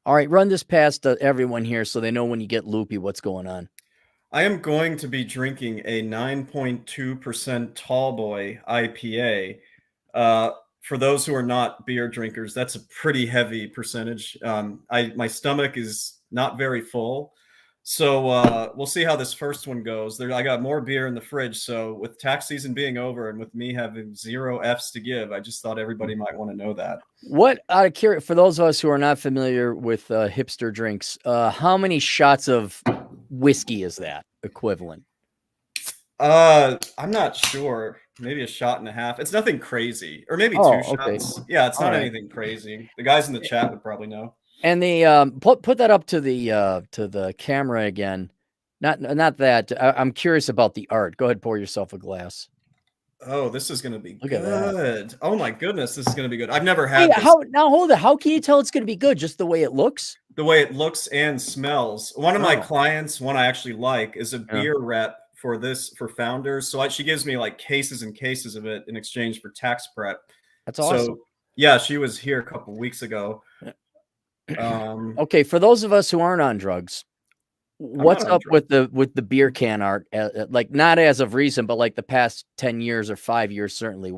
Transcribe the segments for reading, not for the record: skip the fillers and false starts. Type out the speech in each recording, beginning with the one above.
All right, run this past everyone here so they know when you get loopy what's going on. I am going to be drinking a 9.2% Tallboy IPA. For those who are not beer drinkers, that's a pretty heavy percentage. My stomach is not very full, so we'll see how this first one goes. I got more beer in the fridge, so with tax season being over and with me having 0 Fs to give, I just thought everybody might want to know that. What out of curiosity, for those of us who are not familiar with hipster drinks, how many shots of whiskey is that equivalent? I'm not sure. Maybe a shot and a half. It's nothing crazy, or maybe 2 Oh, okay. shots. Yeah, it's All not right. anything crazy. The guys in the chat would probably know. And the put that up to the camera again. Not that. I'm curious about the art. Go ahead, pour yourself a glass. Oh, this is gonna be Look at that. good. Oh my goodness, this is gonna be good. I've never Wait, had this. hold it. How can you tell it's going to be good? Just the way it looks? The way it looks and smells. One of my Oh, clients, one I actually like, is a yeah. beer rep for founders. So she gives me like cases and cases of it in exchange for tax prep. That's awesome. So yeah, she was here a couple weeks ago. Okay, for those of us who aren't on drugs, I'm not what's on up drugs. with the beer can art? Like not as of recent, but like the past 10 years or 5 years, certainly.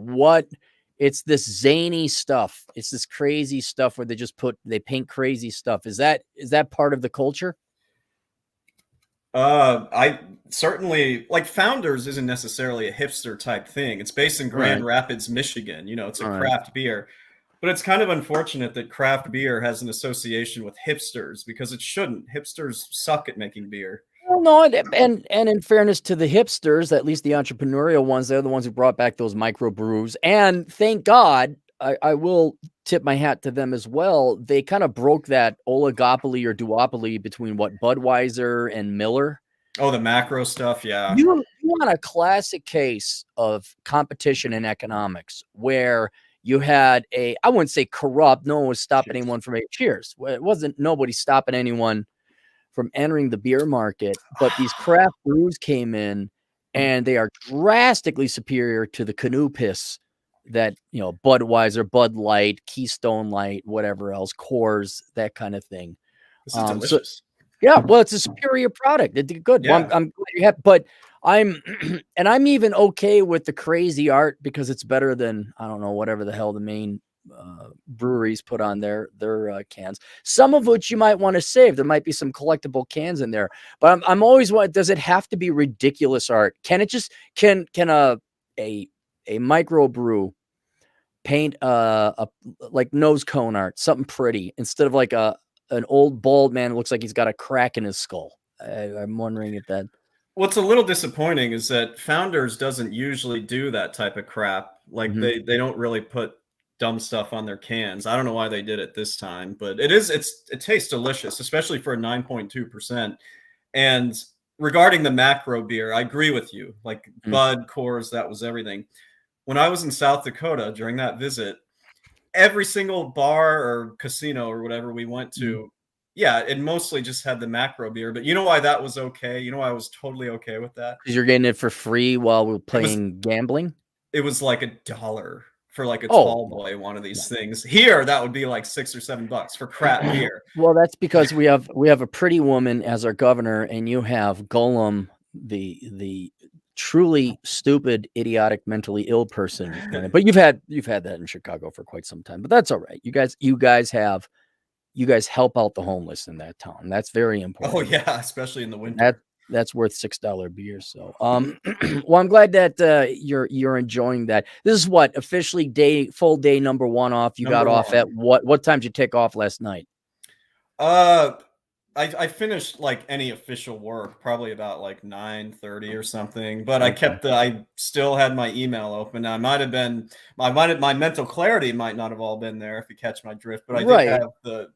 It's this zany stuff. It's this crazy stuff where they paint crazy stuff. Is that part of the culture? I certainly like Founders isn't necessarily a hipster type thing. It's based in Grand Right. Rapids, Michigan. It's a All right. craft beer, but it's kind of unfortunate that craft beer has an association with hipsters because it shouldn't. Hipsters suck at making beer. Well, no, and in fairness to the hipsters, at least the entrepreneurial ones, they're the ones who brought back those microbrews. And thank God, I will tip my hat to them as well. They kind of broke that oligopoly or duopoly between what Budweiser and Miller. Oh, the macro stuff, yeah. You want a classic case of competition in economics where you had I wouldn't say corrupt, no one was stopping anyone from cheers. It wasn't nobody stopping anyone from entering the beer market, but these craft brews came in and they are drastically superior to the canoe piss that, Budweiser, Bud Light, Keystone Light, whatever else, Coors, that kind of thing. This is So delicious. yeah, well, it's a superior product. It's good. Well, Yeah. I'm glad you have, but I'm I'm even okay with the crazy art because it's better than, I don't know, whatever the hell the main breweries put on their cans. Some of which you might want to save. There might be some collectible cans in there, but I'm always does it have to be ridiculous art? Can it just can a micro brew paint a like nose cone art, something pretty, instead of like an old bald man who looks like he's got a crack in his skull? I'm wondering if that. What's a little disappointing is that Founders doesn't usually do that type of crap. Like Mhm. they don't really put dumb stuff on their cans. I don't know why they did it this time, but it tastes delicious, especially for a 9.2%. And regarding the macro beer, I agree with you. Like Mm. Bud, Coors, that was everything. When I was in South Dakota during that visit, every single bar or casino or whatever we went Mhm. to, yeah, it mostly just had the macro beer. But you know why that was okay? You know why I was totally okay with that? 'Cause you're getting it for free while we're It was playing gambling. it was like $1 for like a Oh, tall well, boy, one of yeah. these things. Here, that would be like $6 or $7 for crap beer. Well, that's because we have a pretty woman as our governor, and you have Golem, the truly stupid, idiotic, mentally ill person. But you've had that in Chicago for quite some time. But that's all right. You guys help out the homeless in that town. That's very Oh important. yeah, especially in the That winter. that's worth $6 beer. So, well, I'm glad that you're enjoying that. This is what officially full day number 1 off. You got Number off at one. what time did you take off last night? Uh, I finished like any official work probably about like 9:30 or something, but Okay. I still had my email open. My mental clarity might not have all been there if you catch my drift, but I did Right. have the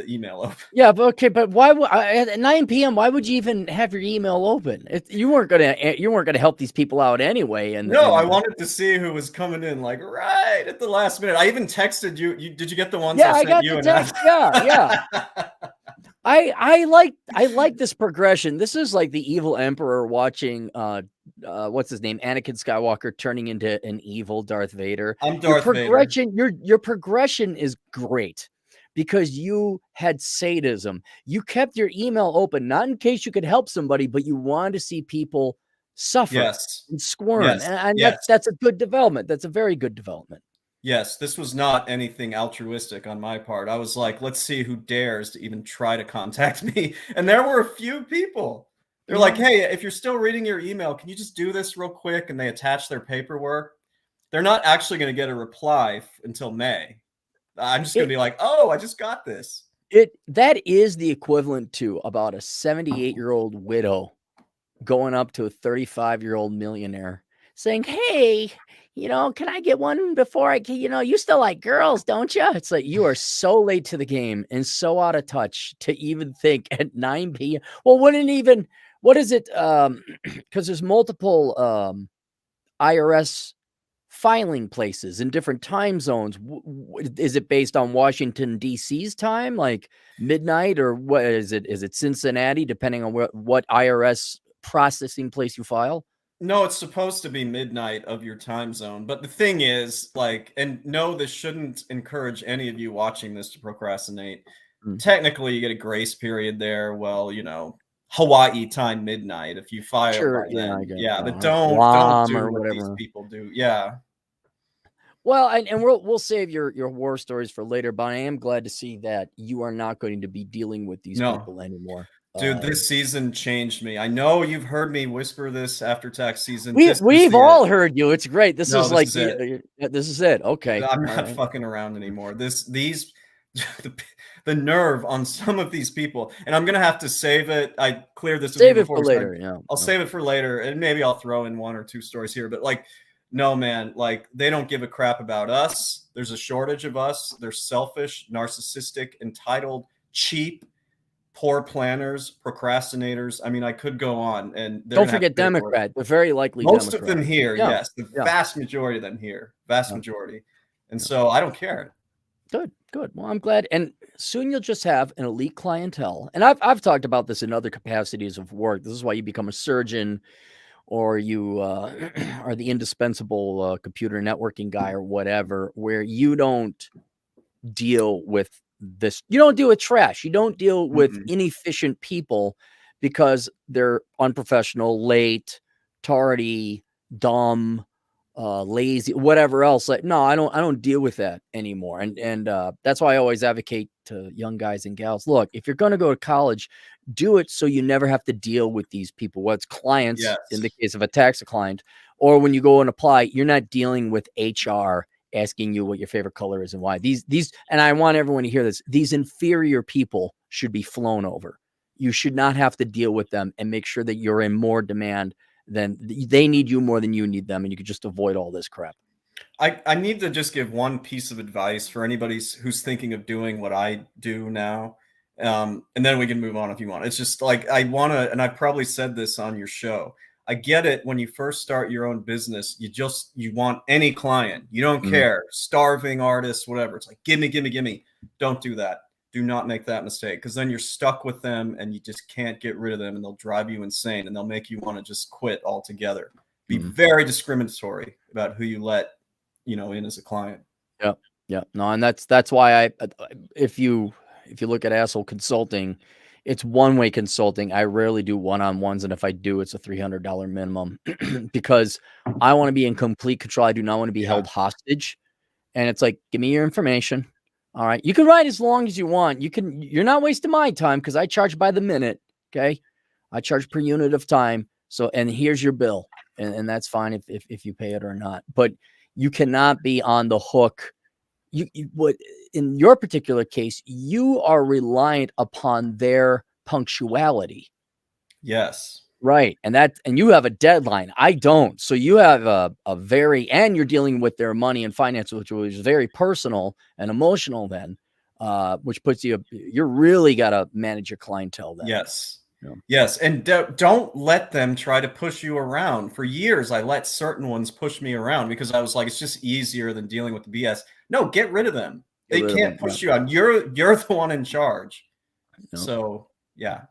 email open. Yeah, but okay, but why would at 9 p.m. Why would you even have your email open? You weren't gonna help these people out anyway. And No, I wanted to see who was coming in like right at the last minute. I even texted you. Did you get the ones I yeah, I sent got you the and text. asked? Yeah, yeah. I like this progression. This is like the evil emperor watching what's his name, Anakin Skywalker turning into an evil Darth Vader. I'm Darth Vader. Your progression is great because you had sadism. You kept your email open, not in case you could help somebody, but you wanted to see people suffer Yes. and squirm. Yes. And Yes. that's a good development. That's a very good development. Yes, this was not anything altruistic on my part. I was like, let's see who dares to even try to contact me. And there were a few people. They're like, hey, if you're still reading your email, can you just do this real quick? And they attach their paperwork. They're not actually going to get a reply until May. I'm just going to be like, oh, I just got this. That is the equivalent to about a 78-year-old widow going up to a 35-year-old millionaire saying, hey, can I get one before I can, you still like girls, don't you? It's like, you are so late to the game and so out of touch to even think at 9 p.m. Well, what is it? Because there's multiple IRS filing places in different time zones. Is it based on Washington, D.C.'s time, like midnight, or what is it? Is it Cincinnati, depending on what IRS processing place you file? No, it's supposed to be midnight of your time zone. But the thing is, like, and no, this shouldn't encourage any of you watching this to procrastinate. Technically, you get a grace period there. Well, Hawaii time midnight if you file Sure, by yeah, then. I get Yeah, it. but don't Guam do or what these whatever. people do. Yeah. Well, and we'll save your war stories for later, but I am glad to see that you are not going to be dealing with these people anymore. Dude, this season changed me. I know you've heard me whisper this after tax season. We've all heard you. It's great. This is like this is it. Okay. I'm not fucking around anymore. These the nerve on some of these people, and I'm gonna have to save it. I cleared this with you before. Save it for later. Yeah, I'll save it for later, and maybe I'll throw in one or two stories here. But like, no, man, like they don't give a crap about us. There's a shortage of us. They're selfish, narcissistic, entitled, cheap, poor planners, procrastinators. I mean, I could go on, and don't forget Democrat. They're very likely most Democrat. of them here. Yeah. Yes, the vast majority of them here. Vast majority. And so I don't care. Good. Well, I'm glad. And soon you'll just have an elite clientele. And I've talked about this in other capacities of work. This is why you become a surgeon, or you are the indispensable computer networking guy or whatever, where you don't deal with this. You don't deal with trash. You don't deal with inefficient people because they're unprofessional, late, tardy, dumb, lazy, whatever else. Like, no, I don't deal with that anymore. And that's why I always advocate to young guys and gals, look, if you're going to go to college, do it so you never have to deal with these people, whether it's clients, in the case of a tax client, or when you go and apply, you're not dealing with HR asking you what your favorite color is and why. These, and I want everyone to hear this, these inferior people should be flown over. You should not have to deal with them, and make sure that you're in more demand than they need you more than you need them, and you could just avoid all this crap. I need to just give one piece of advice for anybody who's thinking of doing what I do now. And then we can move on if you want. It's just like, I want to, and I probably said this on your show. I get it. When you first start your own business, you want any client. You don't care. Starving artists, whatever. It's like, give me. Don't do that. Do not make that mistake, because then you're stuck with them and you just can't get rid of them, and they'll drive you insane, and they'll make you want to just quit altogether. Be very discriminatory about who you let, in as a client. Yeah. No, and that's why if you look at Asshole Consulting, it's one-way consulting. I rarely do one-on-ones, and if I do, it's a $300 minimum because I want to be in complete control. I do not want to be held hostage. And it's like, give me your information. All right. You can write as long as you want. You're not wasting my time because I charge by the minute. Okay. I charge per unit of time. So, and here's your bill. And that's fine if you pay it or not. But you cannot be on the hook. What in your particular case, you are reliant upon their punctuality. Yes. Right. And you have a deadline. I don't. So you have and you're dealing with their money and finance, which is very personal and emotional then, which puts you're really got to manage your clientele then. Yes. Yeah. Yes. And don't let them try to push you around. For years, I let certain ones push me around because I was like, it's just easier than dealing with the BS. No, get rid of them. They can't push you on. You're the one in charge. No. So, yeah.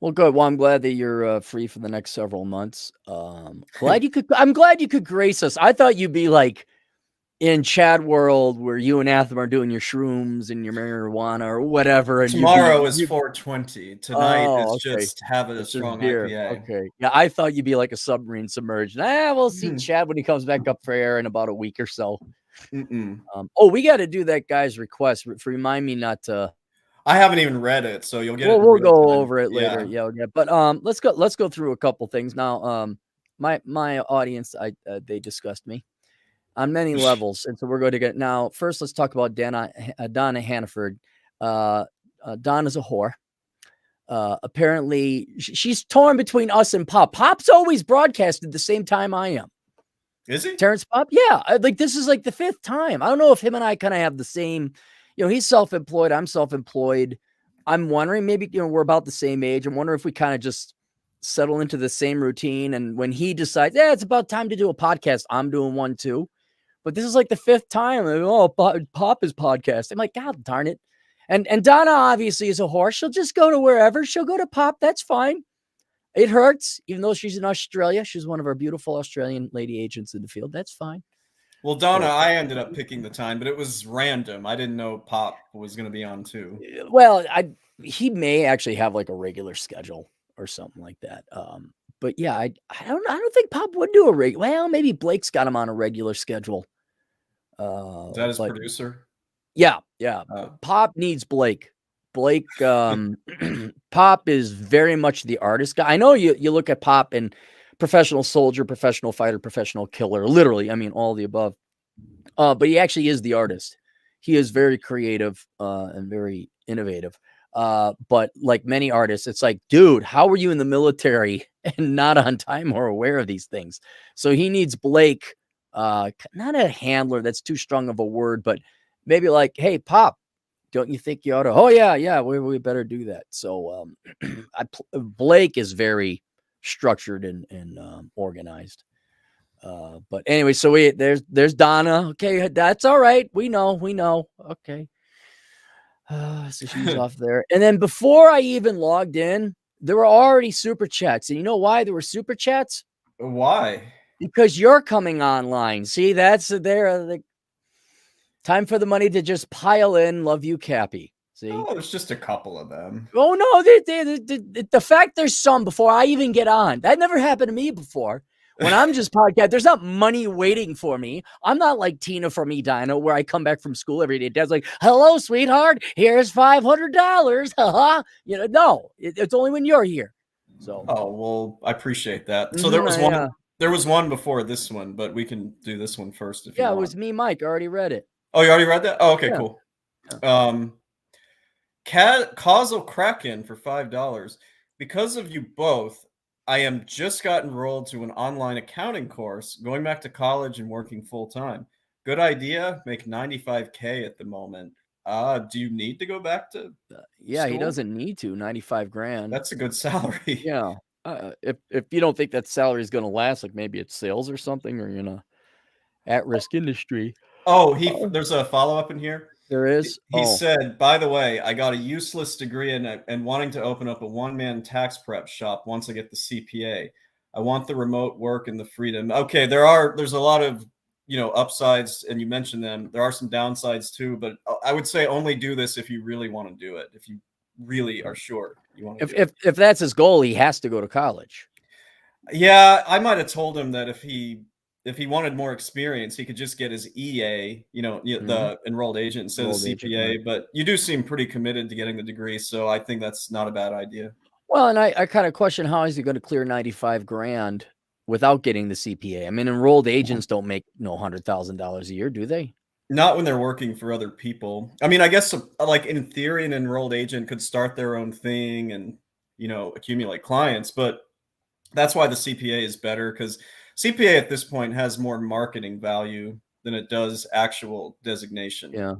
Well, good. Well, I'm glad that you're free for the next several months. I'm glad you could grace us. I thought you'd be like in Chad world where you and Atham are doing your shrooms and your marijuana or whatever, and tomorrow is 420. Tonight is okay. just having a It's just strong beer. IPA. Okay. Yeah, I thought you'd be like a submarine submerged. We'll see Chad when he comes back up for air in about a week or so. We got to do that guy's request. Remind me not to. I haven't even read it, so you'll get it. We'll go over it later. Yeah. But let's go through a couple things now. My audience, they discussed me on many levels, and so we're going to get now. First, let's talk about Donna Hannaford. Donna's a whore. Apparently, she's torn between us and Pop. Pop's always broadcasted the same time I am. Is he? Terrence Pop? Yeah. This is like the 5th time. I don't know if him and I kind of have the same, he's self-employed. I'm self-employed. I'm wondering maybe, we're about the same age. I'm wondering if we kind of just settle into the same routine. And when he decides, it's about time to do a podcast, I'm doing one too. But this is like the 5th time. Pop is podcast. I'm like, God darn it. And Donna obviously is a whore. She'll just go to wherever. She'll go to Pop. That's fine. It hurts, even though she's in Australia. She's one of our beautiful Australian lady agents in the field. That's fine. Well, Donna, I ended up picking the time, but it was random. I didn't know Pop was going to be on too. Well, he may actually have like a regular schedule or something like that. But yeah, I don't think Pop would do a regular. Well, maybe Blake's got him on a regular schedule. Is that his producer? Yeah. Pop needs Blake. Blake, Pop is very much the artist guy. I know you look at Pop and professional soldier, professional fighter, professional killer, literally, I mean, all the above. But he actually is the artist. He is very creative and very innovative. But like many artists, it's like, dude, how were you in the military and not on time or aware of these things? So he needs Blake, not a handler, that's too strong of a word, but maybe like, hey, Pop, don't you think you ought to? Oh, yeah, we better do that. So Blake is very structured and organized. But anyway, so there's Donna. Okay, that's all right. We know. Okay. So she's off there. And then before I even logged in, there were already super chats. And you know why there were super chats? Why? Because you're coming online. See, that's there. Time for the money to just pile in. Love you, Cappy. See? Oh, there's just a couple of them. Oh, no. The fact there's some before I even get on. That never happened to me before. When I'm just podcast, there's not money waiting for me. I'm not like Tina from Edina, where I come back from school every day. Dad's like, hello, sweetheart. Here's $500. No. It's only when you're here. So. Oh, well, I appreciate that. So there was one before this one, but we can do this one first if you want. Yeah, it was me, Mike. I already read it. Oh, you already read that? Oh, okay, yeah. Cool. Causal Kraken for $5. Because of you both, I am just got enrolled to an online accounting course, going back to college and working full time. Good idea. Make $95K at the moment. Do you need to go back to? Yeah, school? He doesn't need to. $95,000. That's a good salary. Yeah. If you don't think that salary is going to last, like maybe it's sales or something, or in a at-risk industry. Oh, there's a follow-up in here. There is. He said, by the way, I got a useless degree and wanting to open up a one-man tax prep shop once I get the CPA. I want the remote work and the freedom. Okay, there's a lot of upsides, and you mentioned them. There are some downsides too, but I would say only do this if you really want to do it. If you really are sure you want to. If that's his goal, he has to go to college. Yeah, I might have told him that if he wanted more experience, he could just get his EA, the enrolled agent instead of CPA. Right. But you do seem pretty committed to getting the degree, so I think that's not a bad idea. Well, and I kind of question, how is he going to clear $95,000 without getting the CPA? I mean, enrolled agents don't make $100,000 a year, do they? Not when they're working for other people. I mean, I guess like in theory, an enrolled agent could start their own thing and accumulate clients, but that's why the CPA is better, because CPA at this point has more marketing value than it does actual designation. Yeah.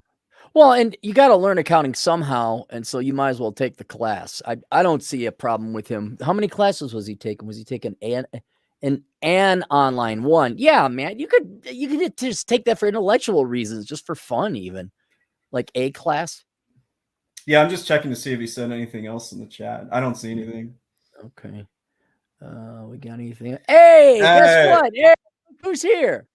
Well, and you got to learn accounting somehow, and so you might as well take the class. I don't see a problem with him. How many classes was he taking? Was he taking an online one? Yeah, man, you could just take that for intellectual reasons, just for fun, even like a class. Yeah, I'm just checking to see if he said anything else in the chat. I don't see anything. Okay. We got anything? Hey, guess what? Hey, who's here?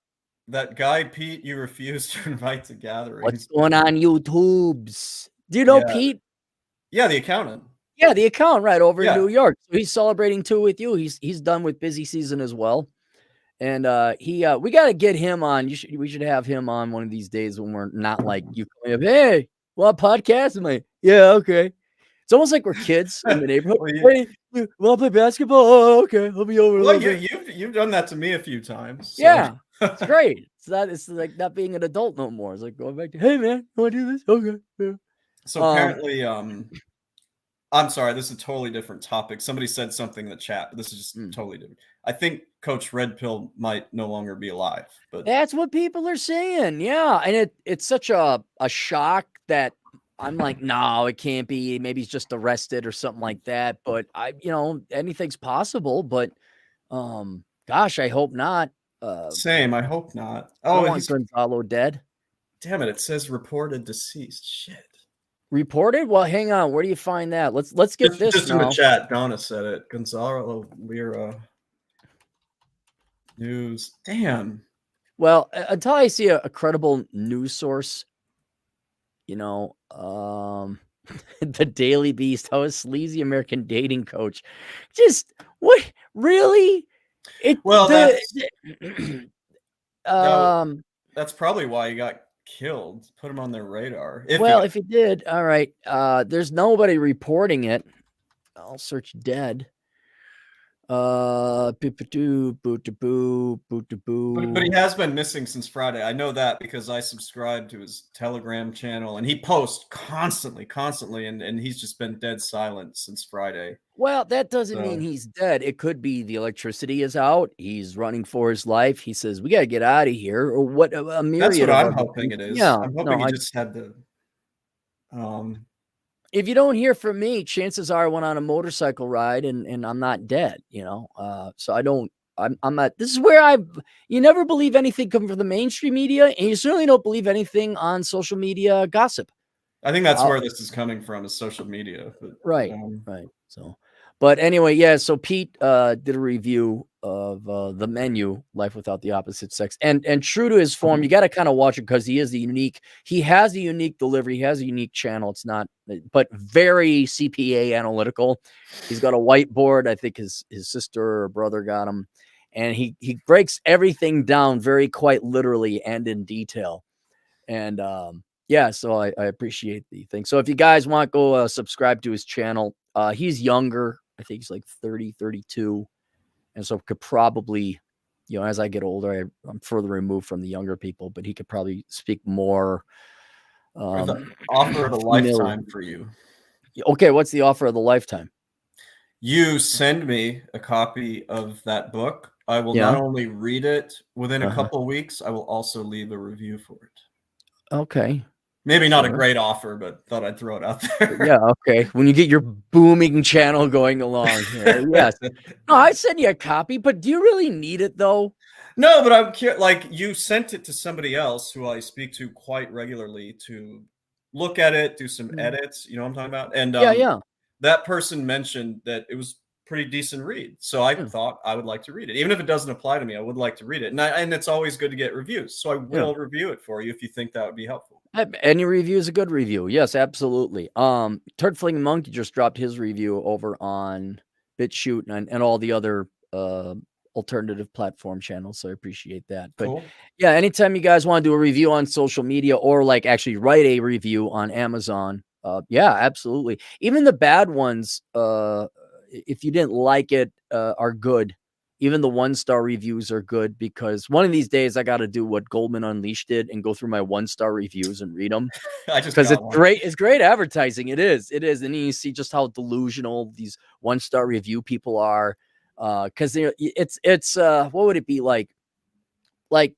that guy Pete you refused to invite to gatherings. What's going on YouTubes? Do you know Pete? Yeah, the accountant. Yeah, the accountant, right, over in Yeah. New York. So he's celebrating too with you. He's done with busy season as well. And we got to get him on. We should have him on one of these days when we're not like you come up, hey, well, podcast. I'm like, yeah, okay. It's almost like we're kids in the neighborhood. Well, Hey, you want to play basketball? Oh, okay, I'll be over a little bit. You've done that to me a few times. So. Yeah, it's great. It's like not being an adult no more. It's like going back to, hey man, you want to do this? Okay. Yeah. So apparently, I'm sorry, this is a totally different topic. Somebody said something in the chat, but this is just totally different. I think Coach Red Pill might no longer be alive, but that's what people are saying. Yeah, and it's such a shock that I'm like, no, it can't be. Maybe he's just arrested or something like that. But anything's possible. But gosh, I hope not. Same. I hope not. I don't want Gonzalo dead. Damn it! It says reported deceased. Shit. Reported? Well, hang on. Where do you find that? Let's get this just in the chat. Donna said it. Gonzalo Lira news. Damn. Well, until I see a credible news source, the Daily Beast, how a sleazy American dating coach. Just what? Really? That's probably why he got killed. Put him on their radar. If he did, all right. There's nobody reporting it. I'll search dead. But he has been missing since Friday. I know that because I subscribe to his Telegram channel and he posts constantly, and he's just been dead silent since Friday. Well, that doesn't mean he's dead. It could be the electricity is out. He's running for his life. He says, we got to get out of here, or what a myriad. That's what I'm hoping it is. Yeah, I'm hoping he just had to. If you don't hear from me, chances are I went on a motorcycle ride and I'm not dead, so I'm not, this is where you never believe anything coming from the mainstream media, and you certainly don't believe anything on social media gossip. I think that's where this is coming from, is social media. But, right. So, but anyway, yeah. So Pete did a review of the menu, Life Without the Opposite Sex, and true to his form, you got to kind of watch it because he has a unique delivery, he has a unique channel. It's not, but very CPA analytical. He's got a whiteboard. I think his sister or brother got him, and he breaks everything down very quite literally and in detail. And yeah, so I appreciate the thing. So if you guys want, go subscribe to his channel. He's younger. I think he's like 30, 32. And so could probably, as I get older, I'm further removed from the younger people, but he could probably speak more. The offer of a lifetime for you. Okay, what's the offer of the lifetime? You send me a copy of that book. I will not only read it within a couple of weeks, I will also leave a review for it. Okay. Maybe not a great offer, but thought I'd throw it out there. Yeah, okay. When you get your booming channel going along here. Yes. No, I send you a copy, but do you really need it though? No, but I'm curious. Like, you sent it to somebody else who I speak to quite regularly to look at it, do some edits. You know what I'm talking about? And that person mentioned that it was pretty decent read. So I thought I would like to read it. Even if it doesn't apply to me, I would like to read it. And it's always good to get reviews. So I will review it for you if you think that would be helpful. Any review is a good review. Yes, absolutely. Turd Fling Monkey just dropped his review over on BitChute and all the other alternative platform channels. So I appreciate that. But cool. Yeah, anytime you guys want to do a review on social media or like actually write a review on Amazon, yeah, absolutely. Even the bad ones, if you didn't like it, are good. Even the 1-star reviews are good, because one of these days I got to do what Goldman Unleashed did and go through my 1-star reviews and read them. Because it's great. It's great advertising. It is. And then you see just how delusional these 1-star review people are. Because it's what would it be like? Like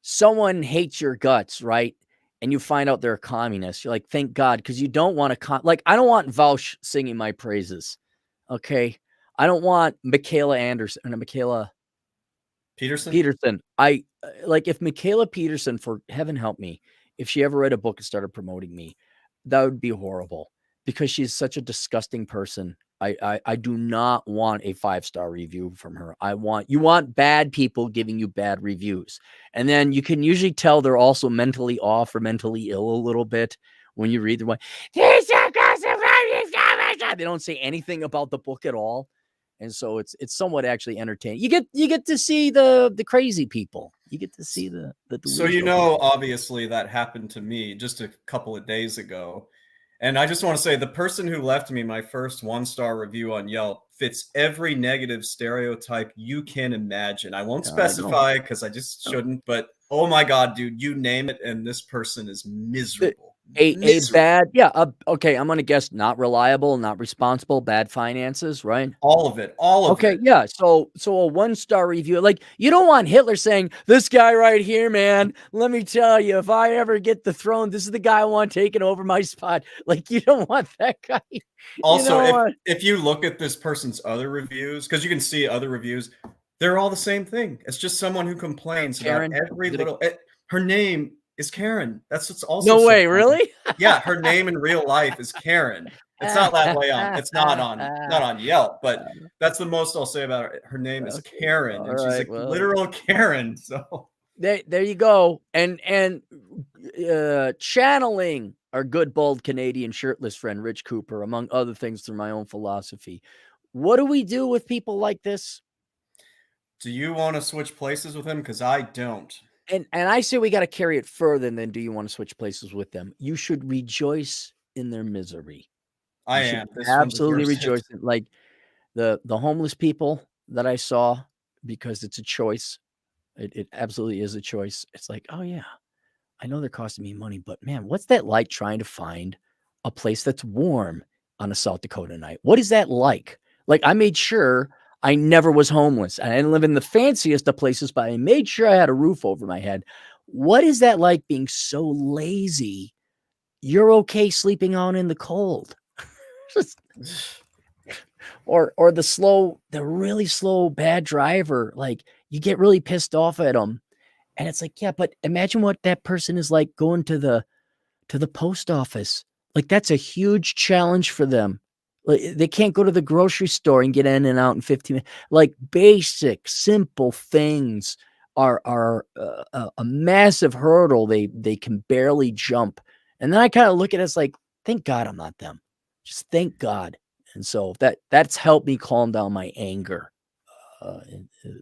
someone hates your guts, right? And you find out they're a communist. You're like, thank God, because you don't want to I don't want Vaush singing my praises. Okay. I don't want Michaela Peterson. I like, if Michaela Peterson, for heaven help me, if she ever read a book and started promoting me, that would be horrible, because she's such a disgusting person. I do not want a 5-star review from her. You want bad people giving you bad reviews. And then you can usually tell they're also mentally off or mentally ill a little bit when you read the one. They don't say anything about the book at all. And so it's somewhat actually entertaining. You get to see the crazy people. You get to see the So, you delusional know, people. obviously that happened to me just a couple of days ago. And I just want to say the person who left me my first 1-star review on Yelp fits every negative stereotype you can imagine. I won't specify because I just shouldn't, but oh my God, dude, you name it, and this person is miserable. A bad, yeah, okay, I'm gonna guess not reliable, not responsible, bad finances, right? All of it, all of Okay, it. yeah, so a 1-star review, like, you don't want Hitler saying, "This guy right here, man, let me tell you, if I ever get the throne, this is the guy I want taking over my spot." Like, you don't want that guy. You Also, know what? if you look at this person's other reviews, because you can see other reviews, they're all the same thing. It's just someone who complains about Karen? every Is it a little. Her name is Karen. That's what's also no so way, funny. really? Yeah, her name in real life is Karen. It's not that way on. It's not on Yelp, but that's the most I'll say about her. Her name is Okay, Karen, and she's a alright, well, literal Karen. So there you go, and channeling our good, bold Canadian shirtless friend, Rich Cooper, among other things through my own philosophy. What do we do with people like this? do you want to switch places with him? Because I don't. And I say we gotta carry it further than do you wanna switch places with them? You should rejoice in their misery. I You should am. This one absolutely deserves it. rejoice in, like, the homeless people that I saw, because it's a choice. It absolutely is a choice. It's like, "Oh, yeah. I know they're costing me money, but man, what's that like trying to find a place that's warm on a South Dakota night? What is that like?" Like, I made sure I never was homeless. I didn't live in the fanciest of places, but I made sure I had a roof over my head. What is that like being so lazy? You're okay sleeping out in the cold. Just or the really slow bad driver, like, you get really pissed off at them. And it's like, yeah, but imagine what that person is like going to the post office. Like, that's a huge challenge for them. Like, they can't go to the grocery store and get in and out in 15 minutes. Like, basic, simple things are a massive hurdle they can barely jump. And then I kind of look at it as like, thank God I'm not them. Just thank God. And so that's helped me calm down my anger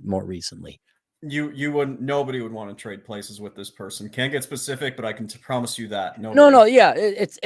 more recently. You wouldn't. Nobody would want to trade places with this person. Can't get specific, but I can promise you that No, nobody. no, yeah, it's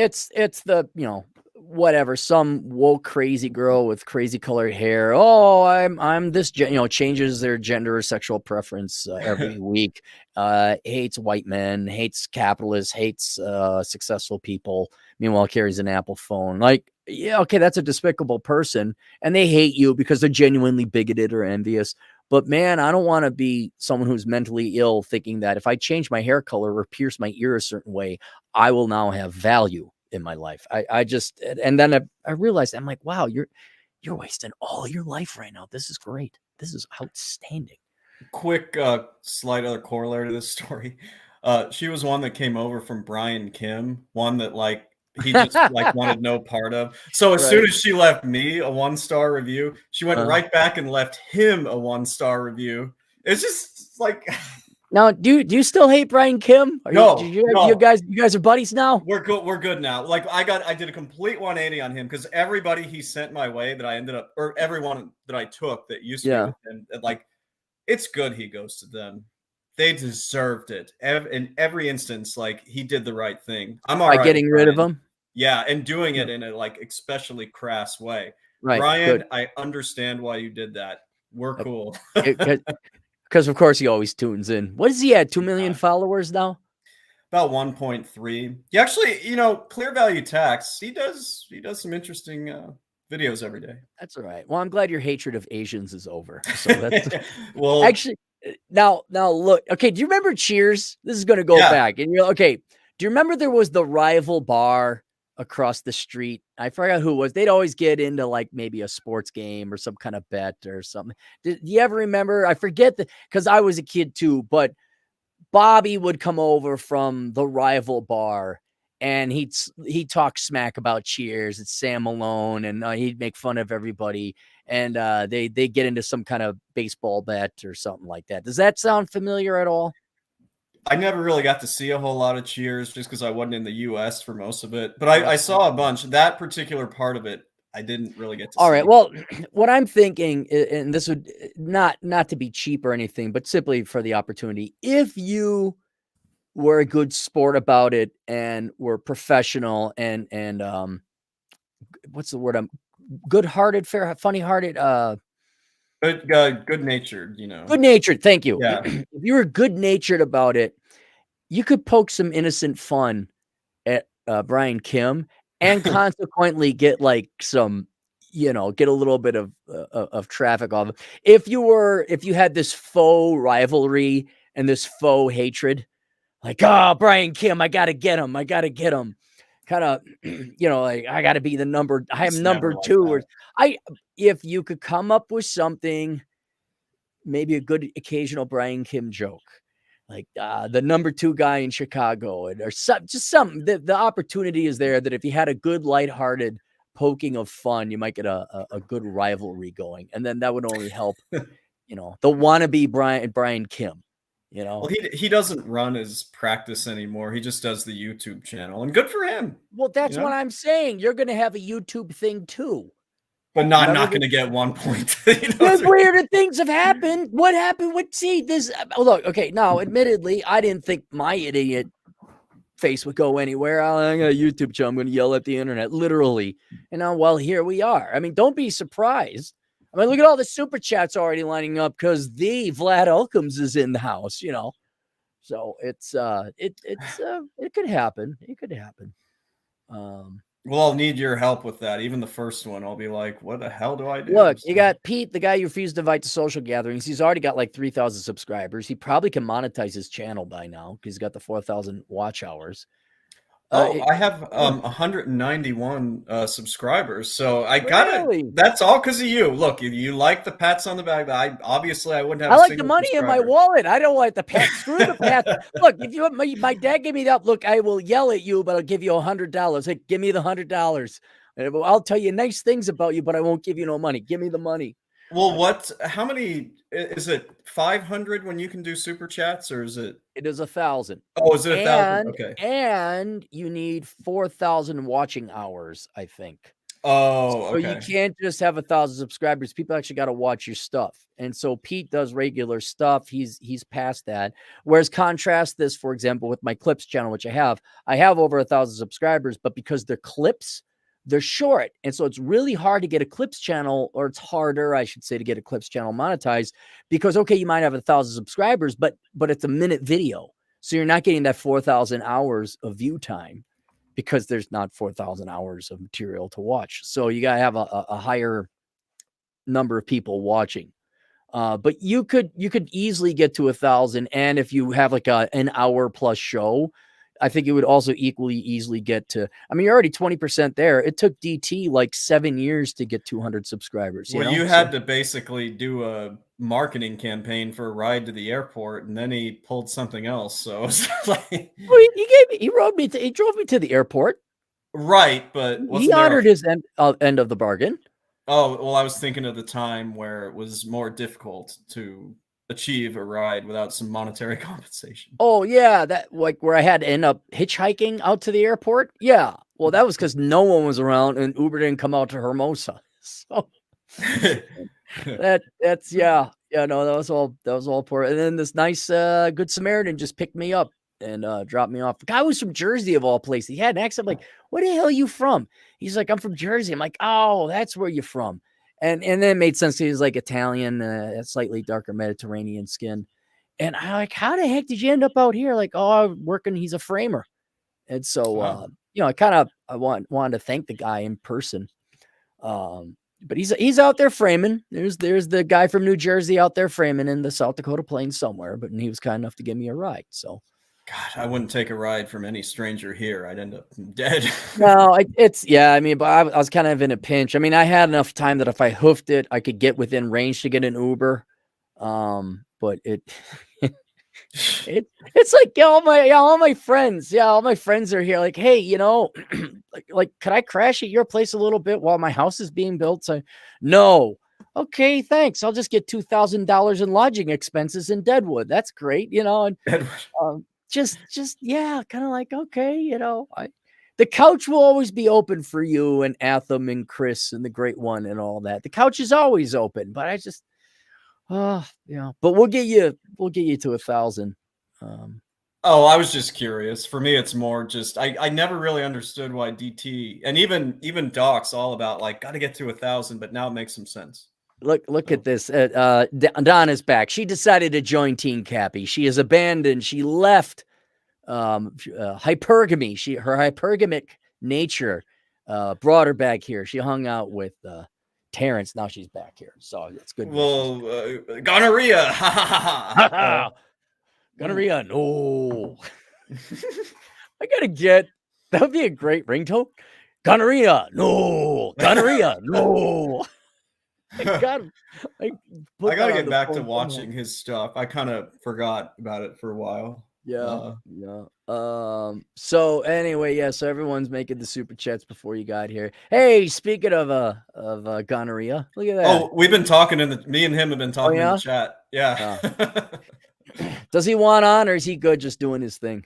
the, whatever, some woke crazy girl with crazy colored hair. Oh, I'm this, changes their gender or sexual preference every week. Hates white men, hates capitalists, hates successful people. Meanwhile, carries an Apple phone. Like, yeah, okay, that's a despicable person, and they hate you because they're genuinely bigoted or envious. But man, I don't want to be someone who's mentally ill thinking that if I change my hair color or pierce my ear a certain way, I will now have value in my life. I just, and then I realized, I'm like, wow, you're wasting all your life right now. This is great. This is outstanding. Quick, slight other corollary to this story. She was one that came over from Brian Kim, one that like he just like wanted no part of. So as soon Right. as she left me a 1-star review, she went right back and left him a 1-star review. It's just like Now, do you still hate Brian Kim? Are you, no, did you, no. you guys are buddies now? We're good. We're good now. Like I did a complete 180 on him because everybody he sent my way that I ended up, or everyone that I took that used to be Yeah. with him, like it's good he goes to them. They deserved it. In every instance, like he did the right thing. I'm all By right with getting rid of Brian. him? Yeah, and doing Yeah. it in a like especially crass way. Right. Brian, Good. I understand why you did that. We're cool. Because of course he always tunes in. What is he at? 2 million followers now? About 1.3. He actually, Clear Value Tax, he does some interesting videos every day. That's all right. Well, I'm glad your hatred of Asians is over. So that's Well, actually, now look. Okay, do you remember Cheers? This is going to go yeah. back. And you're okay. Do you remember there was the rival bar across the street? I forgot who it was. They'd always get into like maybe a sports game or some kind of bet or something. Do you ever remember? I forget because I was a kid too, but Bobby would come over from the rival bar and he'd talk smack about Cheers. It's Sam Malone, and he'd make fun of everybody. And they get into some kind of baseball bet or something like that. Does that sound familiar at all? I never really got to see a whole lot of Cheers just because I wasn't in the US for most of it. But I saw a bunch. That particular part of it, I didn't really get to see. All right. Well, what I'm thinking, and this would not to be cheap or anything, but simply for the opportunity, if you were a good sport about it and were professional and what's the word? Good-hearted, fair, funny-hearted, good-natured, you know. Good-natured. Thank you. Yeah. If you were good-natured about it, you could poke some innocent fun at Brian Kim and consequently get like some, you know, get a little bit of traffic off. If you had this faux rivalry and this faux hatred, like, oh, Brian Kim, I gotta get him. Kind of, you know, like I gotta be the number. I am number two. Or if you could come up with something, maybe a good occasional Brian Kim joke, like the number 2 guy in Chicago, or just something. The opportunity is there that if you had a good lighthearted poking of fun, you might get a good rivalry going, and then that would only help, you know, the wannabe Brian Kim. You know, well, he doesn't run his practice anymore. He just does the YouTube channel, and good for him. Well, that's what I'm saying. You're going to have a YouTube thing too. But not going to get 1 point. Weirder things have happened. What happened with this? Oh, look, okay. Now, admittedly, I didn't think my idiot face would go anywhere. I got a YouTube channel. I'm going to yell at the internet, literally. And now, well, here we are. I mean, don't be surprised. I mean, look at all the super chats already lining up because the Vlad Elkins is in the house, you know. So it's it could happen. It could happen. Well, I'll need your help with that. Even the first one, I'll be like, what the hell do I do? Look, you got Pete, the guy you refused to invite to social gatherings. He's already got like 3,000 subscribers. He probably can monetize his channel by now because he's got the 4,000 watch hours. I have 191 subscribers, so I got it. That's all because of you. Look, if you like the pats on the back, I wouldn't have. I like the money in my wallet. I don't like the pat. Screw the pat. Look, if you my dad gave me that. Look, I will yell at you, but I'll give you $100. Hey, give me the $100. I'll tell you nice things about you, but I won't give you no money. Give me the money. Well, how many is it? 500 when you can do super chats, or is it? It is 1,000. Oh, is it 1,000? Okay. And you need 4,000 watching hours, I think. Oh, okay. So you can't just have 1,000 subscribers. People actually got to watch your stuff. And so Pete does regular stuff. He's past that. Whereas contrast this, for example, with my clips channel, which I have over 1,000 subscribers, but because they're clips, they're short. And so it's really hard to get a clips channel, or it's harder, I should say, to get a clips channel monetized because, okay, you might have 1,000 subscribers, but it's a minute video. So you're not getting that 4,000 hours of view time because there's not 4,000 hours of material to watch. So you got to have a higher number of people watching. But you could easily get to 1,000. And if you have like an hour plus show, I think it would also equally easily get to, I mean, you're already 20% there. It took DT like 7 years to get 200 subscribers. Well, you had to basically do a marketing campaign for a ride to the airport, and then he pulled something else. So it's like, well, he drove me to the airport. Right, but he honored his end of the bargain. Oh, well, I was thinking of the time where it was more difficult to achieve a ride without some monetary compensation. Oh yeah, that like where I had to end up hitchhiking out to the airport. Yeah, well, that was because no one was around and Uber didn't come out to Hermosa. So that's no, that was all poor. And then this nice Good Samaritan just picked me up and dropped me off. The guy was from Jersey of all places. He had an accent. I'm like, where the hell are you from? He's like, I'm from Jersey. I'm like, oh, that's where you're from. And then it made sense. He was like Italian, slightly darker Mediterranean skin. And I'm like, how the heck did you end up out here? Like, oh, working. He's a framer. And so, I wanted to thank the guy in person. But he's out there framing. There's the guy from New Jersey out there framing in the South Dakota Plains somewhere. But he was kind enough to give me a ride. So, God, I wouldn't take a ride from any stranger here. I'd end up dead. No, but I was kind of in a pinch. I mean, I had enough time that if I hoofed it, I could get within range to get an Uber. But It's like all my friends, all my friends are here. Like, hey, like, could I crash at your place a little bit while my house is being built? So, no. Okay, thanks. I'll just get $2,000 in lodging expenses in Deadwood. That's great, and just yeah, kind of like, okay, the couch will always be open for you and Atham and Chris and the Great One and all that. The couch is always open, but I just, but we'll get you to 1,000. Oh, I was just curious. For me, it's more just I never really understood why DT and even Doc's all about like got to get to 1,000, but now it makes some sense. Look at this. Donna's back. She decided to join Team Cappy. She has abandoned. She left hypergamy. Her hypergamic nature brought her back here. She hung out with Terrence. Now she's back here. So it's good. Well, gonorrhea. Gonorrhea. No. I gotta get. That would be a great ringtone. Gonorrhea. No. Gonorrhea. No. I gotta get back to watching his stuff. I kind of forgot about it for a while. Yeah. So anyway, so everyone's making the super chats before you got here. Hey, speaking of gonorrhea, look at that. Oh, we've been talking me and him have been talking in the chat. Yeah. Does he want on, or is he good just doing his thing?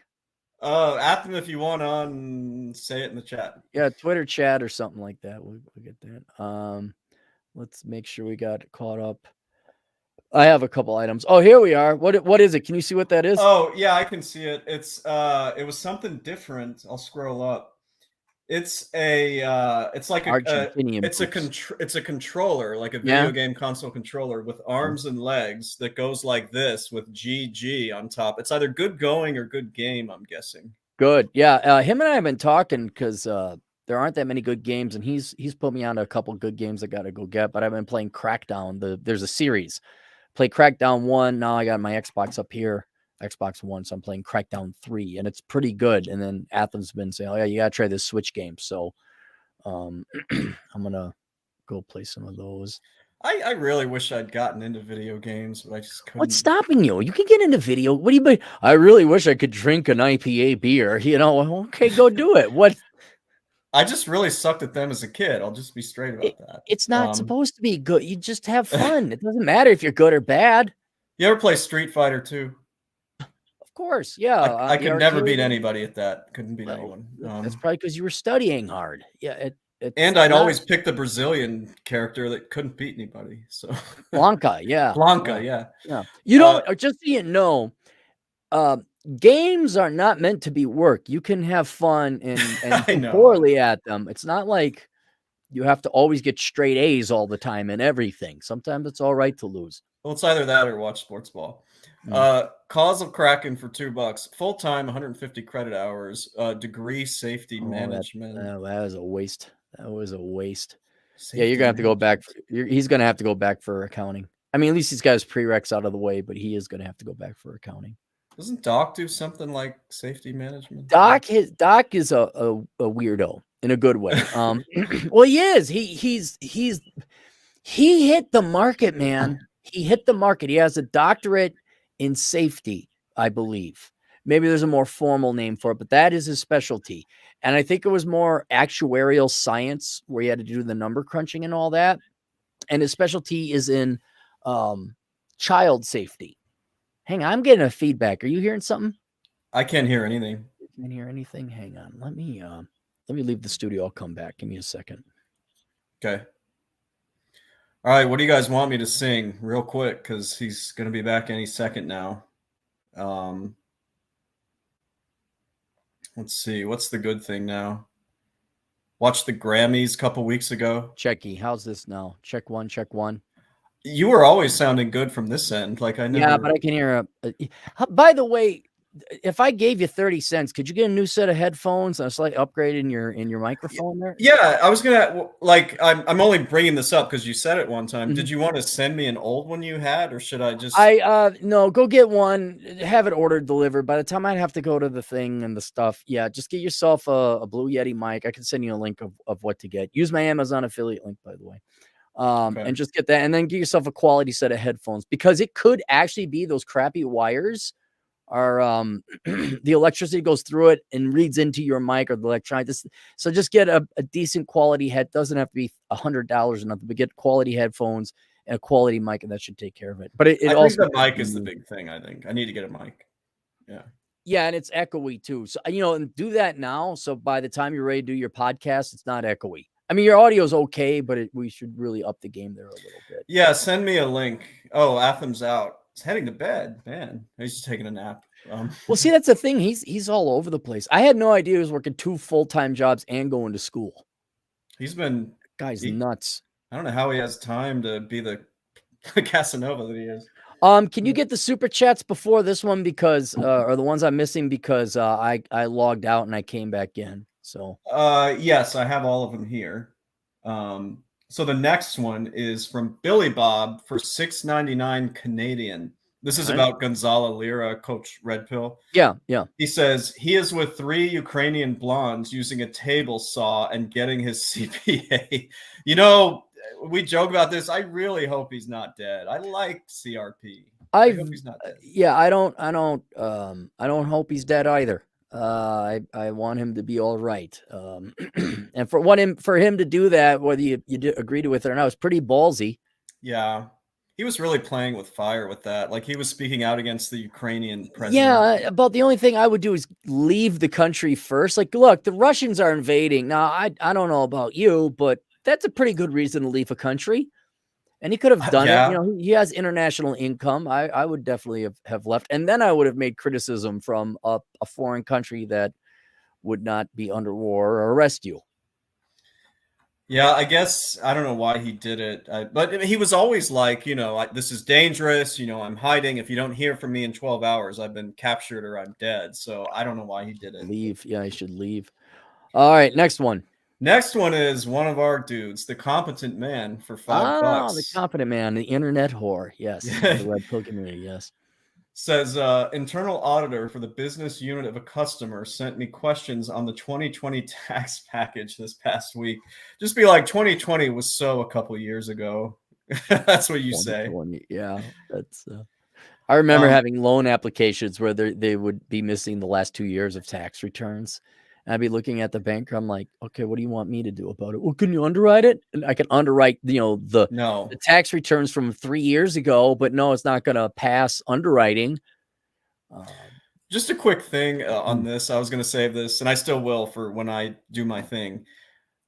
Ask him if you want on. Say it in the chat. Yeah, Twitter chat or something like that. We'll get that. Let's make sure we got caught up. I have a couple items. Oh, here we are. What is it? Can you see what that is? Oh, yeah, I can see it. It's it was something different. I'll scroll up. It's it's like it's a controller, like a video game console controller with arms and legs that goes like this with GG on top. It's either good going or good game, I'm guessing. Good. Yeah. Him and I have been talking because there aren't that many good games, and he's put me on a couple good games I got to go get, but I've been playing Crackdown. There's a series. Play Crackdown 1. Now I got my Xbox up here, Xbox One, so I'm playing Crackdown 3, and it's pretty good. And then Athens been saying, oh yeah, you got to try this Switch game. So I'm going to go play some of those. I really wish I'd gotten into video games, but I just couldn't. What's stopping you? You can get into video. What do you mean? I really wish I could drink an IPA beer. Okay, go do it. What? I just really sucked at them as a kid. I'll just be straight about that. It's not supposed to be good. You just have fun. It doesn't matter if you're good or bad. You ever play Street Fighter 2? Of course, yeah. I could never beat anybody at that. Couldn't beat anyone. That's probably because you were studying hard. Yeah, and I'd always pick the Brazilian character that couldn't beat anybody. So Blanca, yeah. Yeah. You don't just so you know, games are not meant to be work. You can have fun and do poorly at them. It's not like you have to always get straight A's all the time in everything. Sometimes it's all right to lose. Well, it's either that or watch sports ball. Cause of Kraken for $2, full time, 150 credit hours, degree safety management. That was a waste. That was a waste. Safety you're gonna have to go back. He's gonna have to go back for accounting. I mean, at least he's got his prereqs out of the way, but he is gonna have to go back for accounting. Doesn't Doc do something like safety management? Doc is a weirdo in a good way. Well, he is. He hit the market, man. He hit the market. He has a doctorate in safety, I believe. Maybe there's a more formal name for it, but that is his specialty. And I think it was more actuarial science where he had to do the number crunching and all that. And his specialty is in child safety. Hang on, I'm getting a feedback. Are you hearing something? I can't hear anything. You can't hear anything? Hang on. Let me leave the studio. I'll come back. Give me a second. Okay. All right, what do you guys want me to sing real quick? Because he's going to be back any second now. Let's see. What's the good thing now? Watched the Grammys a couple weeks ago. Checky, how's this now? Check one, check one. You were always sounding good from this end. Like I never... Yeah, but I can hear by the way, if I gave you 30 cents, could you get a new set of headphones and a slight upgrade in your microphone there? Yeah, I was gonna I'm only bringing this up because you said it one time. Mm-hmm. Did you want to send me an old one you had, or should I just? No, go get one. Have it ordered, delivered. By the time I'd have to go to the thing and the stuff, yeah, just get yourself a Blue Yeti mic. I can send you a link of what to get. Use my Amazon affiliate link, by the way. Okay. And just get that, and then get yourself a quality set of headphones, because it could actually be those crappy wires the electricity goes through it and reads into your mic or the electronic. So just get a decent quality head. Doesn't have to be $100 or nothing, but get quality headphones and a quality mic, and that should take care of it. But it I also think the mic is the big thing. I think I need to get a mic. Yeah. Yeah, and it's echoey too. So and do that now. So by the time you're ready to do your podcast, it's not echoey. I mean, your audio is okay, but we should really up the game there a little bit. Yeah, send me a link. Oh, Athem's out. He's heading to bed. Man, he's just taking a nap. Well, see, that's the thing. He's all over the place. I had no idea he was working 2 full-time jobs and going to school. He's been Guy's nuts. I don't know how he has time to be the Casanova that he is. Can you get the super chats before this one because or the ones I'm missing because I logged out and I came back in. So yes, I have all of them here. So the next one is from Billy Bob for $6.99 Canadian. This is about Gonzalo Lira, Coach Red Pill. Yeah. He says he is with 3 Ukrainian blondes using a table saw and getting his CPA. We joke about this. I really hope he's not dead. I like CRP. I hope he's not dead. Yeah, I don't hope he's dead either. I want him to be all right. And for him to do that, whether you agree to it or not, was pretty ballsy. Yeah. He was really playing with fire with that. Like he was speaking out against the Ukrainian president. Yeah, but the only thing I would do is leave the country first. Like, look, the Russians are invading. Now, I don't know about you, but that's a pretty good reason to leave a country. And he could have done it. He has international income. I would definitely have left. And then I would have made criticism from a foreign country that would not be under war or arrest you. Yeah, I guess I don't know why he did it, but he was always like, this is dangerous. I'm hiding. If you don't hear from me in 12 hours, I've been captured or I'm dead. So I don't know why he did it. Leave. Yeah, he should leave. All right, next one. Next one is one of our dudes, the competent man for $5. The competent man, the internet whore. Yes, the Red Pill community. Yes. Says internal auditor for the business unit of a customer sent me questions on the 2020 tax package this past week. Just be like, 2020 was a couple years ago. That's what you say. Yeah, that's. I remember having loan applications where they would be missing the last 2 years of tax returns. And I'd be looking at the banker. I'm like, okay, what do you want me to do about it? Well, can you underwrite it? And I can underwrite, the tax returns from 3 years ago, but no, it's not going to pass underwriting. Just a quick thing on this. I was going to save this, and I still will for when I do my thing.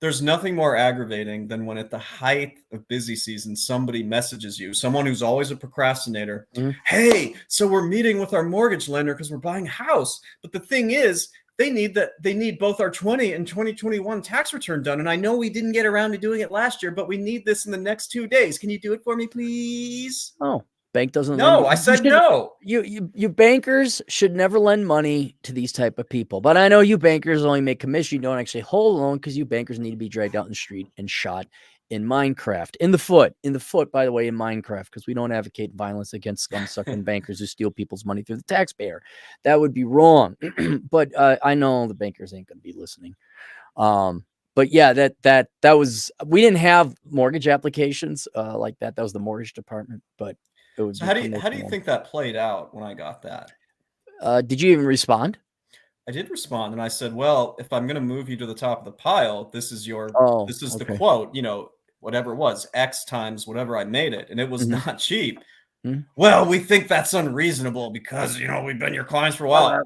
There's nothing more aggravating than when at the height of busy season, somebody messages you, someone who's always a procrastinator. Hey, so we're meeting with our mortgage lender because we're buying a house. But the thing is, they need both our 20 and 2021 tax return done. And I know we didn't get around to doing it last year, but we need this in the next 2 days. Can you do it for me, please? Oh, bank doesn't. No, I said no. You bankers should never lend money to these type of people. But I know you bankers only make commission. You don't actually hold a loan because you bankers need to be dragged out in the street and shot in Minecraft, in the foot, by the way, in Minecraft, because we don't advocate violence against scum-sucking bankers who steal people's money through the taxpayer. That would be wrong. But I know the bankers ain't going to be listening. But yeah, that was, we didn't have mortgage applications like that. That was the mortgage department. But it was. So how do you think that played out when I got that? Did you even respond? I did respond, and I said, well, if I'm going to move you to the top of the pile, this is the quote, whatever it was, X times whatever I made it. And it was not cheap. Well, we think that's unreasonable because, we've been your clients for a while.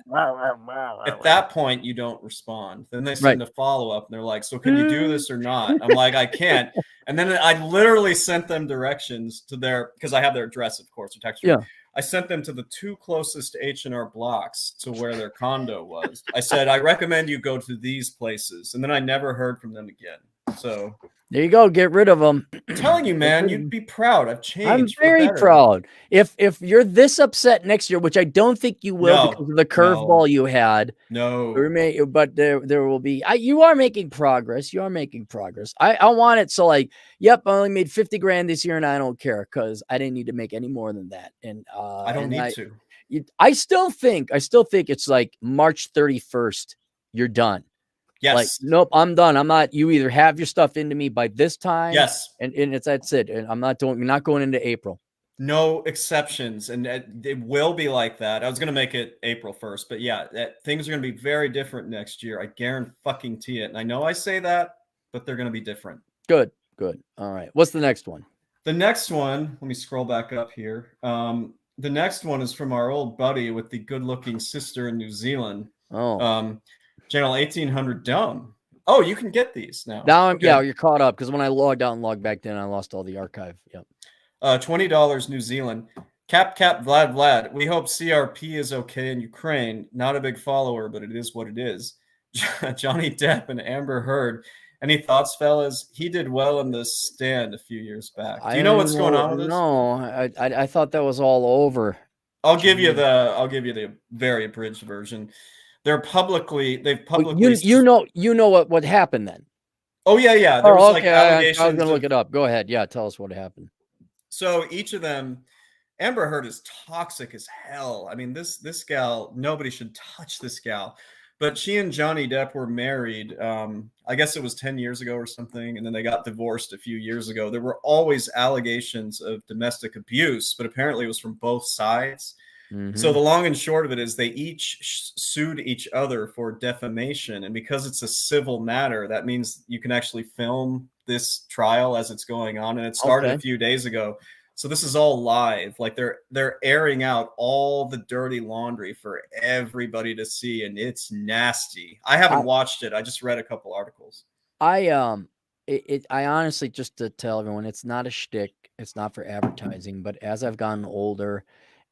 At that point, you don't respond. Then they send a follow-up, and they're like, so can you do this or not? I'm like, I can't. And then I literally sent them directions to because I have their address, of course, or text. Yeah. I sent them to the 2 closest H&R blocks to where their condo was. I said, I recommend you go to these places. And then I never heard from them again. So there you go. Get rid of them. I'm telling you, man, you'd be proud. I've changed. I'm very proud. If you're this upset next year, which I don't think you will because of the curveball you had. No. But there will be. You are making progress. You are making progress. I want it. So yep, I only made 50 grand this year and I don't care because I didn't need to make any more than that. And I don't need to. I still think it's like March 31st. You're done. Yes. Nope, I'm done. I'm not. You either have your stuff into me by this time. Yes. And that's it. And you're not going into April. No exceptions, and it will be like that. I was gonna make it April 1st, but yeah, things are gonna be very different next year. I guarantee it. And I know I say that, but they're gonna be different. Good, good. All right. What's the next one? The next one, let me scroll back up here. The next one is from our old buddy with the good-looking sister in New Zealand. Oh, Channel 1800 Dumb. Oh, you can get these now. now Okay. yeah, you're caught up because when I logged out and logged back in, I lost all the archive. Yep. $20 New Zealand. Cap Vlad. We hope CRP is okay in Ukraine. Not a big follower, but it is what it is. Johnny Depp and Amber Heard. Any thoughts, fellas? He did well in the Stand a few years back. Do you know what's going on with this? No, I thought that was all over. I'll give you the very abridged version. They've publicly you know what happened then. Oh yeah. There was like allegations. I was gonna look it up. Go ahead. Yeah, tell us what happened. So each of them, Amber Heard is toxic as hell. I mean, this gal, nobody should touch this gal. But she and Johnny Depp were married. I guess it was 10 years ago or something, and then they got divorced a few years ago. There were always allegations of domestic abuse, but apparently it was from both sides. Mm-hmm. So the long and short of it is they each sued each other for defamation. And because it's a civil matter, that means you can actually film this trial as it's going on. And it started a few days ago. So this is all live. Like they're airing out all the dirty laundry for everybody to see. And it's nasty. I haven't watched it. I just read a couple articles. I honestly, just to tell everyone, it's not a shtick. It's not for advertising. But as I've gotten older,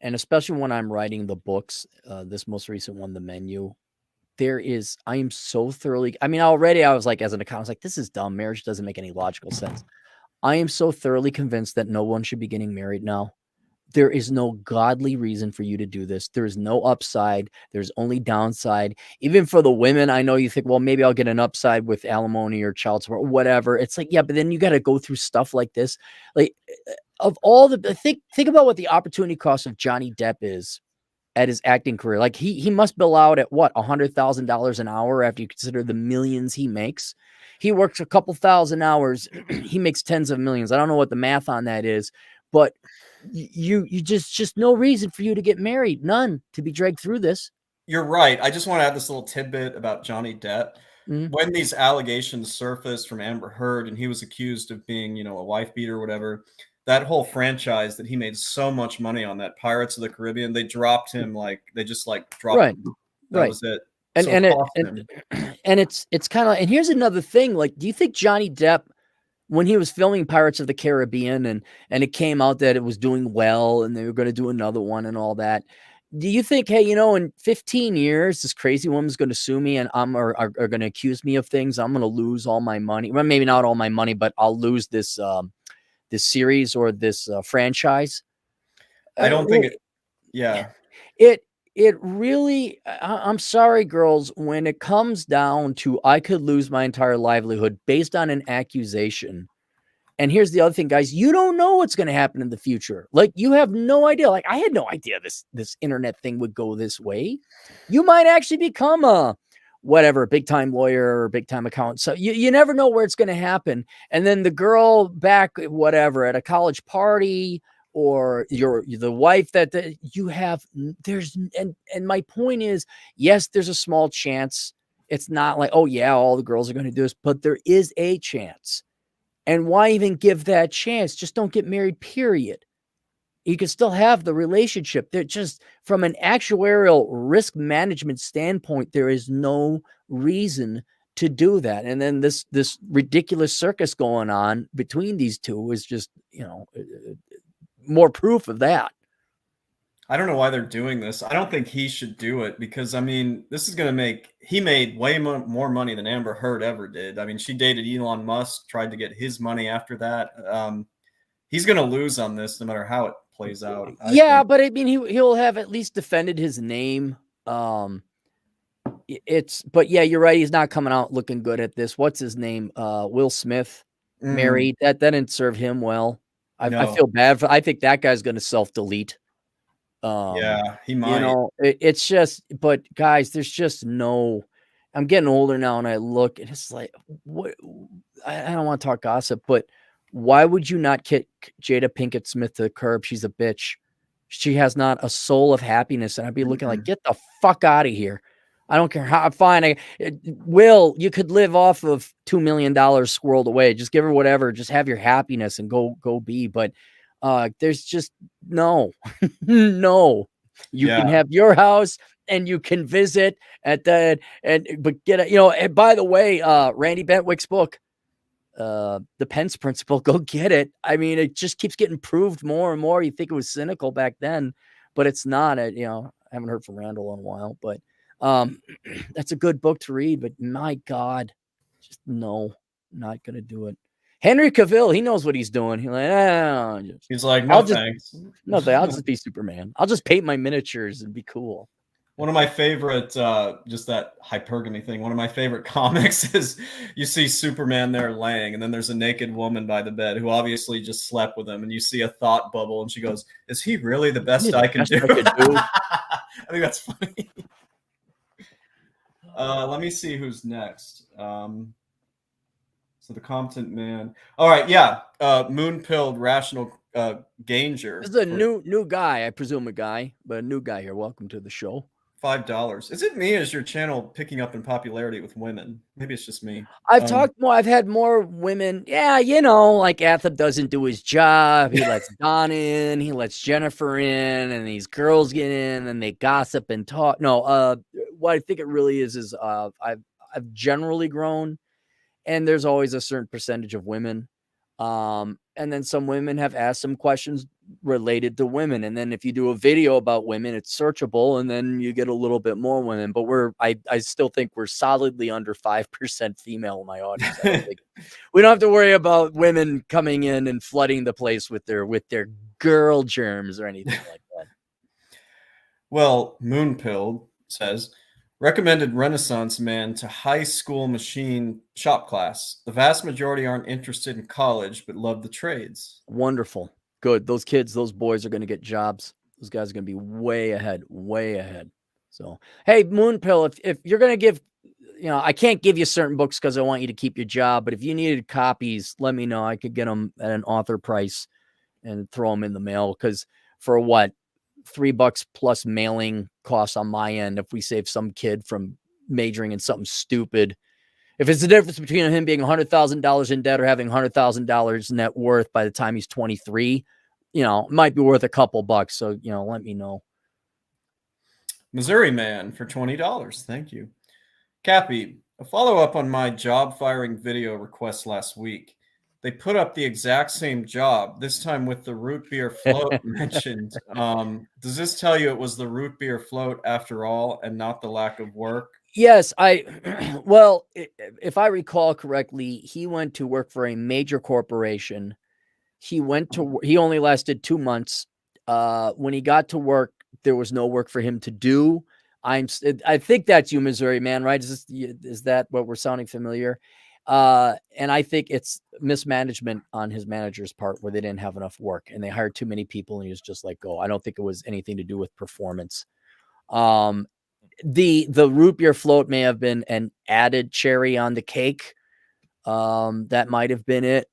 and especially when I'm writing the books, this most recent one, The Menu, I am so thoroughly, I mean, already I was like, as an accountant, I was like, this is dumb. Marriage doesn't make any logical sense. I am so thoroughly convinced that no one should be getting married now. There is no godly reason for you to do this. There is no upside. There's only downside. Even for the women, I know you think, well, maybe I'll get an upside with alimony or child support, or whatever. It's like, yeah, but then you got to go through stuff like this. Like, of all the think about what the opportunity cost of Johnny Depp is at his acting career. Like he must bill out at what, $100,000 an hour after you consider the millions he makes. He works a couple thousand hours. He makes tens of millions. I don't know what the math on that is, but you just no reason for you to get married. None to be dragged through this. You're right. I just want to add this little tidbit about Johnny Depp. Mm-hmm. When these allegations surfaced from Amber Heard and he was accused of being, a wife beater or whatever, that whole franchise that he made so much money on, that Pirates of the Caribbean, they dropped him. They just dropped him. That was it. And it's kind of, and here's another thing. Like, do you think Johnny Depp, when he was filming Pirates of the Caribbean and it came out that it was doing well and they were going to do another one and all that, do you think, hey, in 15 years, this crazy woman's going to sue me and are going to accuse me of things? I'm going to lose all my money. Well, maybe not all my money, but I'll lose this series or this franchise. I don't think it. Yeah. It really, I'm sorry, girls, when it comes down to, I could lose my entire livelihood based on an accusation. And here's the other thing, guys, you don't know what's going to happen in the future. Like, you have no idea. Like, I had no idea this internet thing would go this way. You might actually become a big time lawyer or big time accountant. So you never know where it's going to happen. And then the girl back, whatever, at a college party, or the wife that you have, and my point is, yes, there's a small chance. It's not like, oh yeah, all the girls are going to do this, but there is a chance. And why even give that chance? Just don't get married, period. You can still have the relationship. They're just, from an actuarial risk management standpoint, there is no reason to do that. And then this ridiculous circus going on between these two is just, more proof of that. I don't know why they're doing this. I don't think he should do it because, I mean, this is going to he made way more money than Amber Heard ever did. I mean, she dated Elon Musk, tried to get his money after that. He's going to lose on this no matter how it plays out. But I mean, he'll have at least defended his name. But yeah, you're right. He's not coming out looking good at this. What's his name? Will Smith, married. That didn't serve him well. I feel bad I think that guy's going to self-delete. Yeah, he might. It's just, but guys, there's just no, I'm getting older now and I look and it's like, what, I don't want to talk gossip, but Why would you not kick Jada Pinkett Smith to the curb? She's a bitch. She has not a soul of happiness. And I'd be looking like, get the fuck out of here. I don't care how fine. Will, you could live off of $2 million squirreled away. Just give her whatever. Just have your happiness and go be. But there's just no, no. You can have your house and you can visit at that. But get it, and by the way, Randy Bentwick's book, The Pence Principle, go get it. I mean, it just keeps getting proved more and more. You think it was cynical back then, but it's not. I haven't heard from Randall in a while, but that's a good book to read. But my God, just no, not gonna do it. Henry Cavill, he knows what he's doing. He's like, no thanks. No, I'll just be Superman. I'll just paint my miniatures and be cool. One of my favorite, just that hypergamy thing, one of my favorite comics is you see Superman there laying, and then there's a naked woman by the bed who obviously just slept with him, and you see a thought bubble, and she goes, is he really the best I can do? I think that's funny. Let me see who's next. So the competent man. All right, yeah. Moon-pilled rational Ganger. This is a new guy, I presume a guy, but a new guy here. Welcome to the show. $5. Is it me? Is your channel picking up in popularity with women? Maybe it's just me. I've talked more. I've had more women. Yeah, like Athab doesn't do his job. He lets Don in. He lets Jennifer in, and these girls get in, and they gossip and talk. No, what I think it really is I've generally grown, and there's always a certain percentage of women. And then some women have asked some questions related to women. And then if you do a video about women, it's searchable, and then you get a little bit more women. But I still think we're solidly under 5% female in my audience. We don't have to worry about women coming in and flooding the place with their girl germs or anything like that. Well, Moonpilled says, recommended Renaissance man to high school machine shop class. The vast majority aren't interested in college, but love the trades. Wonderful. Good. Those kids, those boys are going to get jobs. Those guys are going to be way ahead. So, hey, Moonpill, if you're going to give, I can't give you certain books because I want you to keep your job, but if you needed copies, let me know. I could get them at an author price and throw them in the mail, because for what? $3 plus mailing costs on my end. If we save some kid from majoring in something stupid, if it's the difference between him being $100,000 in debt or having $100,000 net worth by the time he's 23, it might be worth a couple bucks. So, let me know. Missouri man for $20. Thank you. Cappy, a follow-up on my job firing video request last week. They put up the exact same job, this time with the root beer float mentioned. Does this tell you it was the root beer float after all and not the lack of work? Yes, well, if I recall correctly, he went to work for a major corporation. He only lasted 2 months. When he got to work, there was no work for him to do. I think that's you, Missouri man, right? Is that what we're sounding familiar? And I think it's mismanagement on his manager's part, where they didn't have enough work and they hired too many people, and he was just like, I don't think it was anything to do with performance. The root beer float may have been an added cherry on the cake. That might have been it.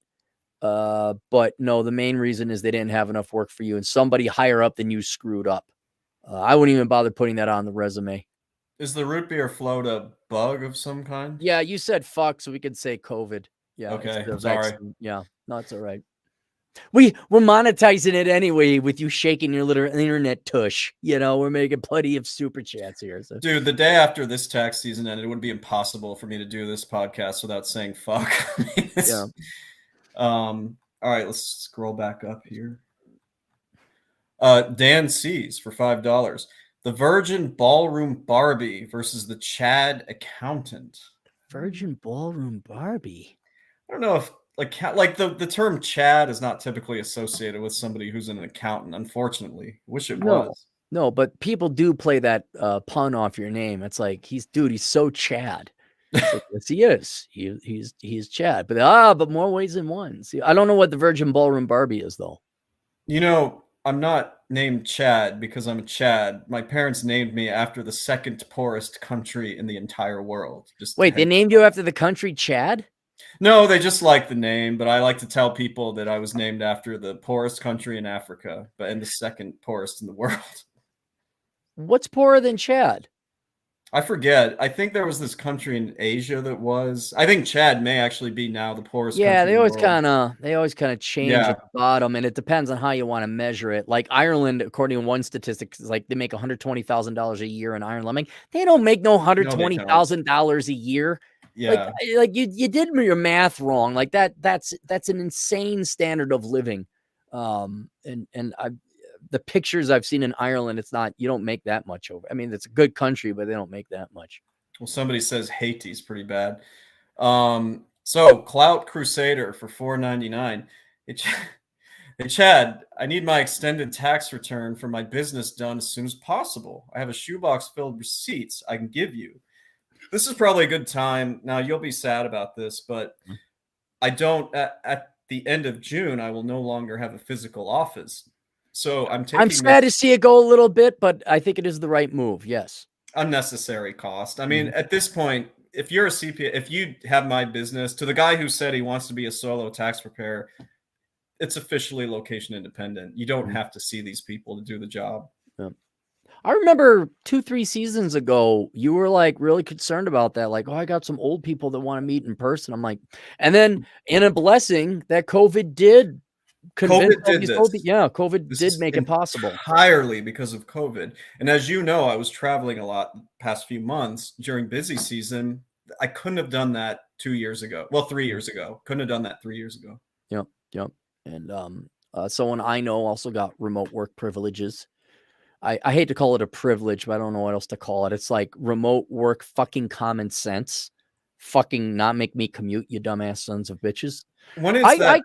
But no, the main reason is they didn't have enough work for you, and somebody higher up than you screwed up. I wouldn't even bother putting that on the resume. Is the root beer float a bug of some kind? Yeah, you said fuck, so we could say COVID. Yeah. Okay, sorry. Yeah, no, it's all right. We're monetizing it anyway with you shaking your little internet tush. We're making plenty of super chats here. So. Dude, the day after this tax season ended, it would be impossible for me to do this podcast without saying fuck. Yeah. All right, let's scroll back up here. Dan C's for $5. The Virgin Ballroom Barbie versus the CHAD Accountant. Virgin Ballroom Barbie? I don't know if the term CHAD is not typically associated with somebody who's an accountant, unfortunately. Wish it was. No, but people do play that pun off your name. It's like, he's so Chad. Like, yes, he is. He's Chad. But more ways than one. See, I don't know what the Virgin Ballroom Barbie is, though. I'm not named Chad because I'm a Chad. My parents named me after the second poorest country in the entire world. Wait, they named you after the country Chad? No, they just like the name, but I like to tell people that I was named after the poorest country in Africa, but and the second poorest in the world. What's poorer than Chad? I forget. I think there was this country in Asia that was. I think Chad may actually be now the poorest Yeah, country they in the always world. kind of change Yeah. at the bottom, and it depends on how you want to measure it. Like Ireland, according to one statistic, is like they make $120,000 a year in Ireland. I'm like, they don't make no hundred No, they twenty don't. thousand dollars a year. Yeah. Like you did your math wrong. Like that's an insane standard of living. And the pictures I've seen in Ireland, it's not, you don't make that much over. I mean, it's a good country, but they don't make that much. Well, somebody says Haiti's pretty bad. So Clout Crusader for $4.99. Hey Chad, I need my extended tax return for my business done as soon as possible. I have a shoebox filled with receipts I can give you. This is probably a good time. Now you'll be sad about this, but I don't at the end of June, I will no longer have a physical office. So I'm I'm taking sad this to see it go a little bit, but I think it is the right move. Yes. unnecessary cost. I mean, at this point, if you're a CPA, if you have my business, to the guy who said he wants to be a solo tax preparer, it's officially location independent. You don't have to see these people to do the job. Yeah. I remember 2-3 seasons ago, you were like really concerned about that. Like, oh, I got some old people that want to meet in person. I'm like, and then in a blessing that COVID did convince COVID all did these old this. people. Yeah, COVID This did is make it possible. entirely because of COVID. And as you know, I was traveling a lot the past few months during busy season. I couldn't have done that 2 years ago. Well, 3 years ago. Couldn't have done that 3 years ago. Yep, yep. And someone I know also got remote work privileges. I hate to call it a privilege, but I don't know what else to call it. It's like remote work fucking common sense. Fucking not make me commute, you dumbass sons of bitches. When is that?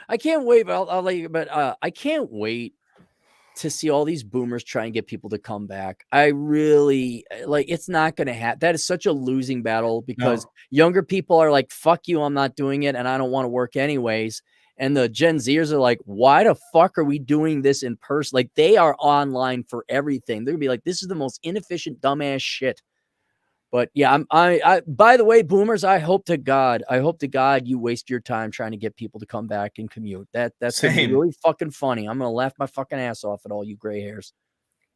I can't wait, but I'll let you, but I can't wait to see all these boomers try and get people to come back. I really like, it's not going to happen. That is such a losing battle because No. younger people are like, fuck you, I'm not doing it. And I don't want to work anyways. And the Gen Zers are like, why the fuck are we doing this in person? Like they are online for everything. They're gonna be like, this is the most inefficient, dumbass shit. But yeah, by the way, boomers, I hope to God you waste your time trying to get people to come back and commute. That's gonna be Same. really fucking funny. I'm gonna laugh my fucking ass off at all you gray hairs.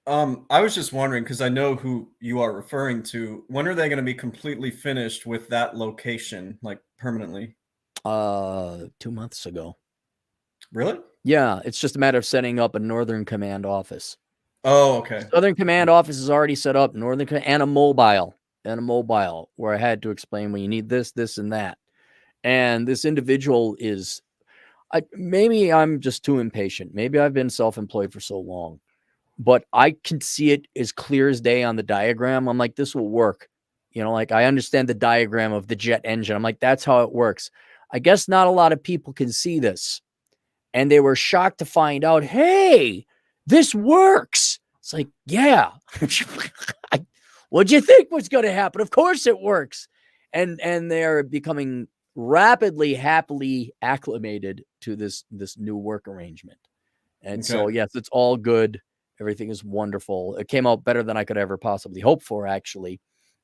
I was just wondering because I know who you are referring to. When are they going to be completely finished with that location, like permanently? 2 months ago. Really? Yeah, it's just a matter of setting up a Northern Command office. Oh, okay. Southern Command office is already set up, Northern and a mobile where I had to explain, well, you need this, this, and that. And this individual is, maybe I'm just too impatient. Maybe I've been self-employed for so long, but I can see it as clear as day on the diagram. I'm like, this will work. You know, like I understand the diagram of the jet engine. I'm like, that's how it works. I guess not a lot of people can see this. And they were shocked to find out, hey, this works. It's like, yeah. What'd you think was going to happen? Of course it works. And they're becoming rapidly, happily acclimated to this new work arrangement. And so, yes, it's all good. Everything is wonderful. It came out better than I could ever possibly hope for, actually.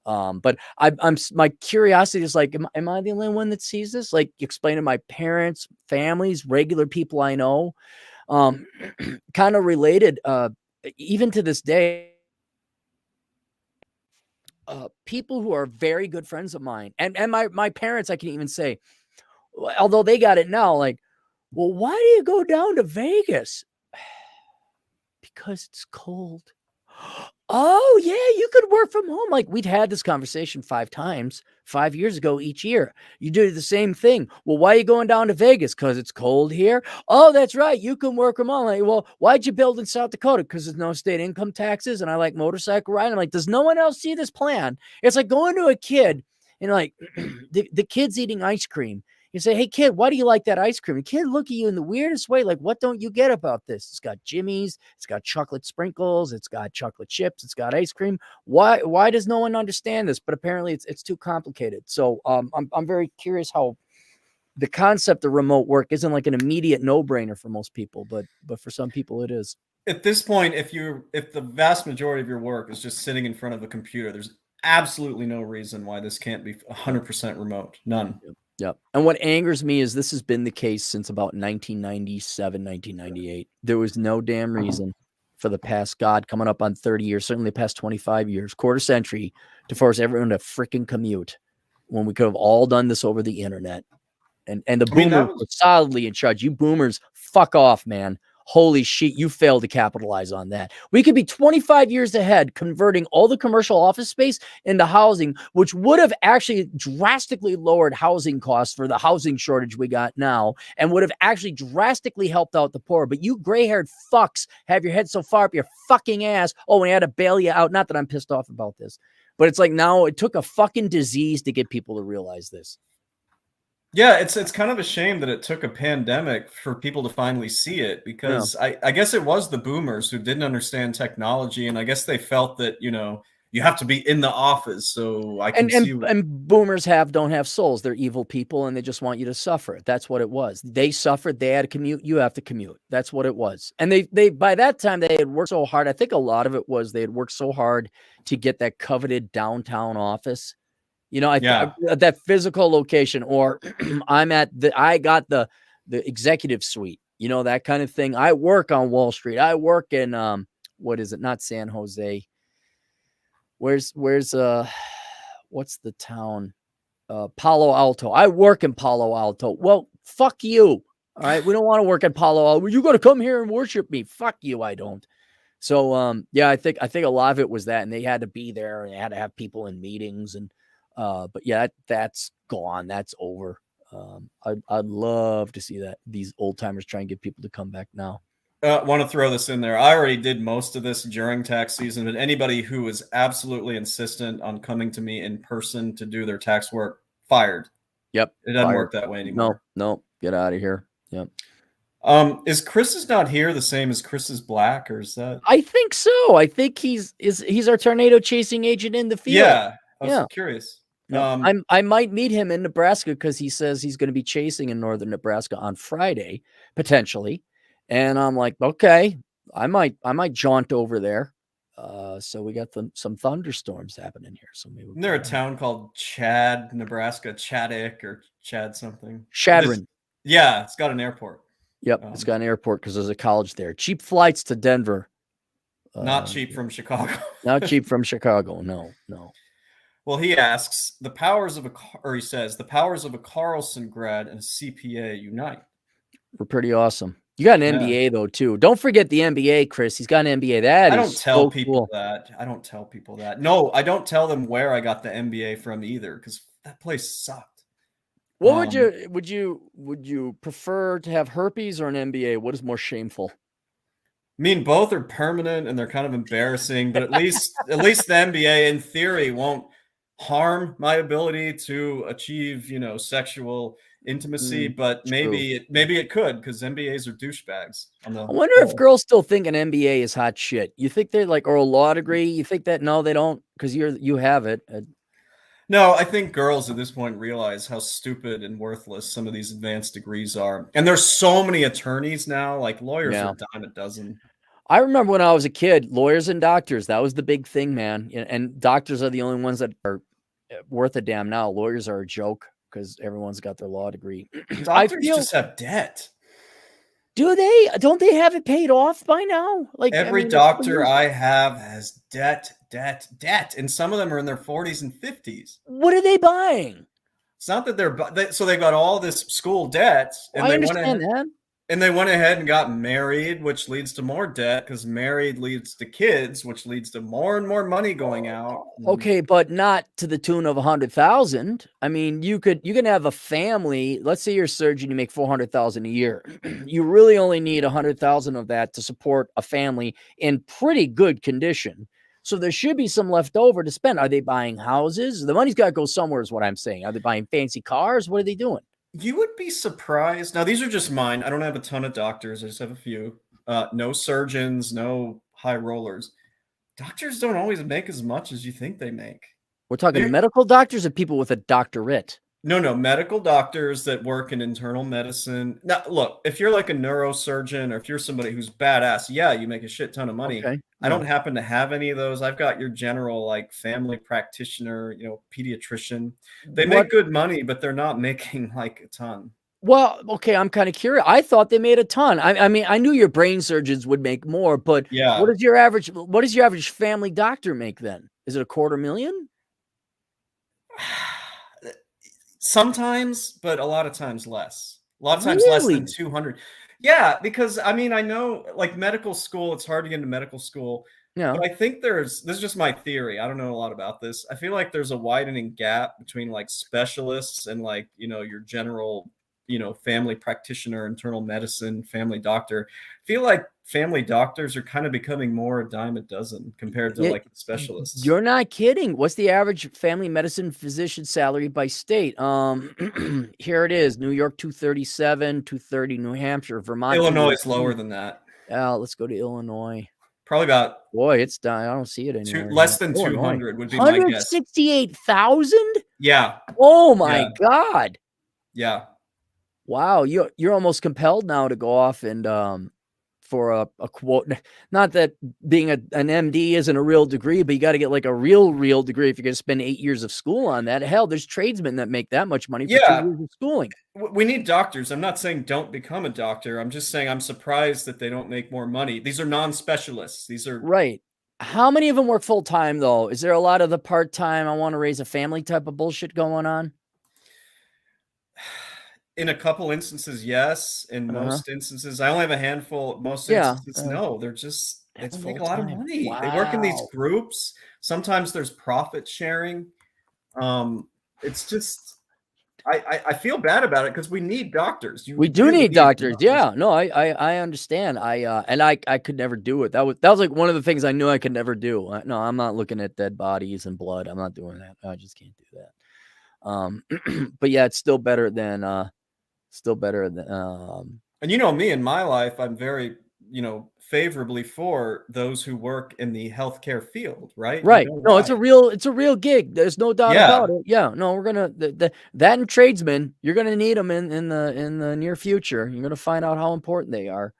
But I'm my curiosity is like, am I the only one that sees this? Like explain to my parents, families, regular people I know, kind of related, even to this day, people who are very good friends of mine and my parents, I can even say, although they got it now, like, well, why do you go down to Vegas? Because it's cold. Oh, yeah, you could work from home. Like we'd had this conversation 5 times 5 years ago each year. You do the same thing. Well, why are you going down to Vegas? Because it's cold here. Oh, that's right. You can work from home. Like, well, why'd you build in South Dakota? Because there's no state income taxes and I like motorcycle riding. I'm like, does no one else see this plan? It's like going to a kid and like the kid's eating ice cream. You say, hey, kid, why do you like that ice cream? The kid look at you in the weirdest way. Like, what don't you get about this? It's got Jimmy's. It's got chocolate sprinkles. It's got chocolate chips. It's got ice cream. Why does no one understand this? But apparently it's too complicated. So I'm very curious how the concept of remote work isn't like an immediate no-brainer for most people, but for some people it is. At this point, if the vast majority of your work is just sitting in front of a computer, there's absolutely no reason why this can't be 100% remote. None. Yep. And what angers me is this has been the case since about 1997, 1998. There was no damn reason for the past, God, coming up on 30 years, certainly the past 25 years, quarter century, to force everyone to freaking commute when we could have all done this over the internet. And the I mean, boomers were solidly in charge. You boomers, fuck off, man. Holy shit, you failed to capitalize on that. We could be 25 years ahead converting all the commercial office space into housing, which would have actually drastically lowered housing costs for the housing shortage we got now and would have actually drastically helped out the poor. But you gray-haired fucks have your head so far up your fucking ass. Oh, we had to bail you out. Not that I'm pissed off about this, but it's like now it took a fucking disease to get people to realize this. Yeah, it's kind of a shame that it took a pandemic for people to finally see it, because I guess it was the boomers who didn't understand technology, and I guess they felt that, you know, you have to be in the office so I can see. And boomers don't have souls. They're evil people, and they just want you to suffer. That's what it was. They suffered. They had to commute. You have to commute. That's what it was. And they by that time they had worked so hard. I think a lot of it was they had worked so hard to get that coveted downtown office. You know, that physical location, or I got the executive suite, you know, that kind of thing. I work on Wall Street. I work in, what is it? Not San Jose. Where's what's the town? Palo Alto. I work in Palo Alto. Well, fuck you. All right. We don't want to work in Palo Alto. You got to come here and worship me. Fuck you. I don't. So, yeah, I think a lot of it was that, and they had to be there and they had to have people in meetings and, but yeah, that's gone. That's over. I'd love to see that these old timers try and get people to come back now. Want to throw this in there. I already did most of this during tax season, but anybody who was absolutely insistent on coming to me in person to do their tax work, fired. Yep. It doesn't work that way anymore. No, get out of here. Yep. Is Chris is not here the same as Chris is black, or is that? I think so. I think he's our tornado chasing agent in the field. Yeah. I was curious. I might meet him in Nebraska because he says he's going to be chasing in northern Nebraska on Friday, potentially. And I'm like, okay, I might jaunt over there. So we got some thunderstorms happening here. So maybe isn't there a town called Chad, Nebraska, Chaddick or Chad something? Shadron. Yeah, it's got an airport. Yep, it's got an airport because there's a college there. Cheap flights to Denver. Not cheap from Chicago. Not cheap from Chicago. No. Well, he asks, he says, the powers of a Carlson grad and a CPA unite. We're pretty awesome. You got an MBA though, too. Don't forget the MBA, Chris. He's got an MBA. I don't tell people that. I don't tell people that. No, I don't tell them where I got the MBA from either, because that place sucked. What would you prefer to have herpes or an MBA? What is more shameful? I mean, both are permanent and they're kind of embarrassing, but at least the MBA in theory won't harm my ability to achieve, you know, sexual intimacy, but maybe it could, because MBAs are douchebags. I wonder if girls still think an MBA is hot shit. You think they're like, or a law degree? You think that? No, they don't, because you have it. No, I think girls at this point realize how stupid and worthless some of these advanced degrees are. And there's so many attorneys now, like lawyers are a dime a dozen. I remember when I was a kid, lawyers and doctors, that was the big thing, man. And doctors are the only ones that are worth a damn now. Lawyers are a joke because everyone's got their law degree. Doctors just have debt. Do they? Don't they have it paid off by now? Like every doctor I have has debt. And some of them are in their 40s and 50s. What are they buying? It's not that so they've got all this school debt. And I understand that. And they went ahead and got married, which leads to more debt, because married leads to kids, which leads to more and more money going out. Okay, but not to the tune of 100,000. I mean, you can have a family. Let's say you're a surgeon, you make 400,000 a year. You really only need 100,000 of that to support a family in pretty good condition. So there should be some left over to spend. Are they buying houses? The money's got to go somewhere, is what I'm saying. Are they buying fancy cars? What are they doing? You would be surprised. Now, these are just mine. I don't have a ton of doctors. I just have a few. No surgeons, no high rollers. Doctors don't always make as much as you think they make. We're talking medical doctors or people with a doctorate? No, medical doctors that work in internal medicine. Now, look, if you're like a neurosurgeon or if you're somebody who's badass, yeah, you make a shit ton of money. Okay. I Yeah. don't happen to have any of those. I've got your general like family practitioner, pediatrician. They What? make good money, but they're not making like a ton. Well, okay, I'm kind of curious. I thought they made a ton. I mean, I knew your brain surgeons would make more, but Yeah. what does your average family doctor make then? Is it a quarter million? Sometimes, but a lot of times less. A lot of times less than Really? 200. Yeah, because I mean, I know like medical school, it's hard to get into medical school, Yeah. but I think this is just my theory. I don't know a lot about this. I feel like there's a widening gap between like specialists and like, your general, family practitioner, internal medicine, family doctor. I feel like family doctors are kind of becoming more a dime a dozen compared to Yeah, like specialists. you're not kidding. What's the average family medicine physician salary by state? Here it is: New York 237, 230, New Hampshire, Vermont Illinois is 218. lower than that. Let's go to Illinois. Probably about Boy, it's down. I don't see it anywhere less here. than Illinois, 200 would be my guess. 168,000. Yeah, Oh my yeah, God! yeah. Wow, you're almost compelled now to go off and for a quote. Not that being an MD isn't a real degree, but you got to get like a real degree if you're going to spend 8 years of school on that. Hell, there's tradesmen that make that much money for 2 Yeah, years of schooling. we need doctors. I'm not saying don't become a doctor. I'm just saying I'm surprised that they don't make more money. These are non-specialists. These are Right. How many of them work full time though? Is there a lot of the part time? I want to raise a family type of bullshit going on? in a couple instances, yes. In Uh huh. most instances, I only have a handful. Most Yeah. instances, no. They That's make full a lot of time. money. They work in these Wow. groups. Sometimes there's profit sharing. It's just I feel bad about it because we need doctors. You We do really need need doctors. doctors. Yeah. No, I understand. I could never do it. That was like one of the things I knew I could never do. No, I'm not looking at dead bodies and blood. I'm not doing that. I just can't do that. But yeah, it's still better than And you know me in my life, I'm very, favorably for those who work in the healthcare field, right? You right. know No, why? it's a real gig. There's no doubt about Yeah. it. Yeah. No, we're gonna that and tradesmen. You're gonna need them in the near future. You're gonna find out how important they are.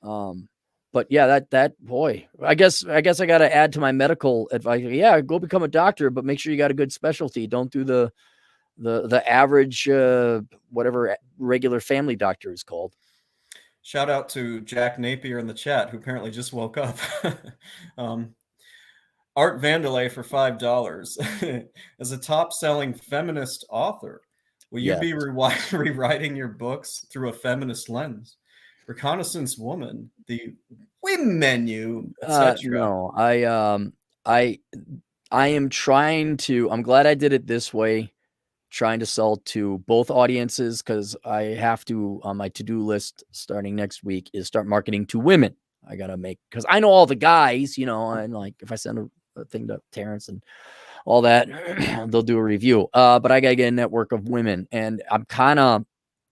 Um, but yeah, that boy, I guess I got to add to my medical advice. Yeah, go become a doctor, but make sure you got a good specialty. Don't do the average whatever regular family doctor is called. Shout out to Jack Napier in the chat, who apparently just woke up. um, Art Vandelay for $5. As a top-selling feminist author, will you Yes. be rewriting your books through a feminist lens? Reconnaissance Woman, the Women Menu, etc. No, I I am trying to. I'm glad I did it this way. Trying to sell to both audiences because I have to on my to-do list starting next week is start marketing to women. I gotta make because I know all the guys, and like if I send a thing to Terrence and all that, they'll do a review. But I gotta get a network of women, and I'm kind of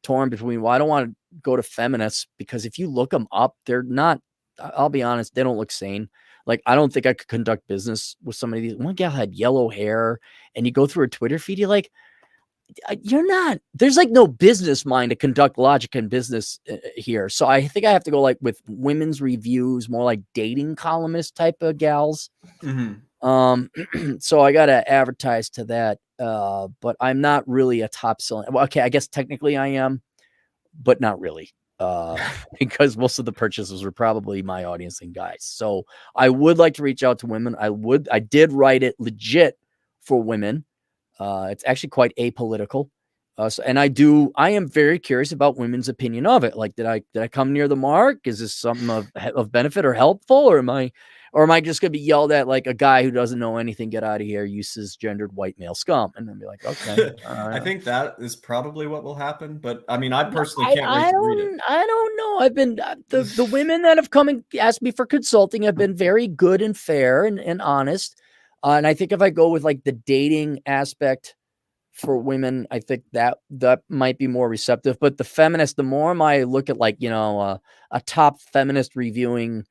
torn between. Well, I don't want to go to feminists because if you look them up, they're not. I'll be honest, they don't look sane. Like I don't think I could conduct business with somebody. One gal had yellow hair, and you go through her Twitter feed, you're like, you're not. There's like no business mind to conduct logic and business here. So I think I have to go like with women's reviews, more like dating columnist type of gals. Mhm. So I got to advertise to that. But I'm not really a top selling. Well, okay, I guess technically I am, but not really. Because most of the purchases were probably my audience and guys. So I would like to reach out to women. I did write it legit for women. It's actually quite apolitical. And I am very curious about women's opinion of it. Like, did I come near the mark? Is this something of benefit or helpful? Or am I just going to be yelled at like a guy who doesn't know anything? Get out of here, you cisgendered white male scum. And then be like, okay. I think that is probably what will happen. But I mean, I personally I, can't wait I to read it. don't, I don't know. I've been, the women that have come and asked me for consulting have been very good and fair and honest. And I think if I go with like the dating aspect for women, I think that might be more receptive. But the more I look at like, a top feminist reviewing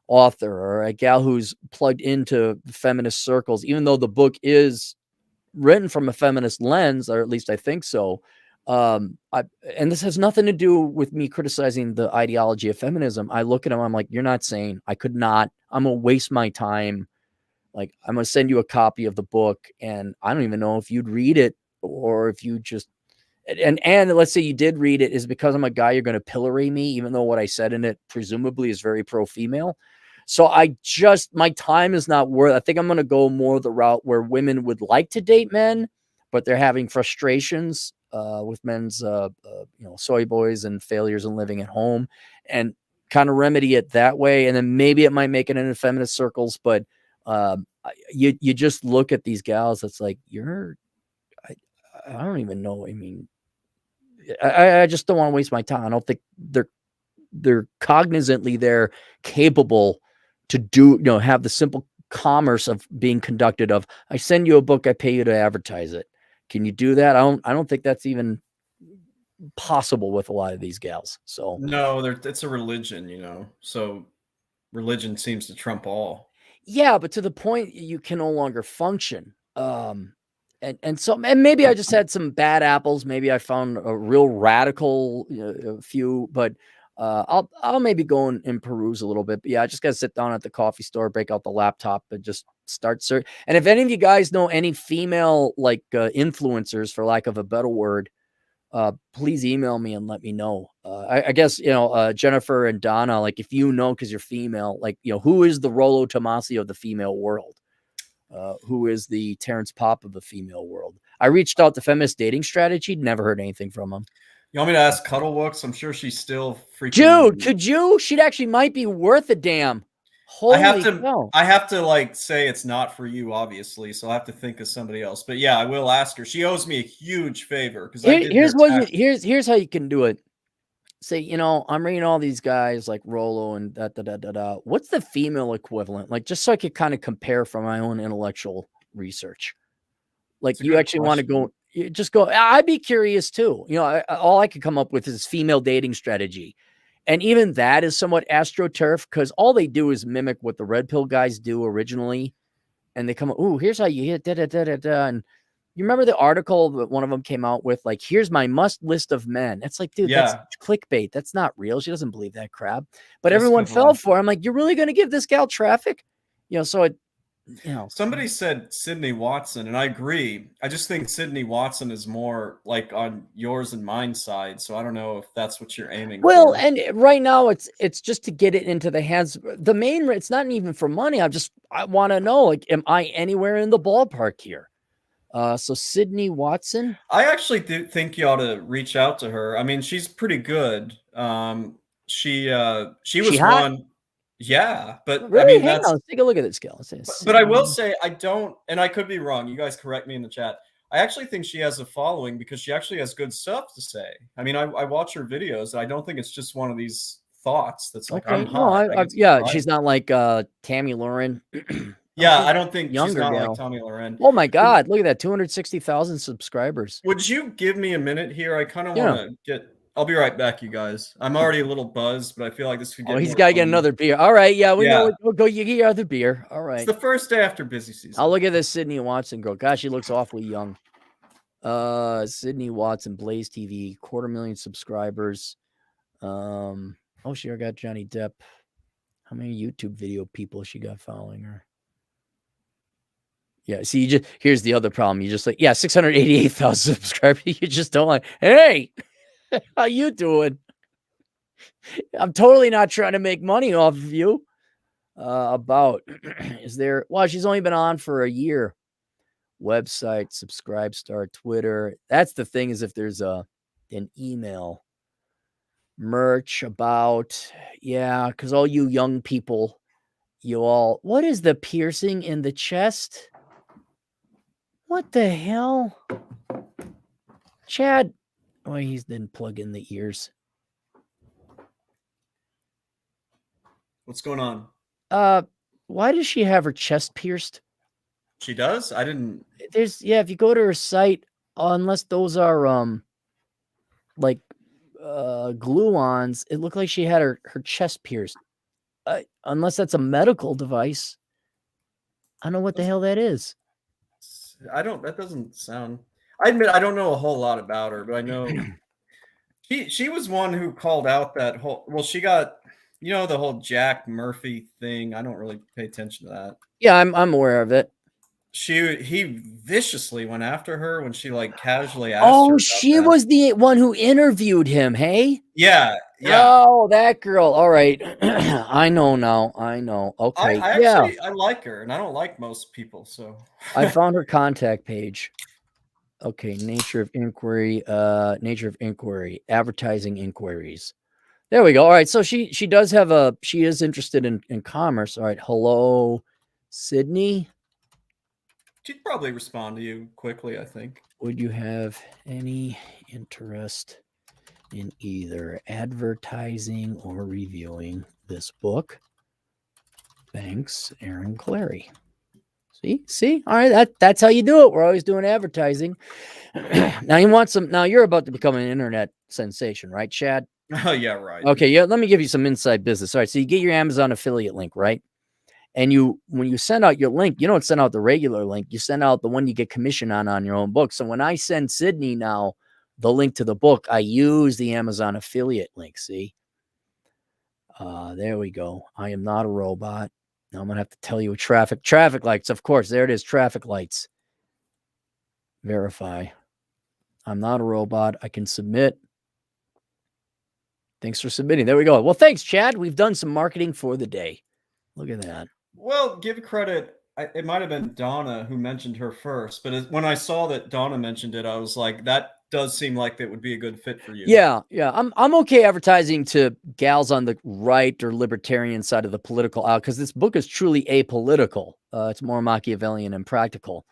author or a gal who's plugged into feminist circles, even though the book is written from a feminist lens, or at least I think so. And this has nothing to do with me criticizing the ideology of feminism. I look at them, I'm like, you're not sane. I could not. I'm gonna waste my time. Like, I'm gonna send you a copy of the book, and I don't even know if you'd read it, or if you just and let's say you did read it, is because I'm a guy, you're going to pillory me, even though what I said in it presumably is very pro-female. So my time is not worth. I think I'm going to go more the route where women would like to date men, but they're having frustrations with men's, soy boys and failures in living at home, and kind of remedy it that way. And then maybe it might make it into feminist circles, but you just look at these gals. It's like, I don't even know. I mean, I just don't want to waste my time. I don't think they're cognizantly they're capable to do, have the simple commerce of being conducted of, I send you a book, I pay you to advertise it. Can you do that? I don't think that's even possible with a lot of these gals. So No, it's a religion, so religion seems to trump all. yeah, but to the point you can no longer function. And maybe I just had some bad apples. Maybe I found a real radical few, but I'll maybe go and peruse a little bit. But yeah, I just got to sit down at the coffee store, break out the laptop, and just start search. And if any of you guys know any female influencers, for lack of a better word, please email me and let me know. I guess, Jennifer and Donna, like, if you know, because you're female, like, who is the Rollo Tomasi of the female world? Who is the Terrence Popp of the female world? I reached out to Feminist Dating Strategy, never heard anything from him. You want me to ask Cuddlewooks? I'm sure she's still freaking. Dude, could you? She'd actually might be worth a damn. Holy cow. I have to say it's not for you, obviously, so I have to think of somebody else. But yeah, I will ask her. She owes me a huge favor because here's how you can do it. Say, I'm reading all these guys like Rollo and da. What's the female equivalent? Like, just so I could kind of compare from my own intellectual research. Like, you actually want to go, just go. I'd be curious too. All I could come up with is female dating strategy. And even that is somewhat astroturf, because all they do is mimic what the red pill guys do originally. And they come up, ooh, here's how you hit da. And you remember the article that one of them came out with, like, here's my must list of men. It's like, dude, that's clickbait. That's not real. She doesn't believe that crap. But everyone fell for it. I'm like, you're really going to give this gal traffic? Somebody said Sydney Watson, and I agree. I just think Sydney Watson is more like on yours and mine side. So I don't know if that's what you're aiming for. Well, and right now it's just to get it into the hands. It's not even for money. I want to know, like, am I anywhere in the ballpark here? So Sydney Watson, I actually do think you ought to reach out to her. I mean, she's pretty good. She was hot? one. Yeah, but really? I mean, let's take a look at this gal. But I will say, I don't, and I could be wrong. You guys correct me in the chat. I actually think she has a following because she actually has good stuff to say. I mean, I watch her videos, and I don't think it's just one of these thoughts that's like, okay. I'm hot. She's not like Tammy Lauren. Yeah, I don't think younger she's not gal. like Tommy Loren. Oh my God, look at that, 260,000 subscribers. Would you give me a minute here? I kind of want to get. I'll be right back, you guys. I'm already a little buzzed, but I feel like this could get. He's got to get another beer. All right, yeah, we know. We'll go. You get your other beer. All right. It's the first day after busy season. I'll look at this Sydney Watson girl. Gosh, she looks awfully young. Sydney Watson, Blaze TV, 250,000 subscribers. She already got Johnny Depp. How many YouTube video people she got following her? Yeah, see, here's the other problem. You just 688,000 subscribers. You just don't like, hey, how you doing? I'm totally not trying to make money off of you. She's only been on for a year. Website, subscribe, star, Twitter. That's the thing, is if there's an email, merch about, because all you young people, what is the piercing in the chest? What the hell? Chad. Oh, he didn't plug in the ears. What's going on? Why does she have her chest pierced? She does? I didn't. If you go to her site, unless those are glue-ons, it looked like she had her chest pierced. Unless that's a medical device. I don't know what the hell that is. That doesn't sound. I admit I don't know a whole lot about her, but I know she was one who called out that whole. Well, she got the whole Jack Murphy thing. I don't really pay attention to that. Yeah, I'm aware of it. He viciously went after her when she like casually asked her Oh, about she that. was the one who interviewed him. Hey. Yeah. Oh, that girl. All right. I know now. I know. Okay. I Yeah. actually I like her, and I don't like most people, so I found her contact page. Okay. Nature of inquiry. Advertising inquiries. There we go. All right. So she does have she is interested in commerce. All right. Hello, Sydney. she'd probably respond to you quickly, I think. Would you have any interest in either advertising or reviewing this book? Thanks, Aaron Clary. See, all right, that's how you do it. We're always doing advertising. Now you want some. Now you're about to become an internet sensation, right, Chad? Oh yeah, right. Okay, yeah. Let me give you some inside business. All right, so you get your Amazon affiliate link, right? And when you send out your link, you don't send out the regular link. You send out the one you get commission on your own book. So when I send Sydney now the link to the book, I use the Amazon affiliate link. See, there we go. I am not a robot. Now I'm gonna have to tell you traffic lights. Of course, there it is. Traffic lights. Verify. I'm not a robot. I can submit. Thanks for submitting. There we go. Well, thanks, Chad. We've done some marketing for the day. Look at that. Well, give credit. It might have been Donna who mentioned her first, but when I saw that Donna mentioned it, I was like, that does seem like it would be a good fit for you. Yeah. I'm okay advertising to gals on the right or libertarian side of the political aisle because this book is truly apolitical. It's more Machiavellian and practical.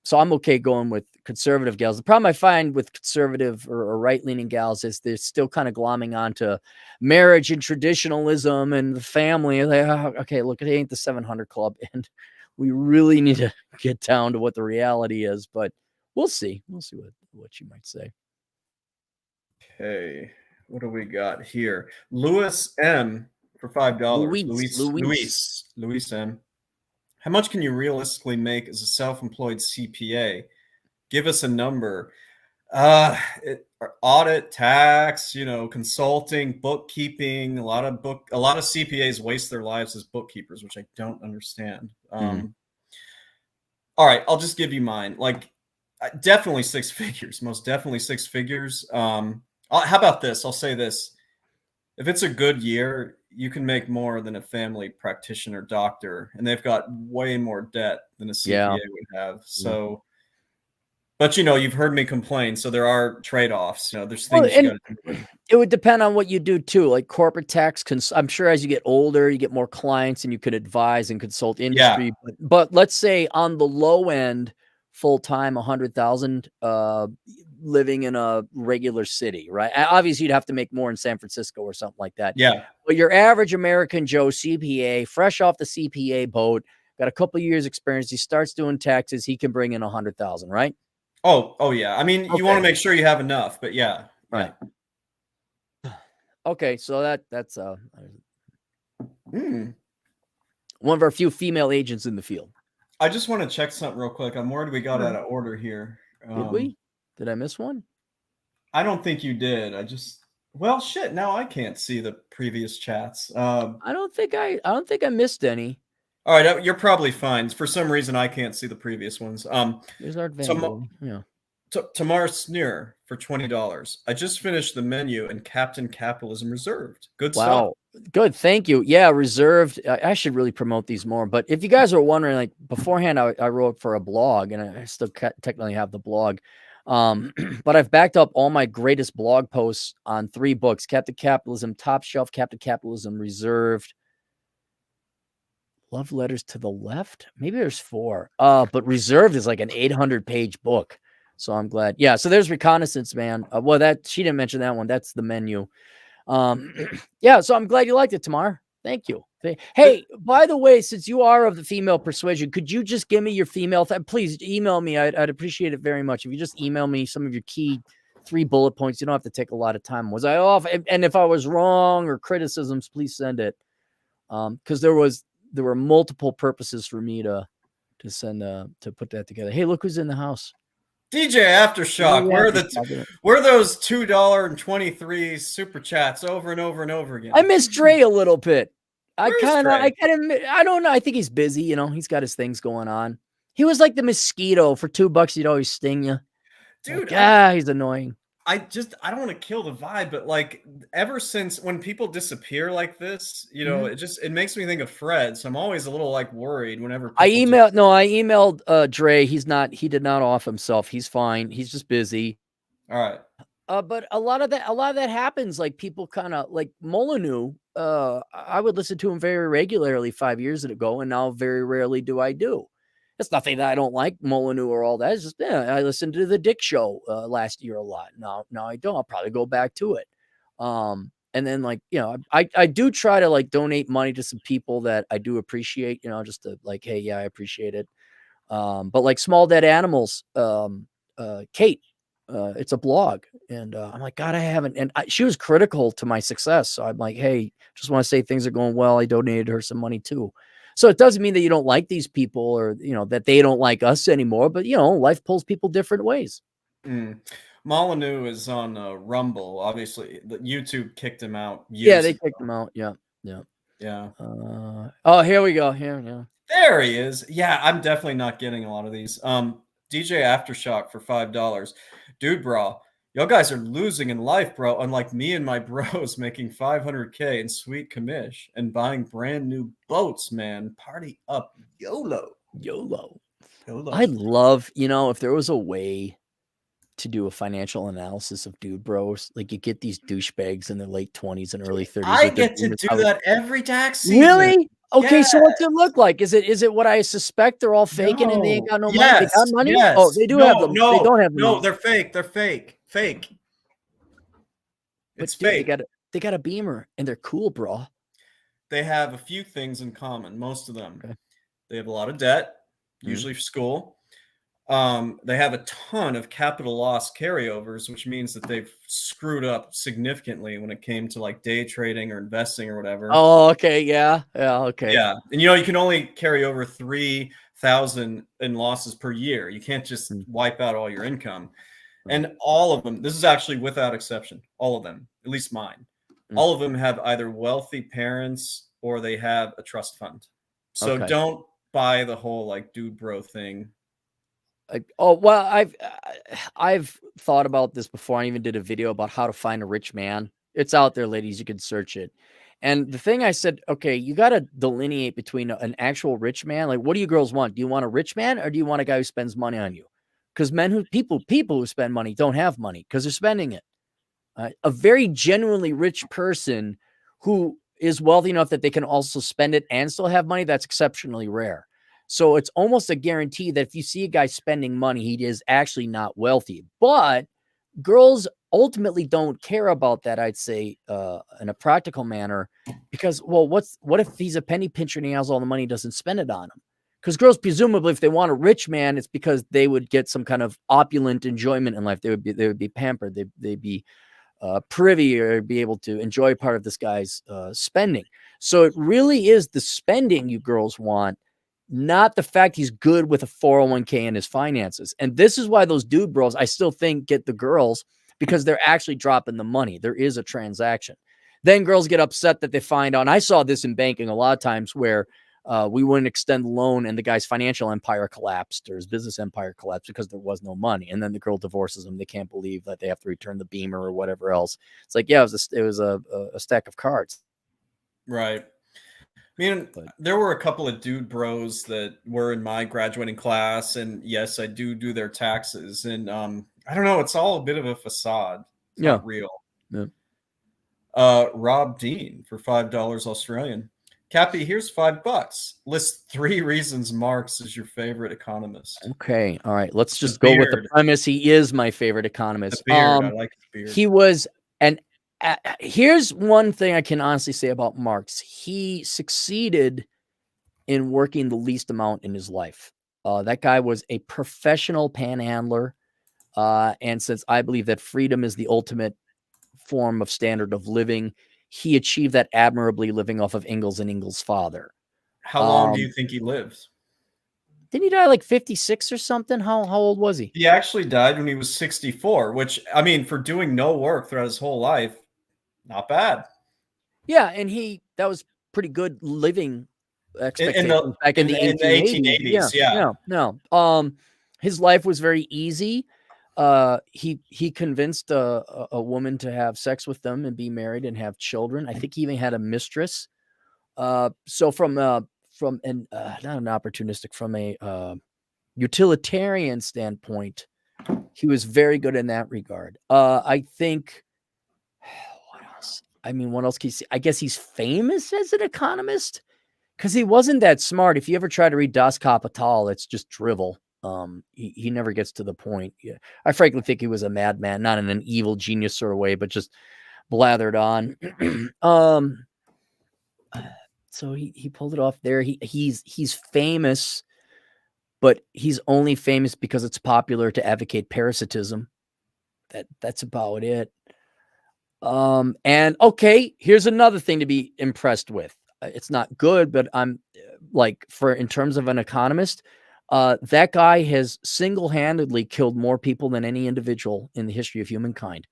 So I'm okay going with conservative gals. The problem I find with conservative or right-leaning gals is they're still kind of glomming onto marriage and traditionalism and the family. And okay, look, it ain't the 700 Club, and we really need to get down to what the reality is. But we'll see. We'll see what you might say. Okay, what do we got here? Louis M for $5. Louis M. How much can you realistically make as a self-employed CPA? Give us a number. Audit, tax, consulting, bookkeeping. A lot of CPAs waste their lives as bookkeepers, which I don't understand. All right, I'll just give you mine. Like, definitely six figures. Most definitely six figures. How about this? I'll say this: if it's a good year, you can make more than a family practitioner doctor, and they've got way more debt than a CPA would have. So, but you've heard me complain. So there are trade-offs. There's things you got to do. It would depend on what you do too. Like corporate tax, I'm sure as you get older, you get more clients and you could advise and consult industry. Yeah. But let's say on the low end, full-time, 100,000, living in a regular city, right? Obviously, you'd have to make more in San Francisco or something like that. Yeah. But your average American Joe CPA, fresh off the CPA boat, got a couple years experience, he starts doing taxes, he can bring in 100,000, right? Oh yeah. I mean, you want to make sure you have enough, but yeah. Right. Okay, so that's one of our few female agents in the field. I just want to check something real quick. I'm worried we got out of order here. Did we? Did I miss one? I don't think you did. Well, shit. Now I can't see the previous chats. I don't think I missed any. All right, you're probably fine. For some reason, I can't see the previous ones. There's Art Van Gogh. Yeah. Tamar Sneer for $20. I just finished the menu and Captain Capitalism reserved. Good stuff. Good. Thank you. Yeah, reserved. I should really promote these more. But if you guys are wondering, like beforehand, I wrote for a blog and I still technically have the blog. But I've backed up all my greatest blog posts on 3 books: Captain Capitalism, Top Shelf, Captain Capitalism, Reserved, Love Letters to the Left. Maybe there's 4. But Reserved is like an 800-page book. So I'm glad. Yeah. So there's Reconnaissance Man. Well, she didn't mention that one. That's the menu. Yeah. So I'm glad you liked it, Tamar. Thank you. Hey, by the way, since you are of the female persuasion, could you just give me your female? Please email me. I'd appreciate it very much. If you just email me some of your key 3 bullet points, you don't have to take a lot of time. Was I off? And if I was wrong or criticisms, please send it. Because there were multiple purposes for me to send to put that together. Hey, look who's in the house. DJ Aftershock. We're those $2.23 super chats over and over and over again. I miss Dre a little bit. I don't know. I think he's busy. You know, he's got his things going on. He was like the mosquito. For $2, he'd always sting you. Dude, like, he's annoying. I don't want to kill the vibe, but like ever since when people disappear like this, you know, it makes me think of Fred. So I'm always a little like worried whenever I emailed Dre. He did not off himself. He's fine. He's just busy. All right. But a lot of that happens. Like people kind of like Molyneux. I would listen to him very regularly 5 years ago, and now very rarely do I do. It's nothing that I don't like Molyneux or all that. It's just I listened to the Dick Show last year a lot. Now I don't. I'll probably go back to it. And then like I do try to like donate money to some people that I do appreciate. Just to like, hey, yeah, I appreciate it. But like Small Dead Animals, Kate. It's a blog, and I'm like, God, I haven't. And she was critical to my success, so I'm like, hey, just want to say things are going well. I donated her some money too. So it doesn't mean that you don't like these people or, that they don't like us anymore. But, life pulls people different ways. Molyneux is on Rumble. Obviously, YouTube kicked him out. They kicked him out. Yeah. Here we go. Here. There he is. Yeah, I'm definitely not getting a lot of these. DJ Aftershock for $5. Dude, bro. Y'all guys are losing in life, bro. Unlike me and my bros making $500K in sweet commish and buying brand new boats, man. Party up. YOLO. I love, if there was a way to do a financial analysis of dude bros, like you get these douchebags in their late 20s and early 30s. I get to do that every tax season. Really? Okay, yes. So what's it look like? Is it what I suspect? They're all faking and they ain't got no money. They got money? Yes. Oh, they do have them. No, they don't have money. No, they're fake. They're fake. It's fake. They got a Beamer and they're cool, bro. They have a few things in common. Most of them. Okay. They have a lot of debt, usually for school. They have a ton of capital loss carryovers, which means that they've screwed up significantly when it came to like day trading or investing or whatever. Oh, okay. Yeah. Okay. Yeah. And you can only carry over 3,000 in losses per year. You can't just wipe out all your income. And all of them, this is actually without exception, all of them, at least mine, all of them have either wealthy parents or they have a trust fund. So don't buy the whole like dude bro thing. I've thought about this before. I even did a video about how to find a rich man. It's out there, ladies. You can search it. And the thing I said, okay, you got to delineate between an actual rich man. Like, what do you girls want? Do you want a rich man or do you want a guy who spends money on you? Because people who spend money don't have money because they're spending it. A very genuinely rich person who is wealthy enough that they can also spend it and still have money, that's exceptionally rare. So it's almost a guarantee that if you see a guy spending money, he is actually not wealthy. But girls ultimately don't care about that, I'd say, in a practical manner, because, well, what if he's a penny pincher and he has all the money, doesn't spend it on him? Because girls, presumably, if they want a rich man, it's because they would get some kind of opulent enjoyment in life. They would be pampered. They'd be privy or be able to enjoy part of this guy's spending. So it really is the spending you girls want, not the fact he's good with a 401k and his finances. And this is why those dude bros, I still think, get the girls, because they're actually dropping the money. There is a transaction. Then girls get upset that they find out, and I saw this in banking a lot of times, where we wouldn't extend the loan and the guy's financial empire collapsed or his business empire collapsed because there was no money. And then the girl divorces him. They can't believe that they have to return the Beamer or whatever else. It's like, yeah, it was a stack of cards. Right. I mean, there were a couple of dude bros that were in my graduating class, and yes, I do their taxes. And I don't know, it's all a bit of a facade. It's not real. Yeah. Rob Dean for $5 Australian. Cappy, here's $5. List 3 reasons Marx is your favorite economist. Okay. All right. Let's just go with the premise. He is my favorite economist. The beard. I like the beard. He was here's one thing I can honestly say about Marx. He succeeded in working the least amount in his life. That guy was a professional panhandler. And since I believe that freedom is the ultimate form of standard of living, he achieved that admirably, living off of Ingalls and Ingalls' father. How long do you think he lived? Didn't he die like 56 or something? How old was he? He actually died when he was 64, which, I mean, for doing no work throughout his whole life, not bad. Yeah, and that was pretty good living In the expectations back in the 1880s. 1880s, yeah. No. His life was very easy. He convinced a woman to have sex with them and be married and have children. I think he even had a mistress. So from not an opportunistic, from a utilitarian standpoint, he was very good in that regard. I think, what else? I mean, what else can you see? I guess he's famous as an economist because he wasn't that smart. If you ever try to read Das Kapital, it's just drivel. He never gets to the point. Yeah. I frankly think he was a madman, not in an evil genius sort of way, but just blathered on. So he pulled it off there. He's famous, but he's only famous because it's popular to advocate parasitism. That's about it. And okay, here's another thing to be impressed with. It's not good, but I'm like, in terms of an economist, that guy has single-handedly killed more people than any individual in the history of humankind.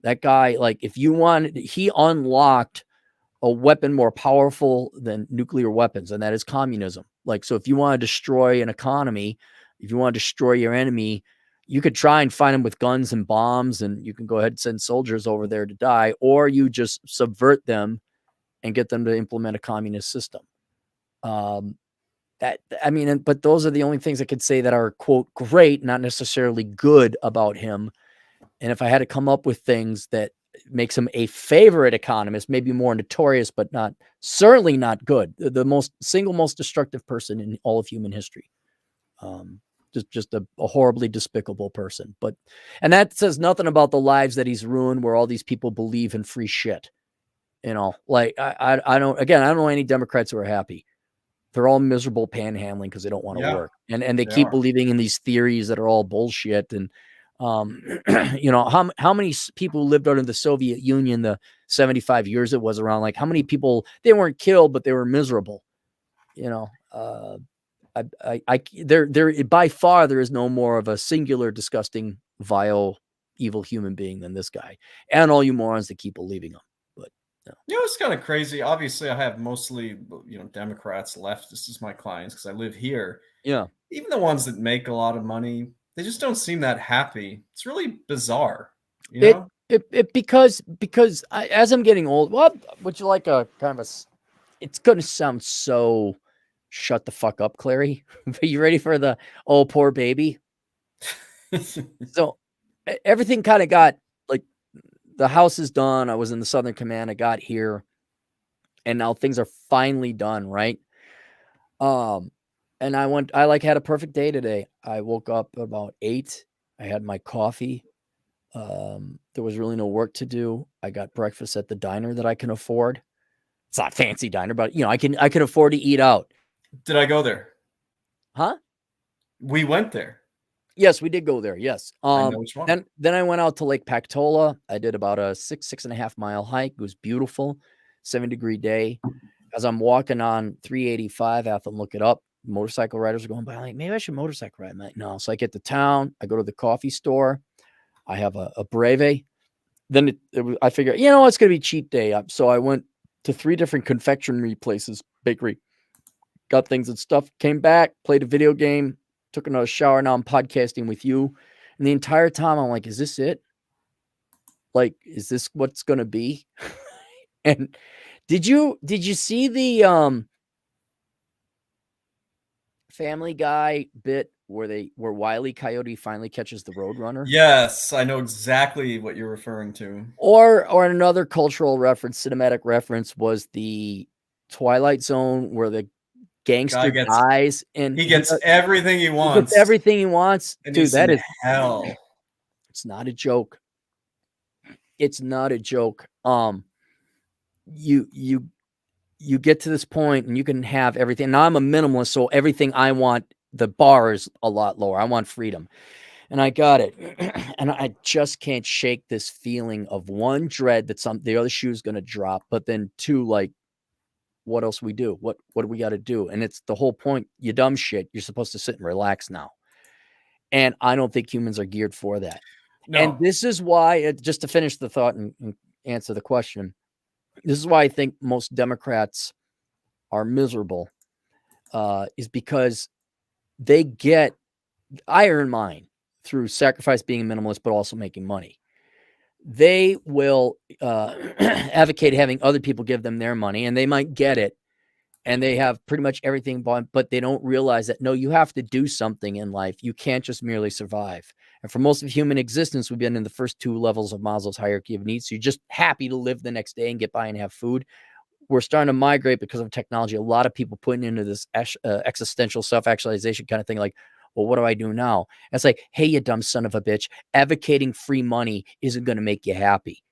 That guy, like, he unlocked a weapon more powerful than nuclear weapons, and that is communism. Like, so if you want to destroy an economy, if you want to destroy your enemy, you could try and find them with guns and bombs, and you can go ahead and send soldiers over there to die, or you just subvert them and get them to implement a communist system. But those are the only things I could say that are, quote, great, not necessarily good about him. And if I had to come up with things that makes him a favorite economist, maybe more notorious, but certainly not good. The single most destructive person in all of human history. Just a horribly despicable person. And that says nothing about the lives that he's ruined, where all these people believe in free shit. Like I don't know any Democrats who are happy. They're all miserable panhandling because they don't want to work. And they keep believing in these theories that are all bullshit. And how many people lived out in the Soviet Union the 75 years it was around? Like, how many people, they weren't killed, but they were miserable. By far there is no more of a singular, disgusting, vile, evil human being than this guy, and all you morons that keep believing him. But it's kind of crazy. Obviously, I have mostly Democrats, leftists as my clients because I live here. Yeah, even the ones that make a lot of money, they just don't seem that happy. It's really bizarre, because as I'm getting old, would you like a kind of it's going to sound so shut the fuck up, Clary. Are you ready for the poor baby? So everything kind of got, like, the house is done. I was in the Southern Command. I got here, and now things are finally done, right? And I had a perfect day today. I woke up about 8. I had my coffee. There was really no work to do. I got breakfast at the diner that I can afford. It's not a fancy diner, but I can afford to eat out. Did I go there? Huh? We went there. Yes, we did go there. Yes. I know which one. Then I went out to Lake Pactola. I did about a 6.5 mile hike. It was beautiful, 70-degree day. As I'm walking on 385, I have to look it up. Motorcycle riders are going by. I'm like, maybe I should motorcycle ride. I'm like, no. So I get to town. I go to the coffee store. I have a Breve. Then I figure, it's going to be cheat day. So I went to 3 different confectionery places, bakery, got things and stuff, came back, played a video game, took another shower. Now I'm podcasting with you. And the entire time I'm like, is this it? Like, is this what's going to be? And did you see the Family Guy bit where Wile E. Coyote finally catches the Roadrunner? Yes, I know exactly what you're referring to. Or another cultural reference, cinematic reference, was the Twilight Zone where the gangster dies and he gets everything he wants. He gets everything he wants. And dude, that is hell. It's not a joke. It's not a joke. You get to this point and you can have everything. Now I'm a minimalist, so everything I want, the bar is a lot lower. I want freedom. And I got it. And I just can't shake this feeling of, one, dread that the other shoe is going to drop, but then 2, like, what else we do? What do we got to do? And it's the whole point. You dumb shit. You're supposed to sit and relax now. And I don't think humans are geared for that. And No. this is why, just to finish the thought and answer the question, this is why I think most Democrats are miserable, is because they get, I earn mine through sacrifice, being a minimalist, but also making money. They will advocate having other people give them their money, and they might get it, and they have pretty much everything bought, but they don't realize that, no, you have to do something in life. You can't just merely survive. And for most of human existence, we've been in the first 2 levels of Maslow's hierarchy of needs. So you're just happy to live the next day and get by and have food. We're starting to migrate because of technology. A lot of people putting into this existential self-actualization kind of thing, like, well, what do I do now? And it's like, hey, you dumb son of a bitch, advocating free money isn't going to make you happy.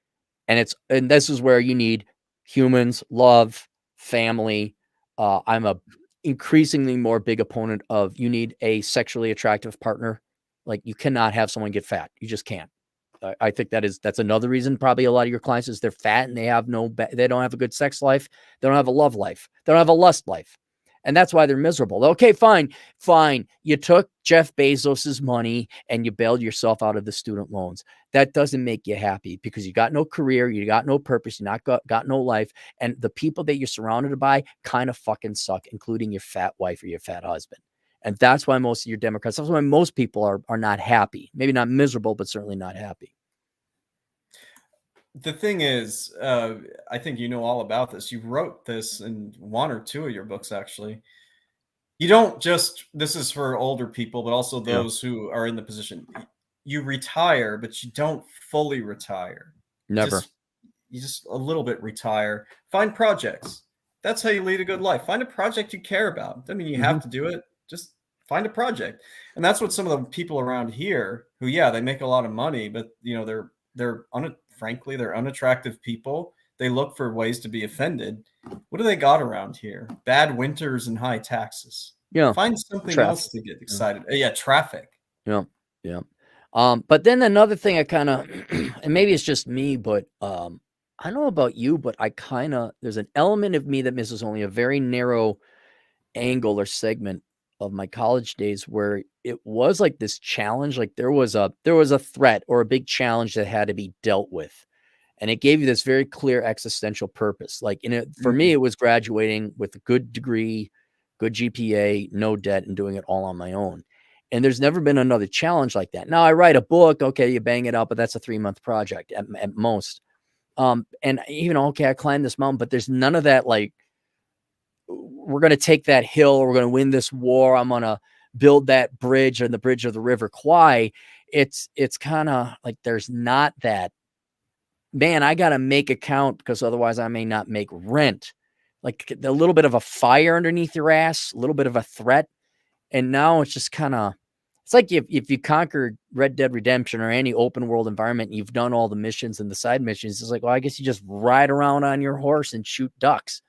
And this is where you need humans, love, family. I'm a increasingly more big opponent of, you need a sexually attractive partner. Like, you cannot have someone get fat. You just can't. I think that's another reason probably a lot of your clients is they're fat and they don't have a good sex life. They don't have a love life. They don't have a lust life. And that's why they're miserable. Okay, fine. You took Jeff Bezos's money and you bailed yourself out of the student loans. That doesn't make you happy because you got no career, you got no purpose, you got no life. And the people that you're surrounded by kind of fucking suck, including your fat wife or your fat husband. And that's why most of your Democrats, that's why most people are not happy. Maybe not miserable, but certainly not happy. The thing is, I think you know all about this. You wrote this in 1 or 2 of your books, actually. You don't just, this is for older people, but also those who are in the position. You retire, but you don't fully retire. Never. You just a little bit retire. Find projects. That's how you lead a good life. Find a project you care about. Doesn't mean you have to do it. Just find a project. And that's what some of the people around here who, yeah, they make a lot of money, but you know, frankly, they're unattractive people. They look for ways to be offended. What do they got around here? Bad winters and high taxes. Yeah. Find something else to get excited. Yeah, traffic. Yeah. But then another thing I kind of, and maybe it's just me, but I don't know about you, but there's an element of me that misses only a very narrow angle or segment of my college days where it was like this challenge, like there was a threat or a big challenge that had to be dealt with. And it gave you this very clear existential purpose. Like for me, it was graduating with a good degree, good GPA, no debt, and doing it all on my own. And there's never been another challenge like that. Now I write a book. Okay, you bang it out, but that's a 3-month project at most. And even, okay, I climbed this mountain, but there's none of that, like, we're going to take that hill. We're going to win this war. I'm going to build that bridge on the bridge of the River Kwai. It's kind of like, there's not that, man, I got to make a count because otherwise I may not make rent. Like a little bit of a fire underneath your ass, a little bit of a threat. And now it's just kind of, it's like if you conquered Red Dead Redemption or any open world environment, and you've done all the missions and the side missions. It's like, well, I guess you just ride around on your horse and shoot ducks.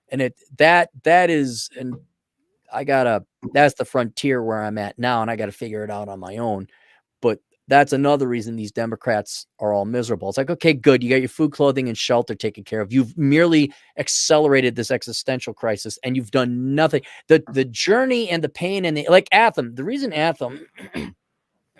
And that is, and that's the frontier where I'm at now. And I got to figure it out on my own. But that's another reason these Democrats are all miserable. It's like, okay, good. You got your food, clothing, and shelter taken care of. You've merely accelerated this existential crisis and you've done nothing. The journey and the pain and like Atham, the reason Atham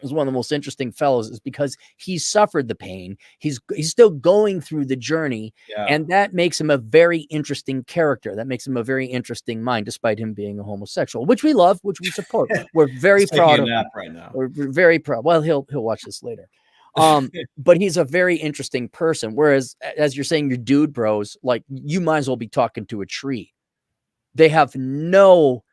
is one of the most interesting fellows is because he suffered the pain. He's still going through the journey. Yeah. And that makes him a very interesting character. That makes him a very interesting mind, despite him being a homosexual, which we love, which we support. We're very proud of him right now. We're very proud. Well, he'll watch this later. But he's a very interesting person. Whereas, as you're saying, your dude bros, like, you might as well be talking to a tree. They have no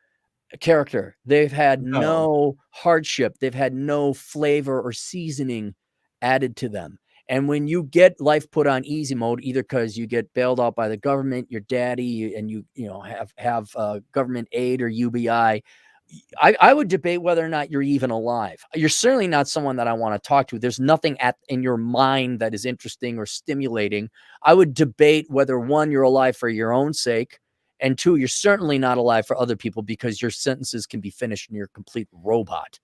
character. They've had no hardship. They've had no flavor or seasoning added to them. And when you get life put on easy mode, either because you get bailed out by the government, your daddy, and you have government aid or UBI, I would debate whether or not you're even alive. You're certainly not someone that I want to talk to. There's nothing in your mind that is interesting or stimulating. I would debate whether, one, you're alive for your own sake, and two, you're certainly not alive for other people because your sentences can be finished and you're a complete robot.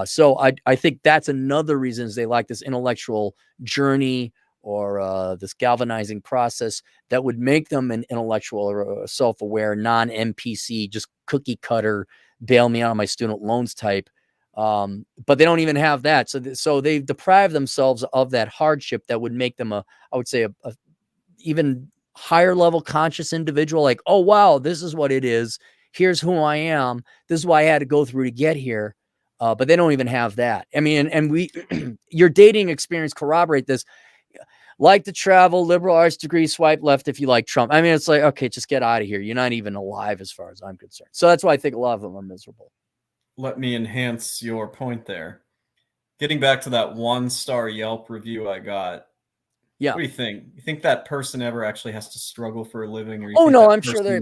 So I think that's another reason is they like this intellectual journey or this galvanizing process that would make them an intellectual or self-aware, non-NPC, just cookie cutter, bail me out of my student loans type. But they don't even have that. So they deprive themselves of that hardship that would make them I would say a even higher level conscious individual. Like, oh, wow, this is what it is. Here's who I am. This is what I had to go through to get here. But they don't even have that. I mean, and we, your dating experience corroborate this. Like to travel, liberal arts degree, swipe left if you like Trump. I mean, it's like, okay, just get out of here. You're not even alive as far as I'm concerned. So that's why I think a lot of them are miserable. Let me enhance your point there. Getting back to that 1-star Yelp review I got. Yeah. What do you think? You think that person ever actually has to struggle for a living? Or you Oh, think no, that I'm sure they're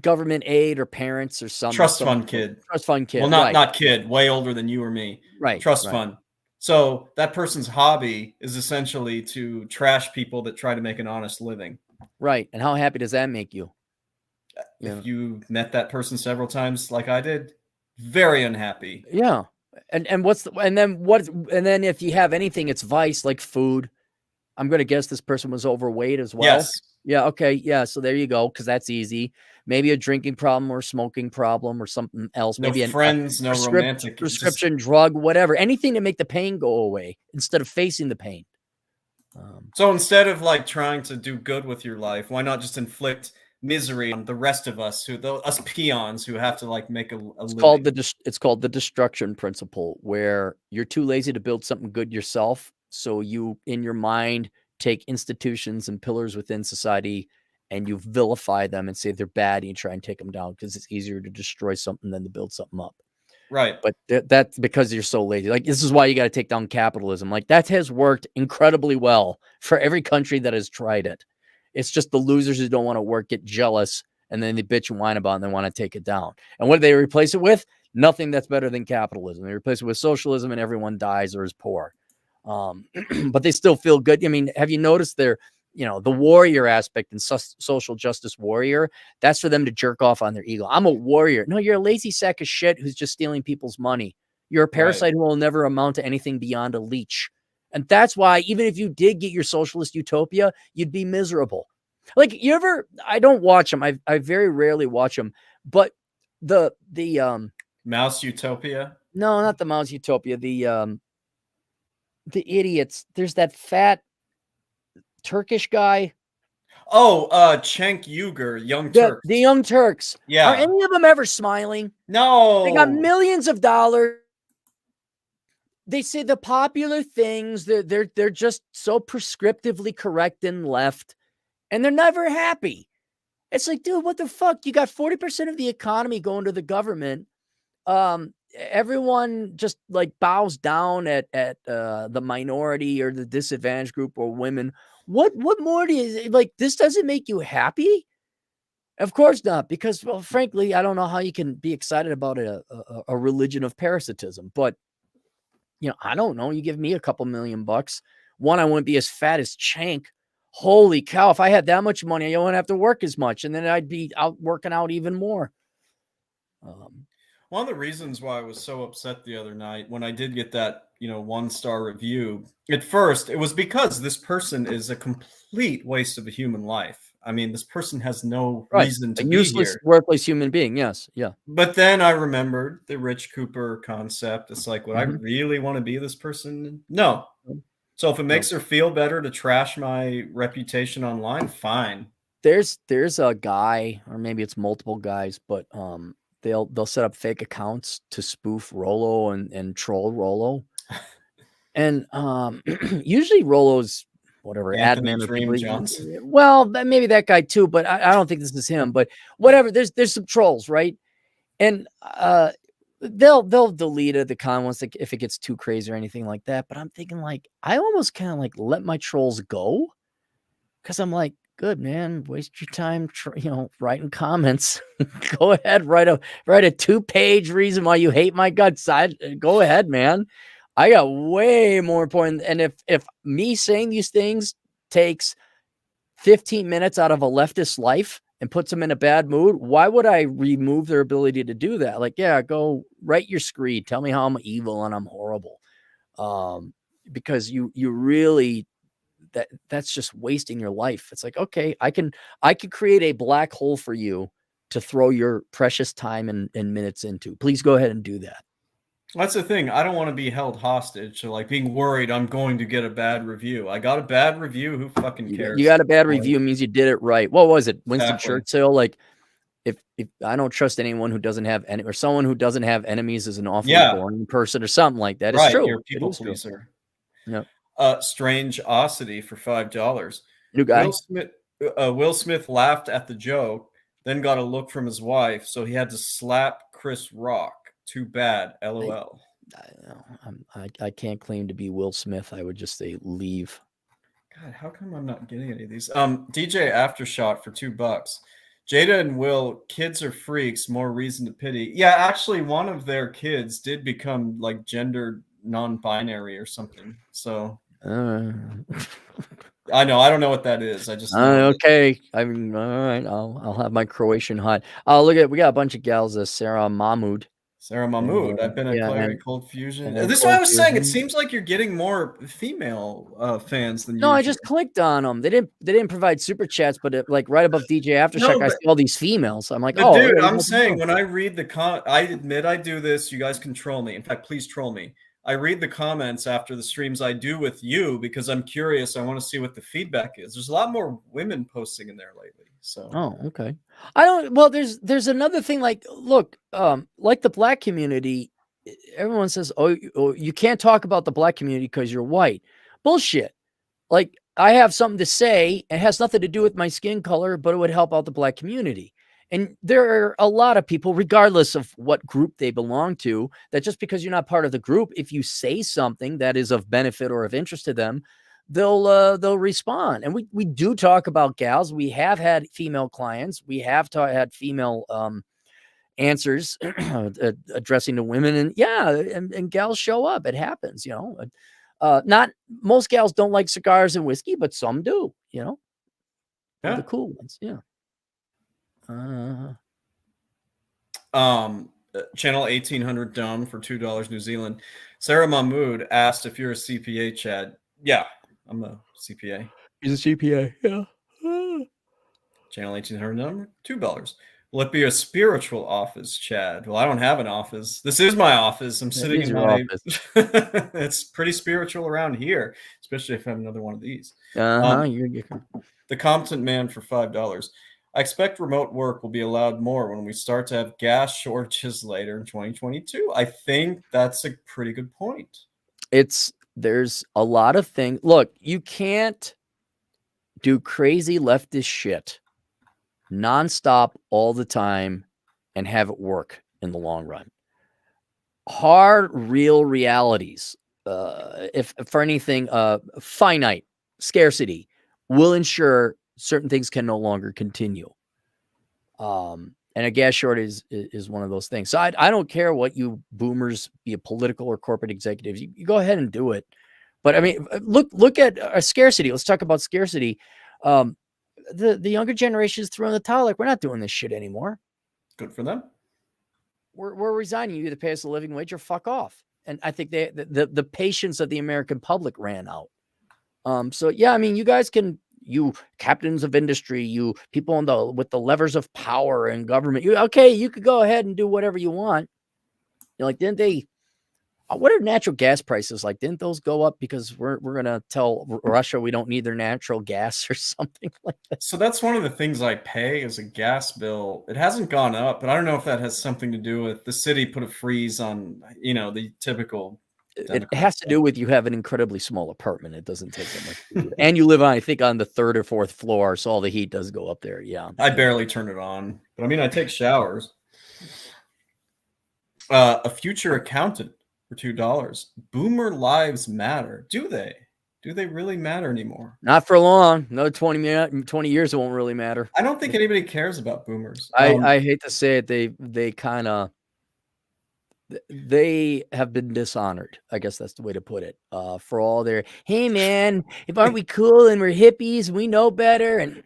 government aid or parents or some trust fund kid. Trust fund kid. Well, right. not kid, way older than you or me. Right. Trust right. fund. So that person's hobby is essentially to trash people that try to make an honest living. Right. And how happy does that make you? If you met that person several times like I did, very unhappy. Yeah. And then if you have anything, it's vice, like food. I'm going to guess this person was overweight as well. Yes. Yeah. Okay. Yeah. So there you go. Cause that's easy. Maybe a drinking problem or smoking problem or something else. No Maybe friends, no romantic. Prescription drug, whatever, anything to make the pain go away instead of facing the pain. So instead of like trying to do good with your life, why not just inflict misery on the rest of us, us peons who have to like make a living? It's called the destruction principle, where you're too lazy to build something good yourself. So you, in your mind, take institutions and pillars within society and you vilify them and say they're bad, and you try and take them down because it's easier to destroy something than to build something up. Right. But that's because you're so lazy. Like, this is why you got to take down capitalism. Like, that has worked incredibly well for every country that has tried it. It's just the losers who don't want to work get jealous, and then they bitch and whine about it, and they want to take it down. And what do they replace it with? Nothing that's better than capitalism. They replace it with socialism, and everyone dies or is poor. But they still feel good. I mean, have you noticed the warrior aspect in social justice warrior? That's for them to jerk off on their ego. I'm a warrior. No, you're a lazy sack of shit who's just stealing people's money. You're a parasite who will never amount to anything beyond a leech. And that's why, even if you did get your socialist utopia, you'd be miserable. Like, I don't watch them. I very rarely watch them, but the Mouse Utopia. No, not the Mouse Utopia. The idiots. There's that fat Turkish guy. Oh, Cenk Uygur, Young Turks. The Young Turks. Yeah. Are any of them ever smiling? No. They got millions of dollars. They say the popular things. They're just so prescriptively correct and left, and they're never happy. It's like, dude, what the fuck? You got 40% of the economy going to the government. Everyone just like bows down at the minority or the disadvantaged group or women. What more do you like? This doesn't make you happy? Of course not, because, well, frankly, I don't know how you can be excited about a religion of parasitism. But, I don't know. You give me a couple $1,000,000. One, I wouldn't be as fat as Cenk. Holy cow. If I had that much money, I wouldn't have to work as much. And then I'd be out working out even more. One of the reasons why I was so upset the other night when I did get that, 1-star review, at first, it was because this person is a complete waste of a human life. I mean, this person has no reason to be here. A useless, worthless human being. Yes. Yeah. But then I remembered the Rich Cooper concept. It's like, would I really want to be this person? No. So if it makes her feel better to trash my reputation online, fine. There's a guy, or maybe it's multiple guys, but they'll set up fake accounts to spoof Rollo and troll Rollo. And usually Rollo's whatever Anthony admin or Dream people. Johnson. Well, maybe that guy too, but I don't think this is him. But whatever, there's some trolls, right? And they'll delete the comments if it gets too crazy or anything like that. But I'm thinking, like, I almost kind of like let my trolls go, because I'm like, good, man, waste your time, writing comments. Go ahead, write a 2-page reason why you hate my guts. Go ahead, man. I got way more important. And if me saying these things takes 15 minutes out of a leftist life and puts them in a bad mood, why would I remove their ability to do that? Like, yeah, go write your screed. Tell me how I'm evil and I'm horrible. Because you really, that's just wasting your life. It's like, okay, I could create a black hole for you to throw your precious time and minutes into. Please go ahead and do that. That's the thing. I don't want to be held hostage to like being worried I'm going to get a bad review. I got a bad review. Who fucking cares? You got a bad review means you did it right. What was it? Winston Exactly. Churchill? Like, if I don't trust anyone who doesn't have any, or someone who doesn't have enemies is an awfully boring person, or something like that. It's Right. true. You're a people It is pleaser. Yep. Strangeosity for $5. New guy. Will Smith laughed at the joke, then got a look from his wife, so he had to slap Chris Rock. Too bad. LOL. I can't claim to be Will Smith. I would just say leave. God, how come I'm not getting any of these? DJ Aftershock for $2. Jada and Will, kids are freaks, more reason to pity. Yeah, actually, one of their kids did become like gender non-binary or something. So I know, I don't know what that is. I just know okay. I mean, all right. I'll have my Croatian hot. Oh, look at, we got a bunch of gals. Sarah Mahmood. I've been at Clarity Cold Fusion. This is what I was saying. It seems like you're getting more female fans than usual. No, I just clicked on them. They didn't provide super chats, but like right above DJ Aftershock, I see all these females. I'm like, oh, dude, I'm saying when I read the I admit I do this. You guys can troll me. In fact, please troll me. I read the comments after the streams I do with you because I'm curious. I want to see what the feedback is. There's a lot more women posting in there lately. So okay. I don't. Well, there's another thing. Like, look, like the black community, everyone says, oh, you can't talk about the black community because you're white. Bullshit. Like, I have something to say. It has nothing to do with my skin color, but it would help out the black community. And there are a lot of people, regardless of what group they belong to, that just because you're not part of the group, if you say something that is of benefit or of interest to them, they'll respond. And we do talk about gals. We have had female clients. We have had female answers addressing to women, and and gals show up. It happens, you know. Not most gals don't like cigars and whiskey, but some do, you know. Yeah. The cool ones, yeah. Channel 1800 Dumb for $2 New Zealand. Sarah Mahmood asked if you're a CPA, Chad. Yeah, I'm a CPA. He's a CPA, yeah. Channel 1800 Dumb, $2. Will it be a spiritual office, Chad? Well, I don't have an office. This is my office. I'm sitting in my office. It's pretty spiritual around here, especially if I have another one of these. The Competent Man for $5. I expect remote work will be allowed more when we start to have gas shortages later in 2022. I think that's a pretty good point. There's a lot of things. Look, you can't do crazy leftist shit nonstop all the time and have it work in the long run. Hard, real realities, if for anything, finite scarcity will ensure certain things can no longer continue. And a gas shortage is one of those things. So I don't care what you boomers, be a political or corporate executives, you go ahead and do it. But I mean, look at a scarcity. Let's talk about scarcity. The younger generation is throwing the towel. Like, we're not doing this shit anymore. Good for them. We're resigning. You either pay us a living wage or fuck off. And I think the patience of the American public ran out. So yeah, I mean, you guys can, you captains of industry, you people with the levers of power and government, you could go ahead and do whatever you want. You're like, didn't they? What are natural gas prices like? Didn't those go up because we're gonna tell Russia we don't need their natural gas or something like that? So that's one of the things I pay as a gas bill. It hasn't gone up, but I don't know if that has something to do with the city put a freeze on, the typical. It has to do with you have an incredibly small apartment. It doesn't take that much. And you live on, I think, on the 3rd or 4th floor, so all the heat does go up there. Yeah. I barely turn it on, but I mean, I take showers. A future accountant for $2. Boomer lives matter. Do they? Do they really matter anymore? Not for long. Another 20 years, it won't really matter. I don't think anybody cares about boomers. I hate to say it. They kind of, they have been dishonored. I guess that's the way to put it. For all their, hey man, aren't we cool and we're hippies? We know better. And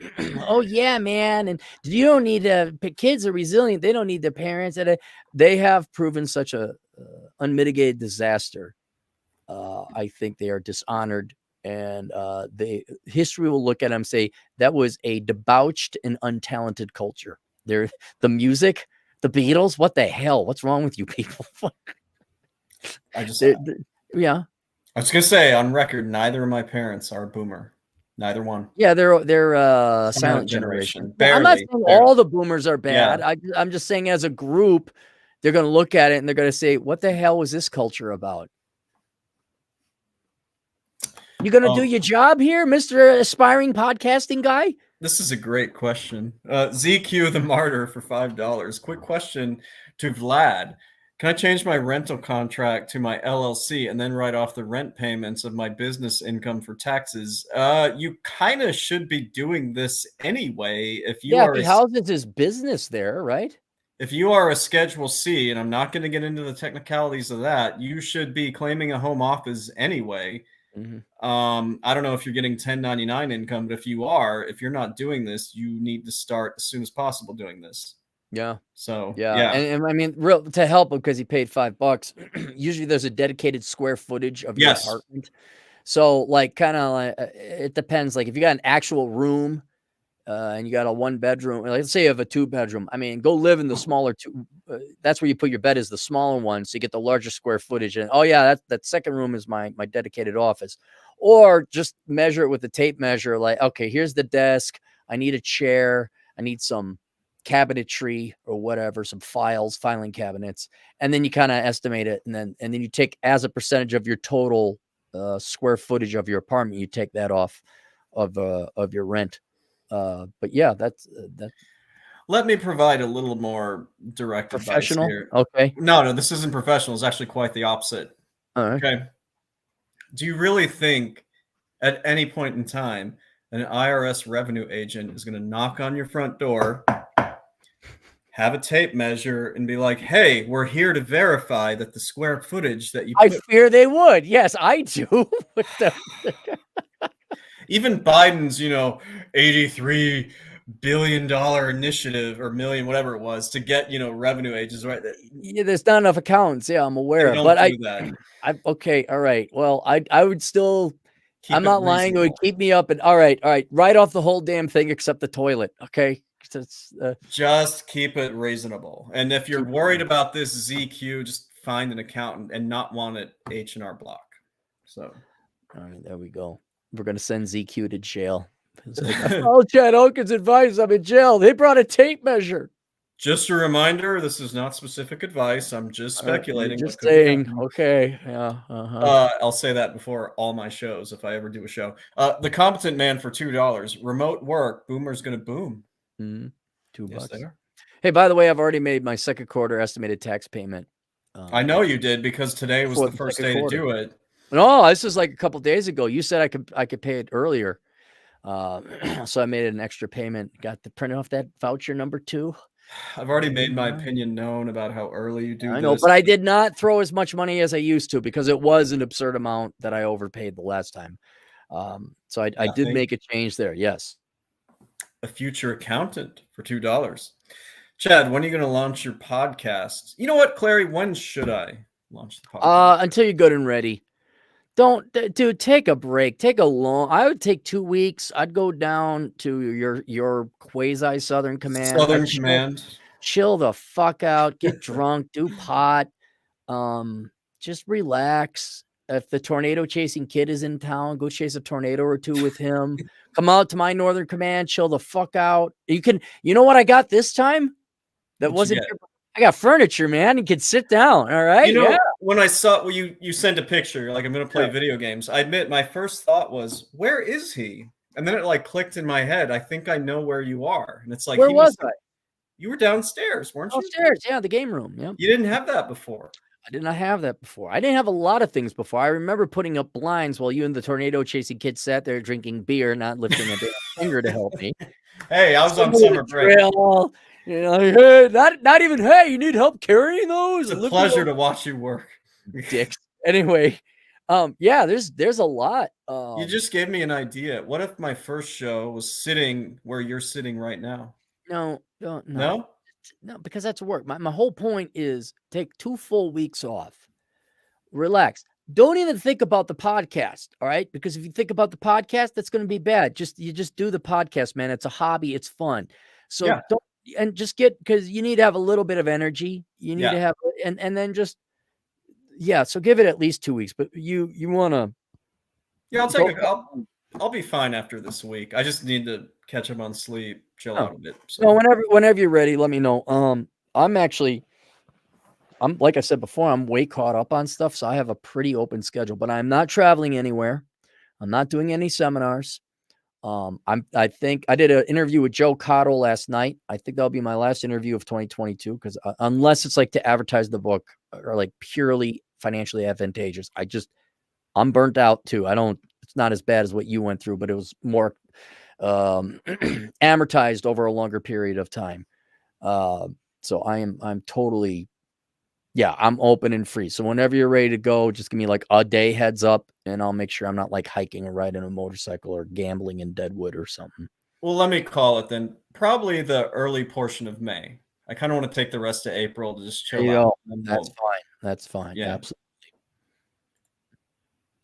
oh yeah, man. And you don't need kids are resilient. They don't need their parents. And they have proven such a unmitigated disaster. I think they are dishonored And history will look at them and say that was a debauched and untalented culture. The music, the Beatles, what the hell? What's wrong with you people? Yeah. I was gonna say on record, neither of my parents are a boomer. Neither one. Yeah, they're silent generation. Barely, I'm not saying all the boomers are bad. Yeah. I'm just saying as a group, they're going to look at it and they're going to say, "What the hell was this culture about?" You going to do your job here, Mr. Aspiring Podcasting Guy? This is a great question. ZQ the Martyr for $5. Quick question to Vlad. Can I change my rental contract to my LLC and then write off the rent payments of my business income for taxes? You kind of should be doing this anyway. If you are he houses his business there, right? If you are a Schedule C, and I'm not going to get into the technicalities of that, you should be claiming a home office anyway. I don't know if you're getting 1099 income, but if you're not doing this, you need to start as soon as possible doing this. Yeah. So yeah. And I mean, to help him because he paid $5. Usually there's a dedicated square footage of your apartment. So like kind of like it depends. Like if you got an actual room and you got a 1-bedroom, let's say you have a 2-bedroom. I mean, go live in the smaller two. That's where you put your bed is the smaller one. So you get the larger square footage. And oh yeah, that second room is my dedicated office. Or just measure it with a tape measure. Like, okay, here's the desk. I need a chair. I need some cabinetry or whatever, some filing cabinets. And then you kind of estimate it. And then you take as a percentage of your total square footage of your apartment, you take that off of your rent. But yeah, that's that. Let me provide a little more direct Professional advice here. Okay. No, this isn't professional. It's actually quite the opposite. All right. Okay. Do you really think at any point in time an IRS revenue agent is going to knock on your front door, have a tape measure, and be like, "Hey, we're here to verify that the square footage that you..." I fear they would. Yes, I do. Even Biden's, $83 billion initiative or million, whatever it was, to get, revenue agents, right? Yeah, there's not enough accountants. Yeah, I'm aware. But okay, all right. Well, I would still. I'm not lying. It would keep me up. And all right. Write off the whole damn thing except the toilet. Okay. Just keep it reasonable. And if you're worried about this ZQ, just find an accountant and not one at H&R Block. So, all right, there we go. We're gonna send ZQ to jail. Oh, Chad Elkins advice. I'm in jail. They brought a tape measure. Just a reminder, this is not specific advice. I'm just speculating. Just saying. Okay. Yeah. I'll say that before all my shows if I ever do a show. The Competent Man for $2. Remote work. Boomer's gonna boom. $2. Yes, they are. Hey, by the way, I've already made my second quarter estimated tax payment. I know you did because today was the first day to do it. No, this is like a couple days ago. You said I could pay it earlier. So I made an extra payment. Got to print off that voucher number 2. I've already made my opinion known about how early you do this. I know, but I did not throw as much money as I used to because it was an absurd amount that I overpaid the last time. So I did make a change there. Yes. A future accountant for $2. Chad, when are you going to launch your podcast? You know what, Clary? When should I launch the podcast? Until you're good and ready. Dude, take a break. I would take 2 weeks. I'd go down to your quasi Southern Command. Chill the fuck out, get drunk, do pot. Just relax. If the tornado chasing kid is in town, go chase a tornado or 2 with him. Come out to my Northern Command, chill the fuck out. You know what I got this time? I got furniture, man. You can sit down. All right. When I saw you sent a picture, like I'm going to play video games. I admit my first thought was, where is he? And then it like clicked in my head. I think I know where you are. And it's like, where was I? You were downstairs, weren't you? Downstairs, yeah, the game room. Yeah. You didn't have that before. I did not have that before. I didn't have a lot of things before. I remember putting up blinds while you and the tornado chasing kid sat there drinking beer, not lifting a finger to help me. Hey, I was on summer break. Not even, hey, you need help carrying those? It's a pleasure to watch you work. Dicks. Anyway, yeah, there's a lot. You just gave me an idea. What if my first show was sitting where you're sitting right now? No, No, because that's work. My whole point is take 2 full weeks off. Relax. don't even think about the podcast. All right. Because if you think about the podcast, that's going to be bad. You just do the podcast, man. It's a hobby. It's fun. So Yeah. don't, and just because you need to have a little bit of energy. You need Yeah. to have, and then just, yeah. So give it at least 2 weeks, but you want to, Yeah, I'll be fine after this week. I just need to catch up on sleep, chill out a bit. So no, whenever you're ready, let me know. I'm like I said before, I'm way caught up on stuff, so I have a pretty open schedule, but I'm not traveling anywhere. I'm not doing any seminars. I think I did an interview with Joe Cottle last night. I think that'll be my last interview of 2022 because unless it's like to advertise the book or like purely financially advantageous, I'm burnt out too. It's not as bad as what you went through, but it was more amortized over a longer period of time. So I'm totally, yeah, I'm open and free. So whenever you're ready to go, just give me like a day heads up and I'll make sure I'm not like hiking or riding a motorcycle or gambling in Deadwood or something. well, let me call it then. Probably the early portion of May. I kind of want to take the rest of April to just chill out. That's fine. That's fine. Yeah. Absolutely.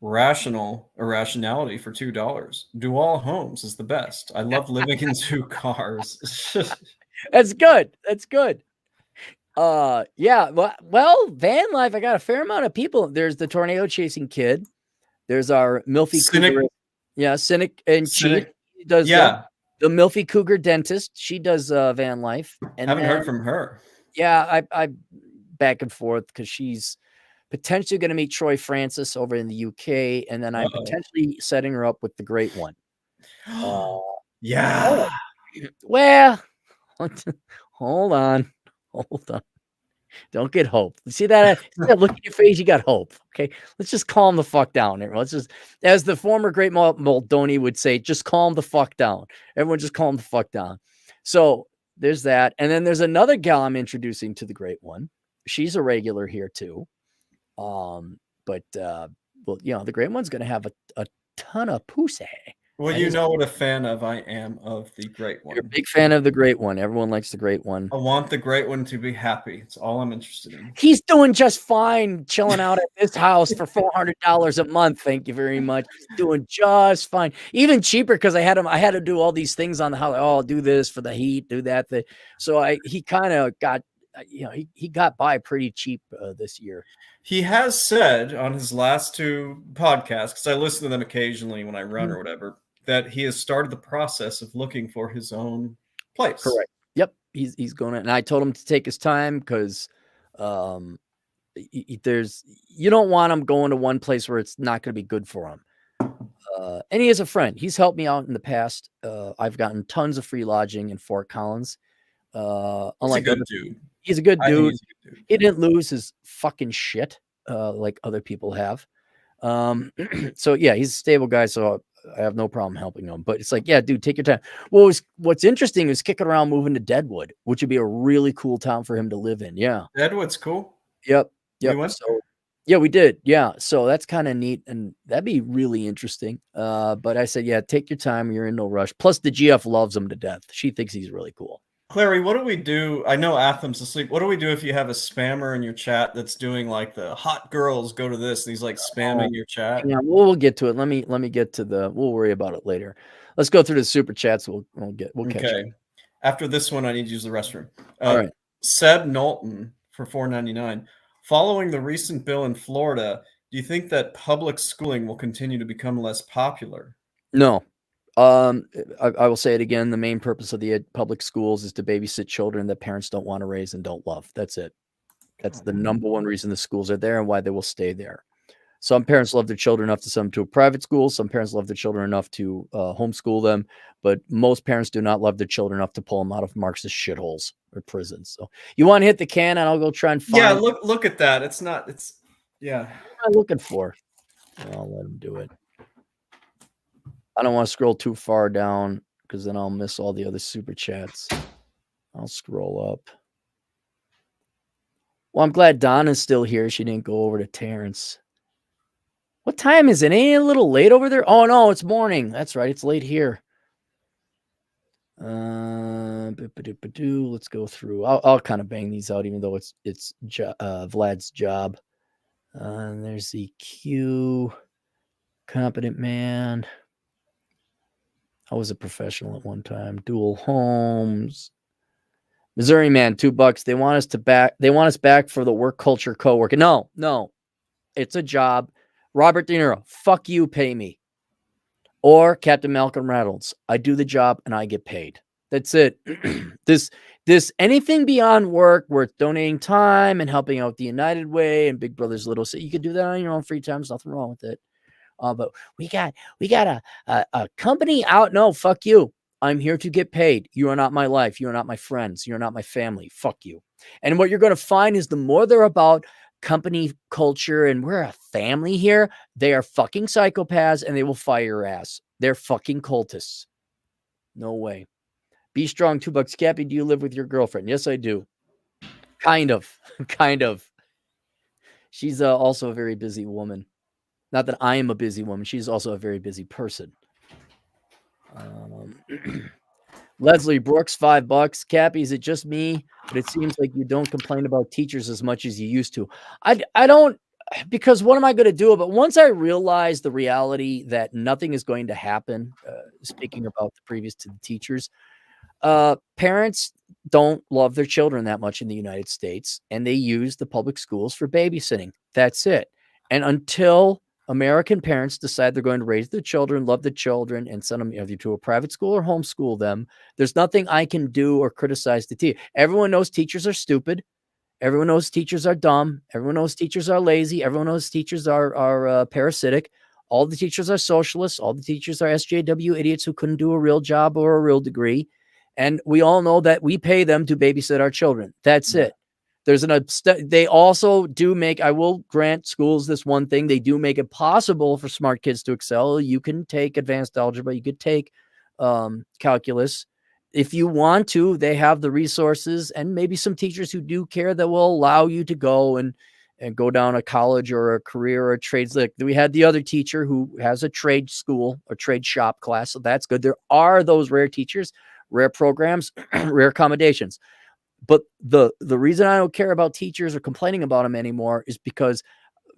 Irrationality for $2. Do all homes is the best. I love living in 2 cars. That's good. That's good. Yeah. Well, van life. I got a fair amount of people. There's the tornado chasing kid. There's our Milfy Cougar. Yeah, Cynic and Chief does the Milfy Cougar dentist. She does van life. And haven't heard from her. Yeah, I back and forth because she's potentially going to meet Troy Francis over in the UK, and then I'm potentially setting her up with the Great One. Yeah. Well, hold on. Don't get hope. See that? Look at your face. You got hope. Okay. Let's just calm the fuck down. Everyone. Let's just, as the former great Moldoni would say, just calm the fuck down. Everyone just calm the fuck down. So there's that. And then there's another gal I'm introducing to the Great One. She's a regular here too. But well, the Great One's going to have a ton of pussy. Well, you know what a fan of I am of the Great One. You're a big fan of the Great One. Everyone likes the Great One. I want the Great One to be happy. It's all I'm interested in. He's doing just fine chilling out at this house for $400 a month. Thank you very much. He's doing just fine. Even cheaper because I had to do all these things on the house. Oh, do this for the heat, do that. So he kind of got, he got by pretty cheap this year. He has said on his last 2 podcasts, because I listen to them occasionally when I run or whatever, that he has started the process of looking for his own place. Correct. Yep. He's going to, and I told him to take his time because you don't want him going to one place where it's not going to be good for him. And he is a friend. He's helped me out in the past. I've gotten tons of free lodging in Fort Collins. Unlike he's a good dude. He's a good dude. He didn't lose his fucking shit like other people have. So yeah, he's a stable guy. So I have no problem helping him. But it's like, yeah, dude, take your time. Well, what's interesting is kicking around moving to Deadwood, which would be a really cool town for him to live in. Yeah, Deadwood's cool. Yep. So, yeah, we did. Yeah, so that's kind of neat, and that'd be really interesting. But I said, yeah, take your time. You're in no rush. Plus, the GF loves him to death. She thinks he's really cool. Clary, what do we do? I know Athem's asleep. What do we do if you have a spammer in your chat that's doing like the hot girls go to this and he's like spamming your chat? Yeah, we'll get to it. Let me get to we'll worry about it later. Let's go through the super chats. We'll catch up. After this one, I need to use the restroom. All right. Seb Knowlton for $4.99. Following the recent bill in Florida, do you think that public schooling will continue to become less popular? No. I will say it again. The main purpose of the public schools is to babysit children that parents don't want to raise and don't love. That's it. That's the number one reason the schools are there and why they will stay there. Some parents love their children enough to send them to a private school. Some parents love their children enough to homeschool them. But most parents do not love their children enough to pull them out of Marxist shitholes or prisons. So you want to hit the can and I'll go try and find. Yeah, look at that. Yeah. What am I looking for? I'll let them do it. I don't want to scroll too far down because then I'll miss all the other super chats. I'll scroll up. Well, I'm glad Donna's still here. She didn't go over to Terrence. What time is it? Ain't it a little late over there? Oh, no, it's morning. That's right. It's late here. Let's go through. I'll kind of bang these out, even though it's Vlad's job. And there's the Q, competent man. I was a professional at one time. Dual homes. Missouri man, $2. They want us to back. They want us back for the work culture co-working. No, it's a job. Robert De Niro, fuck you, pay me. Or Captain Malcolm Reynolds, I do the job and I get paid. That's it. this anything beyond work, where it's donating time and helping out the United Way and Big Brother's Little Sister, you can do that on your own free time. There's nothing wrong with it. But we got a company out. No, fuck you. I'm here to get paid. You are not my life. You are not my friends. You're not my family. Fuck you. And what you're going to find is the more they're about company culture and we're a family here, they are fucking psychopaths and they will fire your ass. They're fucking cultists. No way. Be strong, $2. Cappy, do you live with your girlfriend? Yes, I do. Kind of. She's also a very busy woman. Not that I am a busy woman. She's also a very busy person. Leslie Brooks, $5. Cappy, is it just me? But it seems like you don't complain about teachers as much as you used to. I don't, because what am I going to do? But once I realize the reality that nothing is going to happen, speaking about the previous to the teachers, parents don't love their children that much in the United States, and they use the public schools for babysitting. That's it. And until American parents decide they're going to raise their children, love the children, and send them either to a private school or homeschool them, there's nothing I can do or criticize the teacher. Everyone knows teachers are stupid. Everyone knows teachers are dumb. Everyone knows teachers are lazy. Everyone knows teachers are parasitic. All the teachers are socialists. All the teachers are SJW idiots who couldn't do a real job or a real degree. And we all know that we pay them to babysit our children. That's it. There's they also do make, I will grant schools this one thing, they do make it possible for smart kids to excel. You can take advanced algebra, you could take calculus. If you want to, they have the resources and maybe some teachers who do care that will allow you to go and go down a college or a career or a trades. Like we had the other teacher who has a trade school or trade shop class. So that's good. There are those rare teachers, rare programs, rare accommodations. But the reason I don't care about teachers or complaining about them anymore is because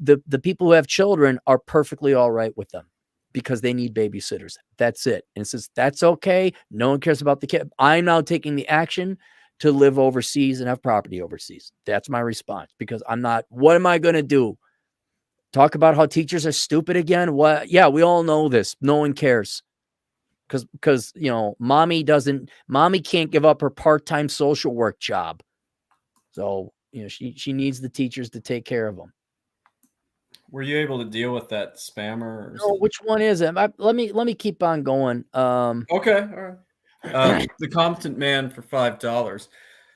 the people who have children are perfectly all right with them because they need babysitters. That's it. And since that's okay, no one cares about the kid. I'm now taking the action to live overseas and have property overseas. That's my response because I'm not, what am I going to do? Talk about how teachers are stupid again? What? Yeah, we all know this. No one cares. Because you know, mommy can't give up her part-time social work job. So, you know, she needs the teachers to take care of them. Were you able to deal with that spammer? No, which one is it? Let me keep on going. Okay, all right. The competent man for $5.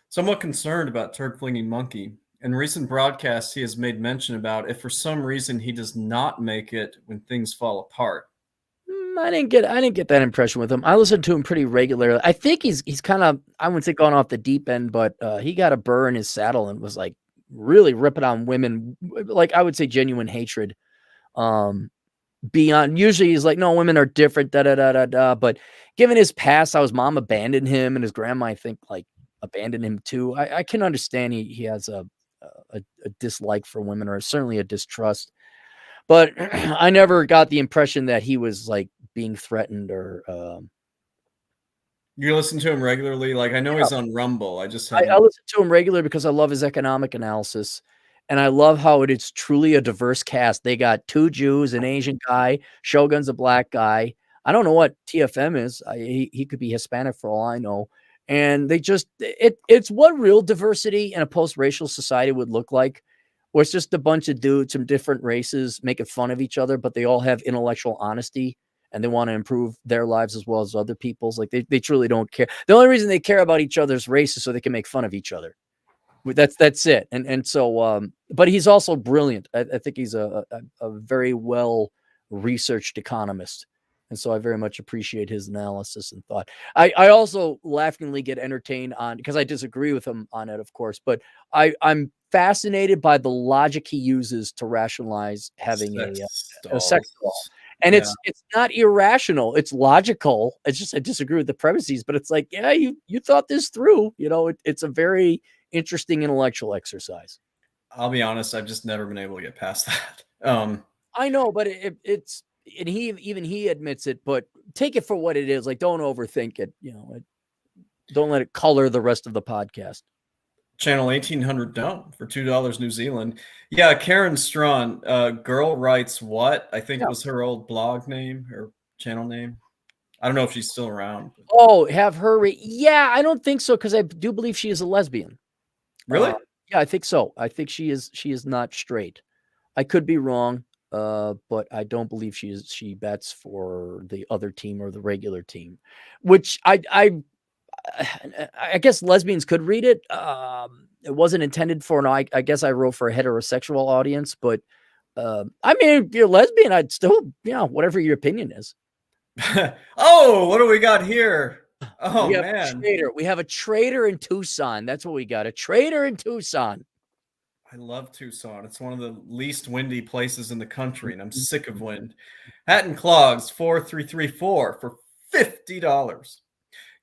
Somewhat concerned about turd flinging monkey. In recent broadcasts, he has made mention about if for some reason he does not make it when things fall apart. I didn't get that impression with him. I listened to him pretty regularly. I think he's kind of, I wouldn't say gone off the deep end, but he got a burr in his saddle and was like really ripping on women, like I would say genuine hatred. Beyond, usually he's like, no, women are different, da da da da da. But given his past, how his mom abandoned him and his grandma, I think, like abandoned him too. I can understand he has a dislike for women, or certainly a distrust. But I never got the impression that he was like being threatened or. You listen to him regularly? Like I know he's on Rumble. I just I listen to him regularly because I love his economic analysis, and I love how it is truly a diverse cast. They got 2 Jews, an Asian guy, Shogun's a black guy. I don't know what TFM is. He could be Hispanic for all I know. And they just it's what real diversity in a post-racial society would look like. Where it's just a bunch of dudes from different races making fun of each other, but they all have intellectual honesty and they want to improve their lives as well as other people's. Like they truly don't care. The only reason they care about each other's race is so they can make fun of each other. That's it. And so, but he's also brilliant. I think he's a very well researched economist. And so I very much appreciate his analysis and thought. I also laughingly get entertained on, because I disagree with him on it, of course, but I'm fascinated by the logic he uses to rationalize having a sex doll. And it's not irrational. It's logical. It's just, I disagree with the premises, but it's like, yeah, you thought this through, you know, it's a very interesting intellectual exercise. I'll be honest, I've just never been able to get past that. I know, but it's, and he admits it, but take it for what it is. Like, don't overthink it. Don't let it color the rest of the podcast. Channel 1800 Dumb for $2 New Zealand. Yeah, Karen Strawn, Girl Writes What, I think was her old blog name or channel name. I don't know if she's still around. But... Oh, have her. Yeah, I don't think so, because I do believe she is a lesbian. Really? Yeah, I think so. I think she is not straight. I could be wrong, but I don't believe she bets for the other team or the regular team, which I guess lesbians could read it. It wasn't intended for I guess I wrote for a heterosexual audience, but I mean, if you're lesbian, I'd still, whatever your opinion is. Oh, what do we got here? Oh, we have man. A traitor. We have a traitor in Tucson. That's what we got. A traitor in Tucson. I love Tucson. It's one of the least windy places in the country, and I'm sick of wind. Hat and Clogs 4334 for $50.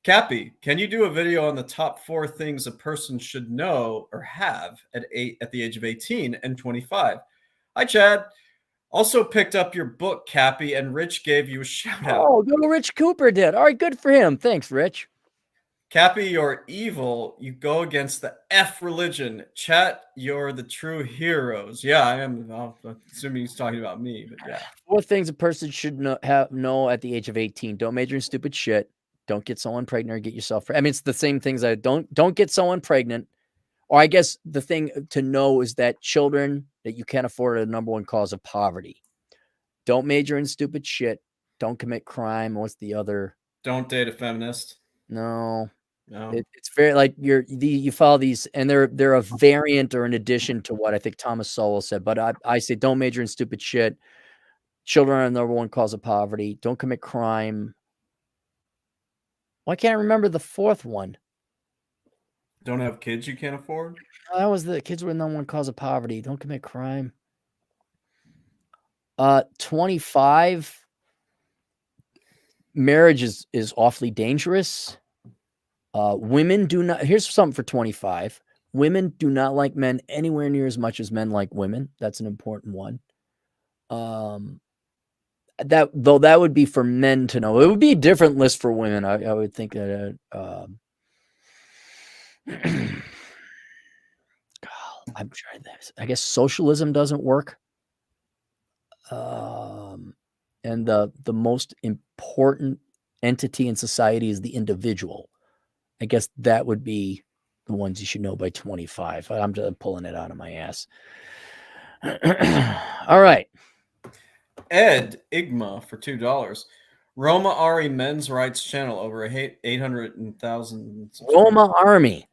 Cappy, can you do a video on the top 4 things a person should know or have at the age of 18 and 25? Hi, Chad. Also picked up your book, Cappy, and Rich gave you a shout out. Oh, little Rich Cooper did. All right, good for him. Thanks, Rich. Cappy, you're evil. You go against the F religion. Chat, you're the true heroes. Yeah, I am. I'm assuming he's talking about me, but yeah. 4 things a person should know at the age of 18. Don't major in stupid shit. Don't get someone pregnant or get yourself. I mean, it's the same things. Don't get someone pregnant. Or I guess the thing to know is that children that you can't afford are the number 1 cause of poverty. Don't major in stupid shit. Don't commit crime. What's the other? Don't date a feminist. No. No. It's very like you follow these, and they're a variant or an addition to what I think Thomas Sowell said. But I say don't major in stupid shit. Children are the number 1 cause of poverty. Don't commit crime. Why can't I remember the 4th one? Don't have kids you can't afford? Oh, that was the kids were the number 1 cause of poverty. Don't commit crime. 25. Marriage is awfully dangerous. Women do not. Here's something for 25. Women do not like men anywhere near as much as men like women. That's an important one. That would be for men to know. It would be a different list for women. I would think that. I'm trying this. I guess socialism doesn't work. And the most important entity in society is the individual. I guess that would be the ones you should know by 25. I'm just pulling it out of my ass. All right. Ed Igma for $2. Roma Ari Men's Rights Channel over 800,000. Roma Army.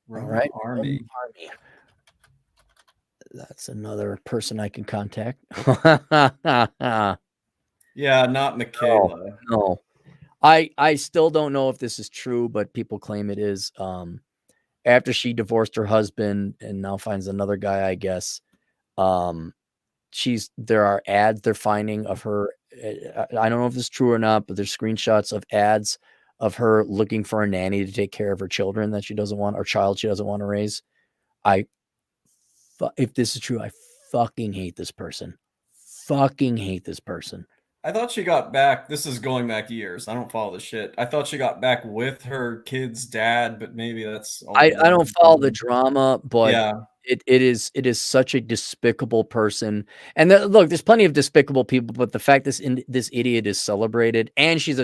Roma All right. Army. Roma Army. That's another person I can contact. Yeah, not Michaela. No. I still don't know if this is true, but people claim it is. After she divorced her husband and now finds another guy, I guess. There are ads they're finding of her. I don't know if this is true or not, but there's screenshots of ads of her looking for a nanny to take care of her children that she doesn't want, or child she doesn't want to raise. If this is true, I fucking hate this person. Fucking hate this person. I thought she got back. This is going back years. I don't follow the shit. I thought she got back with her kid's dad, but maybe that's. I don't follow the drama, but yeah, it is such a despicable person. And look, there's plenty of despicable people, but the fact this idiot is celebrated, and she's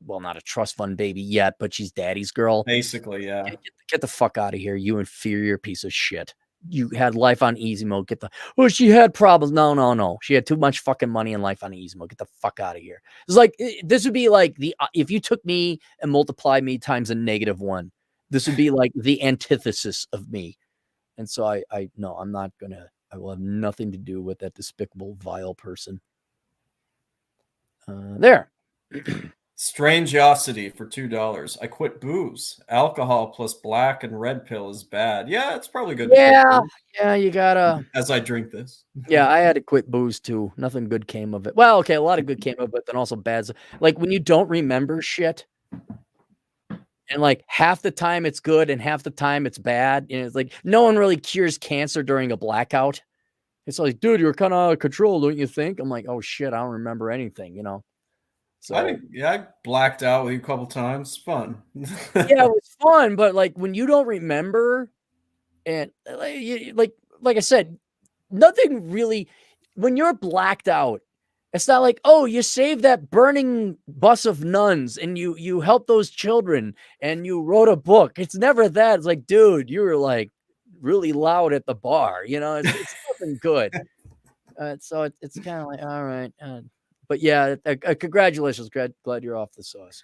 well, not a trust fund baby yet, but she's daddy's girl. Basically, yeah. Get the fuck out of here, you inferior piece of shit. You had life on easy mode. She had problems. No. She had too much fucking money and life on easy mode. Get the fuck out of here. It's like, this would be like if you took me and multiplied me times a -1, this would be like the antithesis of me. And so no, I'm not gonna, I will have nothing to do with that despicable, vile person. There. Strangeosity for $2. I quit booze. Alcohol plus black and red pill is bad. Yeah, it's probably good. Yeah, you gotta. As I drink this. Yeah, I had to quit booze too. Nothing good came of it. Well, okay, a lot of good came of it, but then also bad. Like when you don't remember shit, And like half the time it's good and half the time it's bad. And it's like no one really cures cancer during a blackout. It's like, dude, you're kind of out of control, don't you think? I'm like, oh shit, I don't remember anything, you know. So I blacked out with you a couple times. Fun. yeah, it was fun, but like when you don't remember, and like I said, nothing really. When you're blacked out, it's not like, oh, you saved that burning bus of nuns and you helped those children and you wrote a book. It's never that. It's like, dude, you were like really loud at the bar. You know, it's nothing good. So it's kind of like, all right. But yeah, congratulations. Glad you're off the sauce.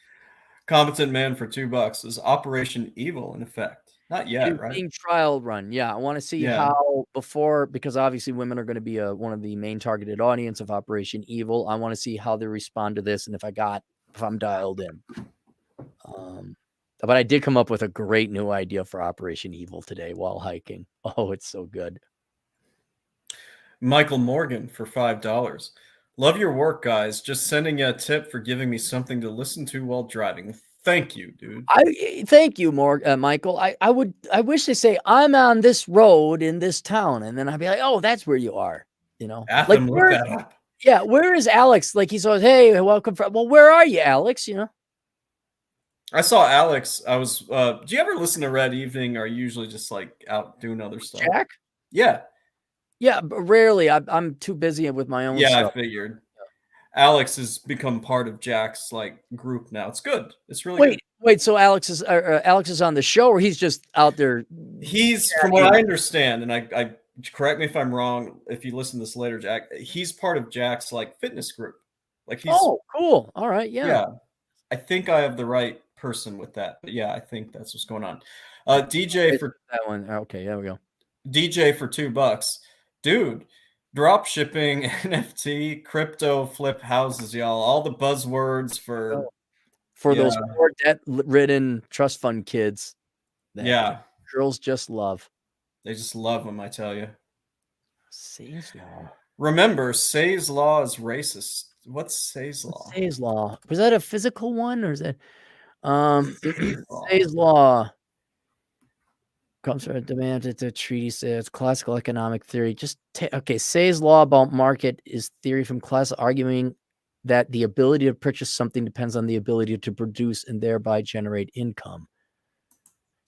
Competent man for $2. Is Operation Evil in effect? Not It yet, is right? being trial run. Yeah, I want to see Yeah. how because obviously women are going to be one of the main targeted audience of Operation Evil. I want to see how they respond to this and if I'm dialed in. But I did come up with a great new idea for Operation Evil today while hiking. Oh, it's so good. Michael Morgan for $5. Love your work, guys. Just sending you a tip for giving me something to listen to while driving. Thank you, dude. Thank you, Michael. I wish they say I'm on this road in this town, and then I'd be like, oh, that's where you are. You know, like Atham, look that up. yeah, where is Alex? Like he's always, hey, welcome from. Well, where are you, Alex? You know. I saw Alex. I was. Do you ever listen to Red Evening? Or are you usually just like out doing other stuff? Jack? Yeah. Yeah, but rarely. I'm too busy with my own Yeah, stuff. I figured. Alex has become part of Jack's like group now. It's good. It's really good. Wait. So Alex is on the show, or he's just out there? He's, from what I understand, and I correct me if I'm wrong. If you listen to this later, Jack, he's part of Jack's like fitness group. Like he's. Oh, cool. All right. Yeah. Yeah. I think I have the right person with that, but yeah, I think that's what's going on. DJ for that one. Okay, there we go. DJ for $2, dude. Drop shipping, NFT, crypto, flip houses, y'all. All the buzzwords for those poor debt-ridden trust fund kids. That girls just love. They just love them, I tell you. Say's law. Remember, Say's law is racist. What's Say's law? Say's law. Was that a physical one or is that Say's law comes from a demand. It's a treatise. It's classical economic theory. Say's law about market is theory from class arguing that the ability to purchase something depends on the ability to produce and thereby generate income.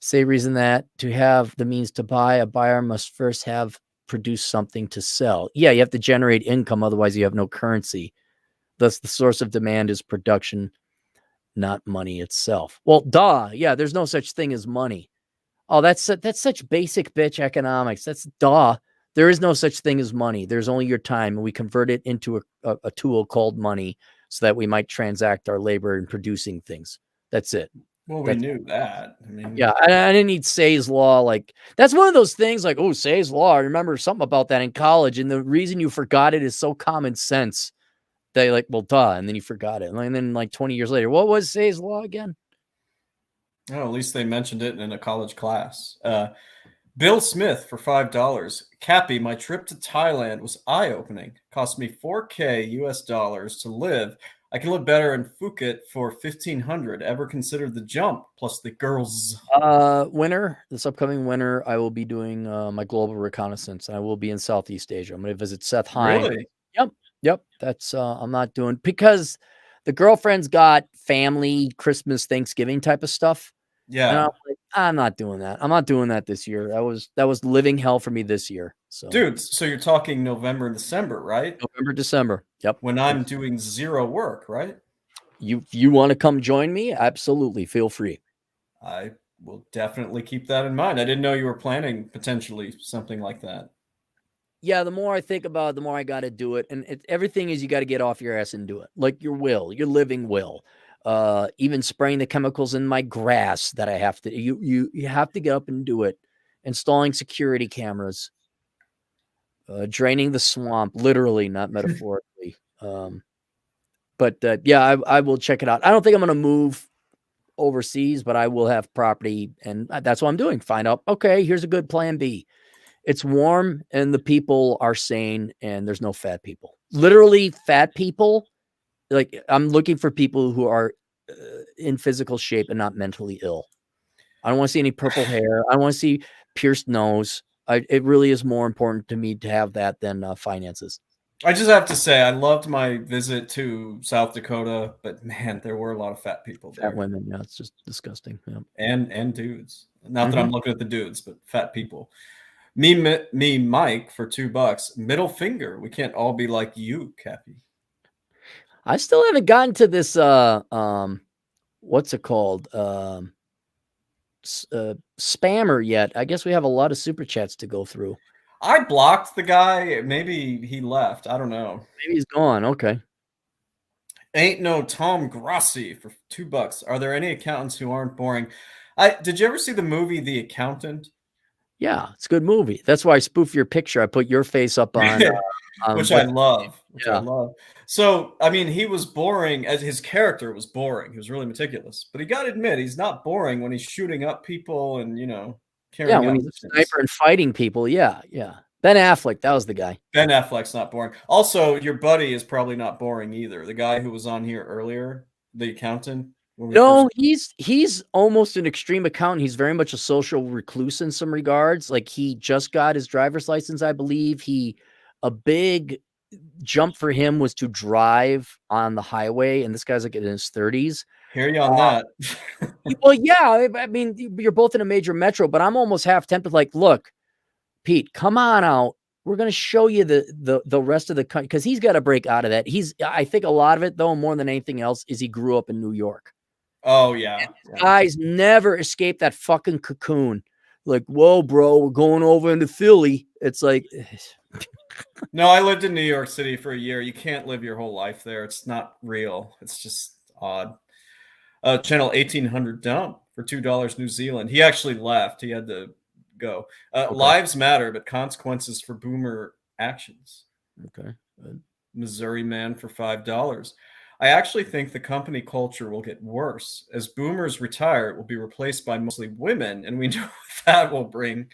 Say reason that to have the means to buy, a buyer must first have produced something to sell. Yeah, you have to generate income, otherwise you have no currency. Thus, the source of demand is production, not money itself. Well, duh. Yeah, there's no such thing as money. Oh, that's such basic bitch economics. That's duh. There is no such thing as money. There's only your time, and we convert it into a tool called money so that we might transact our labor in producing things. That's it. Well, we knew that. I mean, yeah, I didn't need Say's law. Like that's one of those things. Like, oh, Say's law. I remember something about that in college, and the reason you forgot it is so common sense. They like, well, duh, and then you forgot it, and then like 20 years later, what was Say's law again? Oh, at least they mentioned it in a college class. Bill Smith for $5. Cappy, my trip to Thailand was eye-opening. Cost me $4K US dollars to live. I can live better in Phuket for $1,500. Ever considered the jump plus the girls? This upcoming winter, I will be doing my global reconnaissance. I will be in Southeast Asia. I'm going to visit Seth Hein. Really? Yep. That's I'm not doing because the girlfriend's got family, Christmas, Thanksgiving type of stuff. Yeah. And I'm like, I'm not doing that. I'm not doing that this year. That was living hell for me this year. So, dude, so you're talking November and December, right? November, December. Yep. When I'm doing zero work, right? You want to come join me? Absolutely. Feel free. I will definitely keep that in mind. I didn't know you were planning potentially something like that. Yeah, the more I think about it, the more I got to do it. And everything is you got to get off your ass and do it. Like your living will. Even spraying the chemicals in my grass that I have to, you have to get up and do it. Installing security cameras, draining the swamp, literally, not metaphorically. Yeah, I will check it out. I don't think I'm going to move overseas, but I will have property, and that's what I'm doing. Find out, okay, here's a good plan B. It's warm and the people are sane and there's no fat people. Literally fat people. Like I'm looking for people who are in physical shape and not mentally ill. I don't want to see any purple hair. I don't want to see pierced nose. It really is more important to me to have that than finances. I just have to say, I loved my visit to South Dakota, but man, there were a lot of fat people Fat there, women, yeah, it's just disgusting. Yeah. and dudes. Not that Mhm. I'm looking at the dudes, but fat people. Me, Mike, for $2. Middle finger. We can't all be like you, Cappy. I still haven't gotten to this. What's it called? Spammer yet. I guess we have a lot of super chats to go through. I blocked the guy. Maybe he left. I don't know. Maybe he's gone. Okay. Ain't no Tom Grossi for $2. Are there any accountants who aren't boring? Did you ever see the movie The Accountant? Yeah, it's a good movie. That's why I spoof your picture. I put your face up on Which I what? love. Which I Yeah. love. So, I mean, he was boring as his character was boring. He was really meticulous. But you got to admit, he's not boring when he's shooting up people and, Yeah, carrying when out he's a missions. sniper and fighting people. Yeah, yeah. Ben Affleck, that was the guy. Ben Affleck's not boring. Also, your buddy is probably not boring either. The guy who was on here earlier, the accountant, when we first. No, he's almost an extreme accountant. He's very much a social recluse in some regards. Like he just got his driver's license, I believe. A big jump for him was to drive on the highway, and this guy's like in his 30s. Hear you on that. Well, yeah, I mean, you're both in a major metro, but I'm almost half tempted. Like, look, Pete, come on out. We're going to show you the rest of the country because he's got to break out of that. I think a lot of it, though, more than anything else, is he grew up in New York. Oh, yeah. Guys never escape that fucking cocoon. Like, whoa, bro, we're going over into Philly. It's like, No, I lived in New York City for a year. You can't live your whole life there. It's not real. It's just odd. Channel 1800 down for $2 New Zealand. He actually left. He had to go. okay, Lives matter, but consequences for boomer actions. okay. Good. Missouri man for $5. I actually think the company culture will get worse. As boomers retire, it will be replaced by mostly women, and we know what that will bring.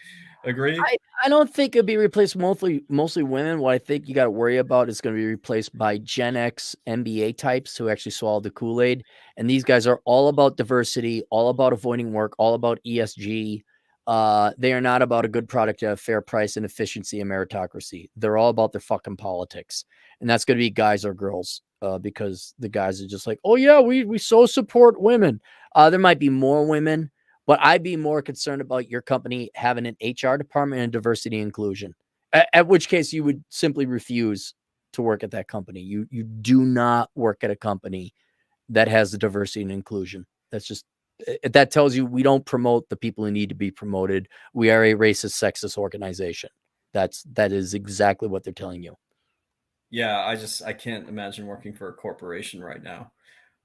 Agree? I don't think it'd be replaced mostly women. What I think you got to worry about is going to be replaced by Gen X MBA types who actually swallow the Kool-Aid. And these guys are all about diversity, all about avoiding work, all about ESG. They are not about a good product at a fair price and efficiency and meritocracy. They're all about their fucking politics. And that's going to be guys or girls because the guys are just like, oh, yeah, we so support women. There might be more women. But I'd be more concerned about your company having an HR department and diversity inclusion, at which case you would simply refuse to work at that company. You do not work at a company that has the diversity and inclusion. That's just that tells you we don't promote the people who need to be promoted. We are a racist, sexist organization. That is exactly what they're telling you. Yeah, I can't imagine working for a corporation right now.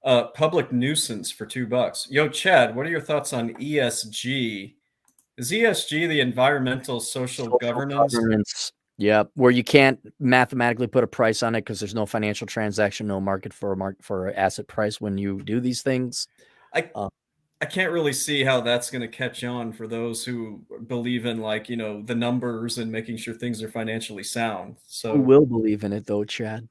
Public nuisance for $2. Yo, Chad, what are your thoughts on ESG? Is ESG the environmental social governance? Yeah, where you can't mathematically put a price on it because there's no financial transaction, no market for asset price when you do these things. I can't really see how that's going to catch on for those who believe in the numbers and making sure things are financially sound. Who So will believe in it though, Chad?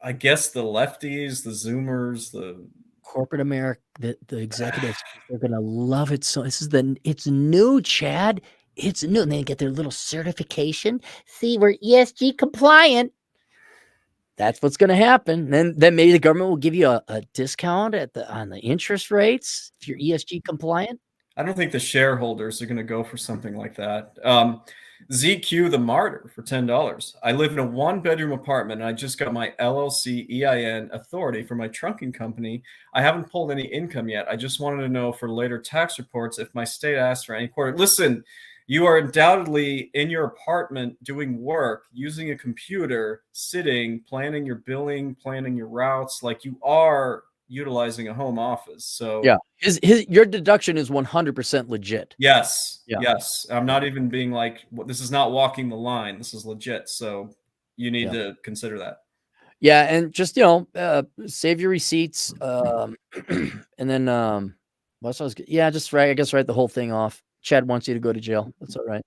I guess the lefties, the Zoomers, the Corporate America, the executives, they're gonna love it. So it's new, Chad. It's new. And they get their little certification. See, we're ESG compliant. That's what's gonna happen. Then maybe the government will give you a discount on the interest rates if you're ESG compliant. I don't think the shareholders are going to go for something like that. ZQ the Martyr for $10. I live in a one-bedroom apartment and I just got my LLC EIN authority for my trucking company. I haven't pulled any income yet. I just wanted to know for later tax reports if my state asks for any quarter. Listen, you are undoubtedly in your apartment doing work, using a computer, sitting, planning your billing, planning your routes. Like you are utilizing a home office. So yeah, your deduction is 100% legit. yes, Yeah. yes. I'm not even being like, this is not walking the line. This is legit. So you need to consider that. Yeah, and just save your receipts, and then what else? Yeah, just write. I guess write the whole thing off. Chad wants you to go to jail. That's all right.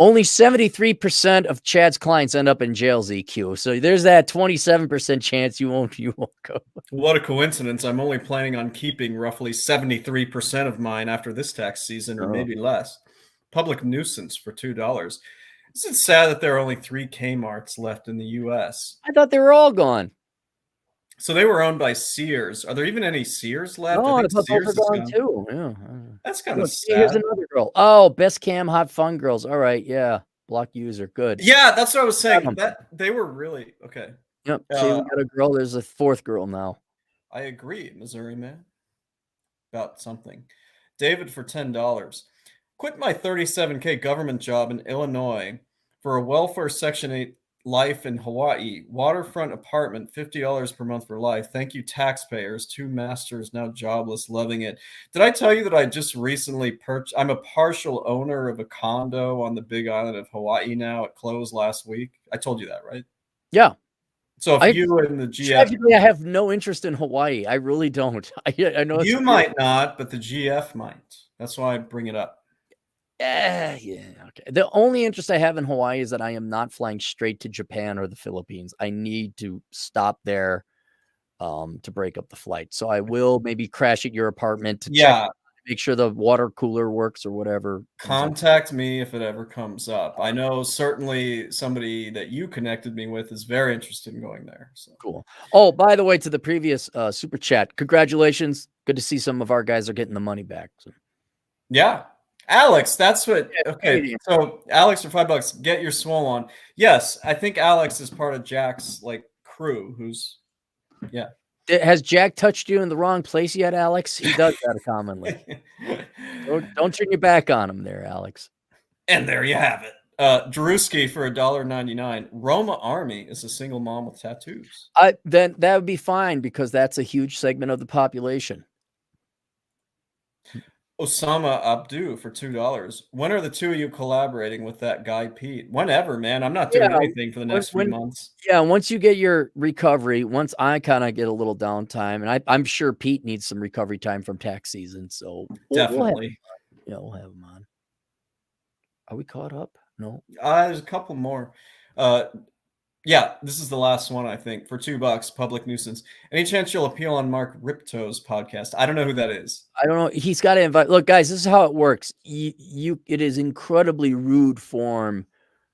Only 73% of Chad's clients end up in jail, ZQ. So there's that 27% chance you won't go. What a coincidence. I'm only planning on keeping roughly 73% of mine after this tax season, or maybe less. Public nuisance for $2. Isn't it sad that there are only 3 Kmarts left in the US? I thought they were all gone. So they were owned by Sears. Are there even any Sears left? No, I I think thought those Sears were is gone gone. too. Yeah. That's kind of Look, here's sad. another girl. Oh, best cam hot fun girls. All right, yeah. Block user. Good. Yeah, that's what I was saying. That they were really okay. Yep. See, we got a girl. There's a 4th girl now. I agree, Missouri man. About something. David for $10. Quit my 37K government job in Illinois for a welfare Section 8 life in Hawaii. Waterfront apartment, $50 per month for life. Thank you, taxpayers. 2 masters, now jobless, loving it. Did I tell you that I just recently purchased? I'm a partial owner of a condo on the Big Island of Hawaii now. It closed last week. I told you that, right? Yeah. So if you and the GF, tragically, I have no interest in Hawaii. I really don't. I know you might not, but the GF might. That's why I bring it up. Yeah, okay. The only interest I have in Hawaii is that I am not flying straight to Japan or the Philippines. I need to stop there to break up the flight. So I will maybe crash at your apartment to check, make sure the water cooler works or whatever. Contact me if it ever comes up. I know certainly somebody that you connected me with is very interested in going there. So cool. Oh, by the way, to the previous super chat, congratulations. Good to see some of our guys are getting the money back. So. Yeah. Alex, that's what. Okay, so Alex for $5, get your swole on. Yes, I think Alex is part of Jack's crew. Who's, yeah. Has Jack touched you in the wrong place yet, Alex? He does that commonly. Don't turn your back on him there, Alex. And there you have it. Drewski for $1.99. Roma Army is a single mom with tattoos. Then that would be fine because that's a huge segment of the population. Osama Abdu for $2. When are the 2 of you collaborating with that guy Pete? Whenever, man. I'm not doing anything for the next few months. Yeah, once you get your recovery, once I kind of get a little downtime, and I'm sure Pete needs some recovery time from tax season. So definitely, we'll have him on. Are we caught up? No. There's a couple more. Yeah, this is the last one, I think, for $2. Public nuisance. Any chance you'll appeal on Mark Ripto's podcast? I don't know who that is. I don't know. He's got to invite. Look, guys, this is how it works. It is incredibly rude form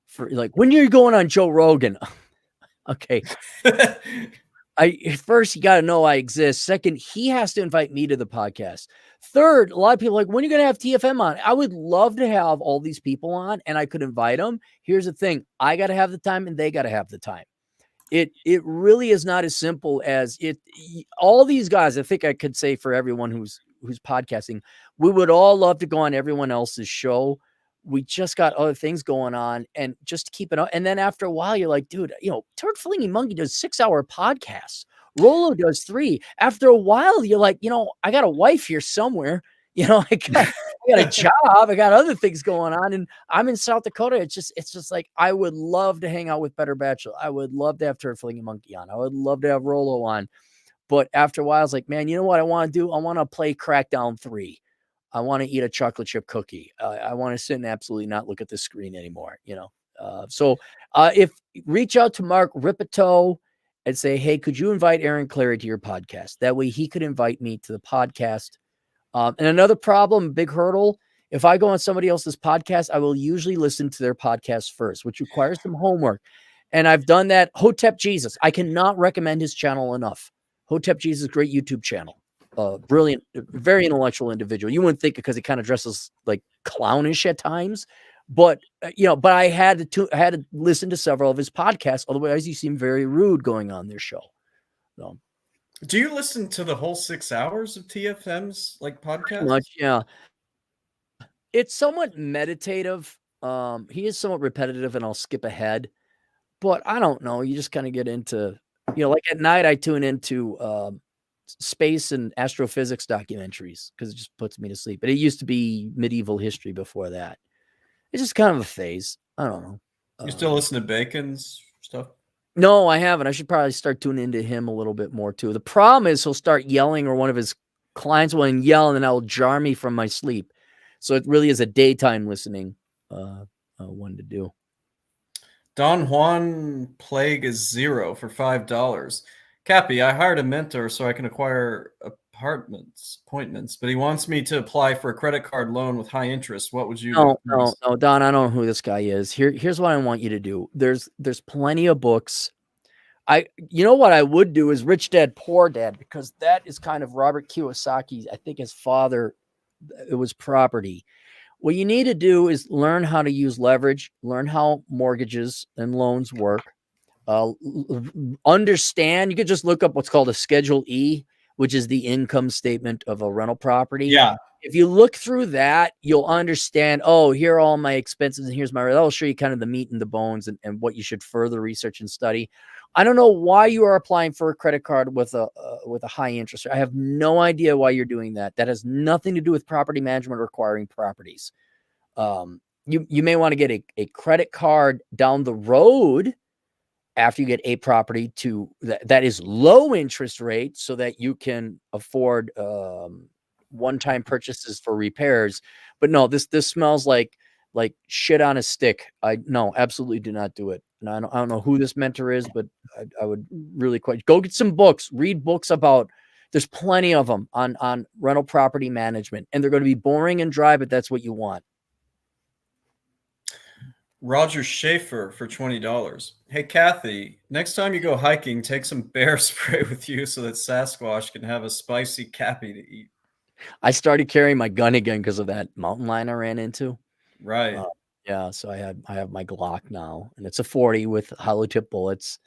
for when you're going on Joe Rogan. Okay. First, you got to know I exist. Second, he has to invite me to the podcast. Third, a lot of people are like, when are you going to have TFM on? I would love to have all these people on and I could invite them. Here's the thing. I got to have the time and they got to have the time. It really is not as simple as it. All these guys, I think I could say for everyone who's podcasting, we would all love to go on everyone else's show. We just got other things going on and just keep it up. And then after a while, you're like, dude, Turd Flinging Monkey does 6-hour podcasts. Rolo does 3. After a while, you're like, I got a wife here somewhere. I got a job. I got other things going on, and I'm in South Dakota. It's just like I would love to hang out with Better Bachelor. I would love to have Turd Flinging Monkey on. I would love to have Rolo on. But after a while, it's like, man, you know what I want to do? I want to play Crackdown 3. I want to eat a chocolate chip cookie. I want to sit and absolutely not look at the screen anymore. So if reach out to Mark Ripito and say, hey, could you invite Aaron Clary to your podcast? That way he could invite me to the podcast. And another problem, big hurdle, if I go on somebody else's podcast, I will usually listen to their podcast first, which requires some homework. And I've done that. Hotep Jesus. I cannot recommend his channel enough. Hotep Jesus, great YouTube channel. Brilliant, very intellectual individual. You wouldn't think it because he kind of dresses like clownish at times. But but I had to listen to several of his podcasts. Otherwise, you seem very rude going on their show. So, do you listen to the whole 6 hours of TFM's podcast? Much, yeah. It's somewhat meditative. He is somewhat repetitive, and I'll skip ahead. But I don't know. You just kind of get into, like at night, I tune into space and astrophysics documentaries because it just puts me to sleep. But it used to be medieval history before that. It's just kind of a phase. I don't know. You still listen to Bacon's stuff? No, I haven't. I should probably start tuning into him a little bit more too. The problem is he'll start yelling, or one of his clients will yell, and then that will jar me from my sleep. So it really is a daytime listening one to do. Don Juan Plague is 0 for $5. Cappy, I hired a mentor so I can acquire appointments, but he wants me to apply for a credit card loan with high interest. What would you No, advise? Don, I don't know who this guy is. Here's what I want you to do. There's plenty of books. You know what I would do is Rich Dad, Poor Dad, because that is kind of Robert Kiyosaki's, I think his father, it was property. What you need to do is learn how to use leverage, learn how mortgages and loans work. Understand, you could just look up what's called a Schedule E, which is the income statement of a rental property. Yeah. If you look through that, you'll understand, oh, here are all my expenses and here's my, that'll show you kind of the meat and the bones and what you should further research and study. I don't know why you are applying for a credit card with a high interest. I have no idea why you're doing that. That has nothing to do with property management or acquiring properties. You may want to get a credit card down the road after you get a property to that is low interest rate so that you can afford one-time purchases for repairs. But no, this smells like shit on a stick. No, absolutely do not do it. And I don't know who this mentor is, but I would really go get some books, read books about, there's plenty of them on rental property management, and they're going to be boring and dry, but that's what you want. Roger Schaefer for $20. Hey, Kathy, next time you go hiking, take some bear spray with you so that Sasquatch can have a spicy Cappy to eat. I started carrying my gun again because of that mountain lion I ran into. Right. Yeah, so I have my Glock now, and it's a 40 with hollow tip bullets.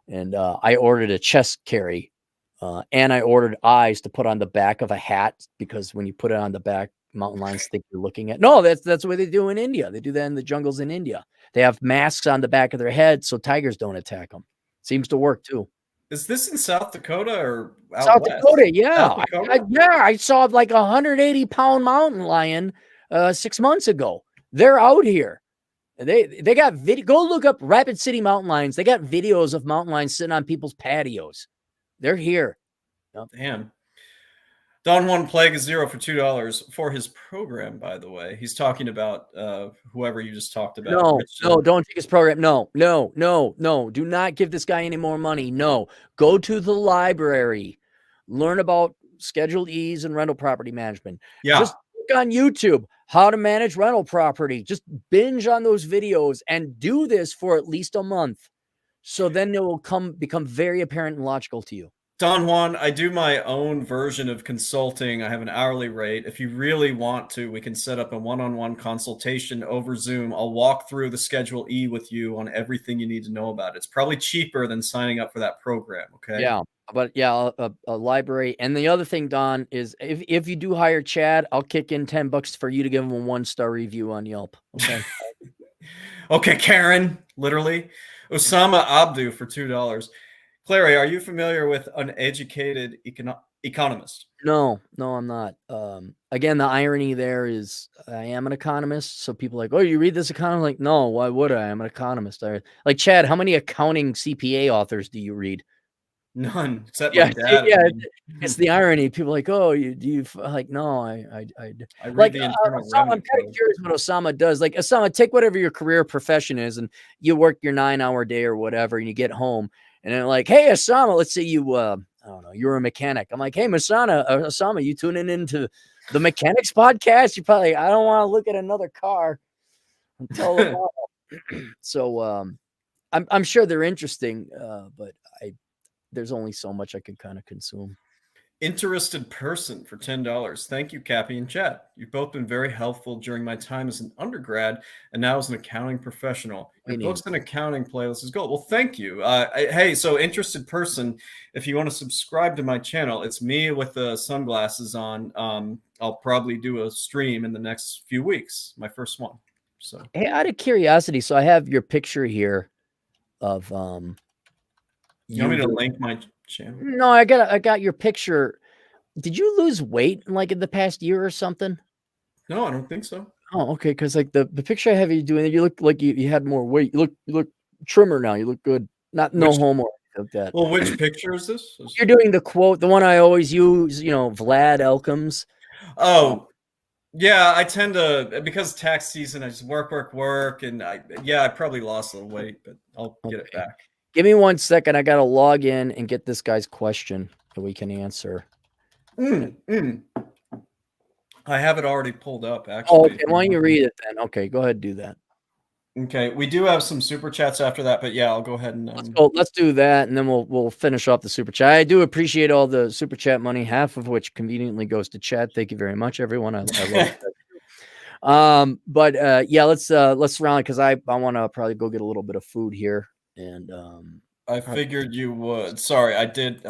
And I ordered a chest carry, and I ordered eyes to put on the back of a hat, because when you put it on the back, mountain lions think you're looking at. No, that's what they do in India. They do that in the jungles in India. They have masks on the back of their heads so tigers don't attack them. Seems to work too. Is this in South Dakota or out South west? Dakota, yeah. South Dakota? I saw like 180-pound mountain lion 6 months ago. They're out here. They got video. Go look up Rapid City mountain lions. They got videos of mountain lions sitting on people's patios. They're here. Damn. Don Juan Plague is 0 for $2 for his program, by the way. He's talking about whoever you just talked about. No, don't take his program. No. Do not give this guy any more money. No. Go to the library. Learn about Schedule E's and rental property management. Yeah. Just look on YouTube, how to manage rental property. Just binge on those videos and do this for at least a month. So then it will become very apparent and logical to you. Don Juan, I do my own version of consulting. I have an hourly rate. If you really want to, we can set up a one-on-one consultation over Zoom. I'll walk through the Schedule E with you on everything you need to know about it. It's probably cheaper than signing up for that program, okay? Yeah, but yeah, a library. And the other thing, Don, is if you do hire Chad, I'll kick in $10 for you to give him a 1-star review on Yelp. Okay. Okay, Karen, literally. Osama Abdu for $2. Clary, are you familiar with Uneducated Economist? No, I'm not. Again, the irony there is I am an economist. So people are like, oh, you read this economist? Like, no, why would I? I'm an economist. Like, Chad, how many accounting CPA authors do you read? None, except my dad. Yeah, it's the irony. People are like, oh, you like, no, I read like the internal I'm kind of curious what Osama does. Like, Osama, take whatever your career profession is, and you work your 9-hour day or whatever, and you get home, and then like, hey, Osama, let's say you, I don't know, you're a mechanic. I'm like, hey, Osama, you tuning into the Mechanics podcast? You're probably like, I don't want to look at another car until tomorrow. So I'm sure they're interesting, but there's only so much I can kind of consume. Interested person for $10. Thank you, Cappy and Chad. You've both been very helpful during my time as an undergrad and now as an accounting professional. Your books and accounting playlist is gold. Well, thank you. Hey, so interested person, if you want to subscribe to my channel, it's me with the sunglasses on. I'll probably do a stream in the next few weeks, my first one. So, hey, out of curiosity, so I have your picture here of you want me to link my channel? No, I got your picture. Did you lose weight like in the past year or something? No, I don't think so. Oh, okay. Because like the picture I have you doing, you look like you had more weight. You look trimmer now. You look good. No homo like that. Well, which picture is this? You're doing the quote, the one I always use. You know, Vlad Elkins. Oh, Yeah, I tend to, because tax season, I just work, and I probably lost a little weight, but I'll get it back. Give me 1 second. I got to log in and get this guy's question that we can answer. I have it already pulled up, actually. Oh, okay. Why don't you read it then? Okay, go ahead and do that. Okay, we do have some super chats after that, but yeah, I'll go ahead and let's do that, and then we'll finish off the super chat. I do appreciate all the super chat money, half of which conveniently goes to Chad. Thank you very much, everyone. I love that. But yeah, let's round it because I want to probably go get a little bit of food here, and I figured you would. Sorry, I did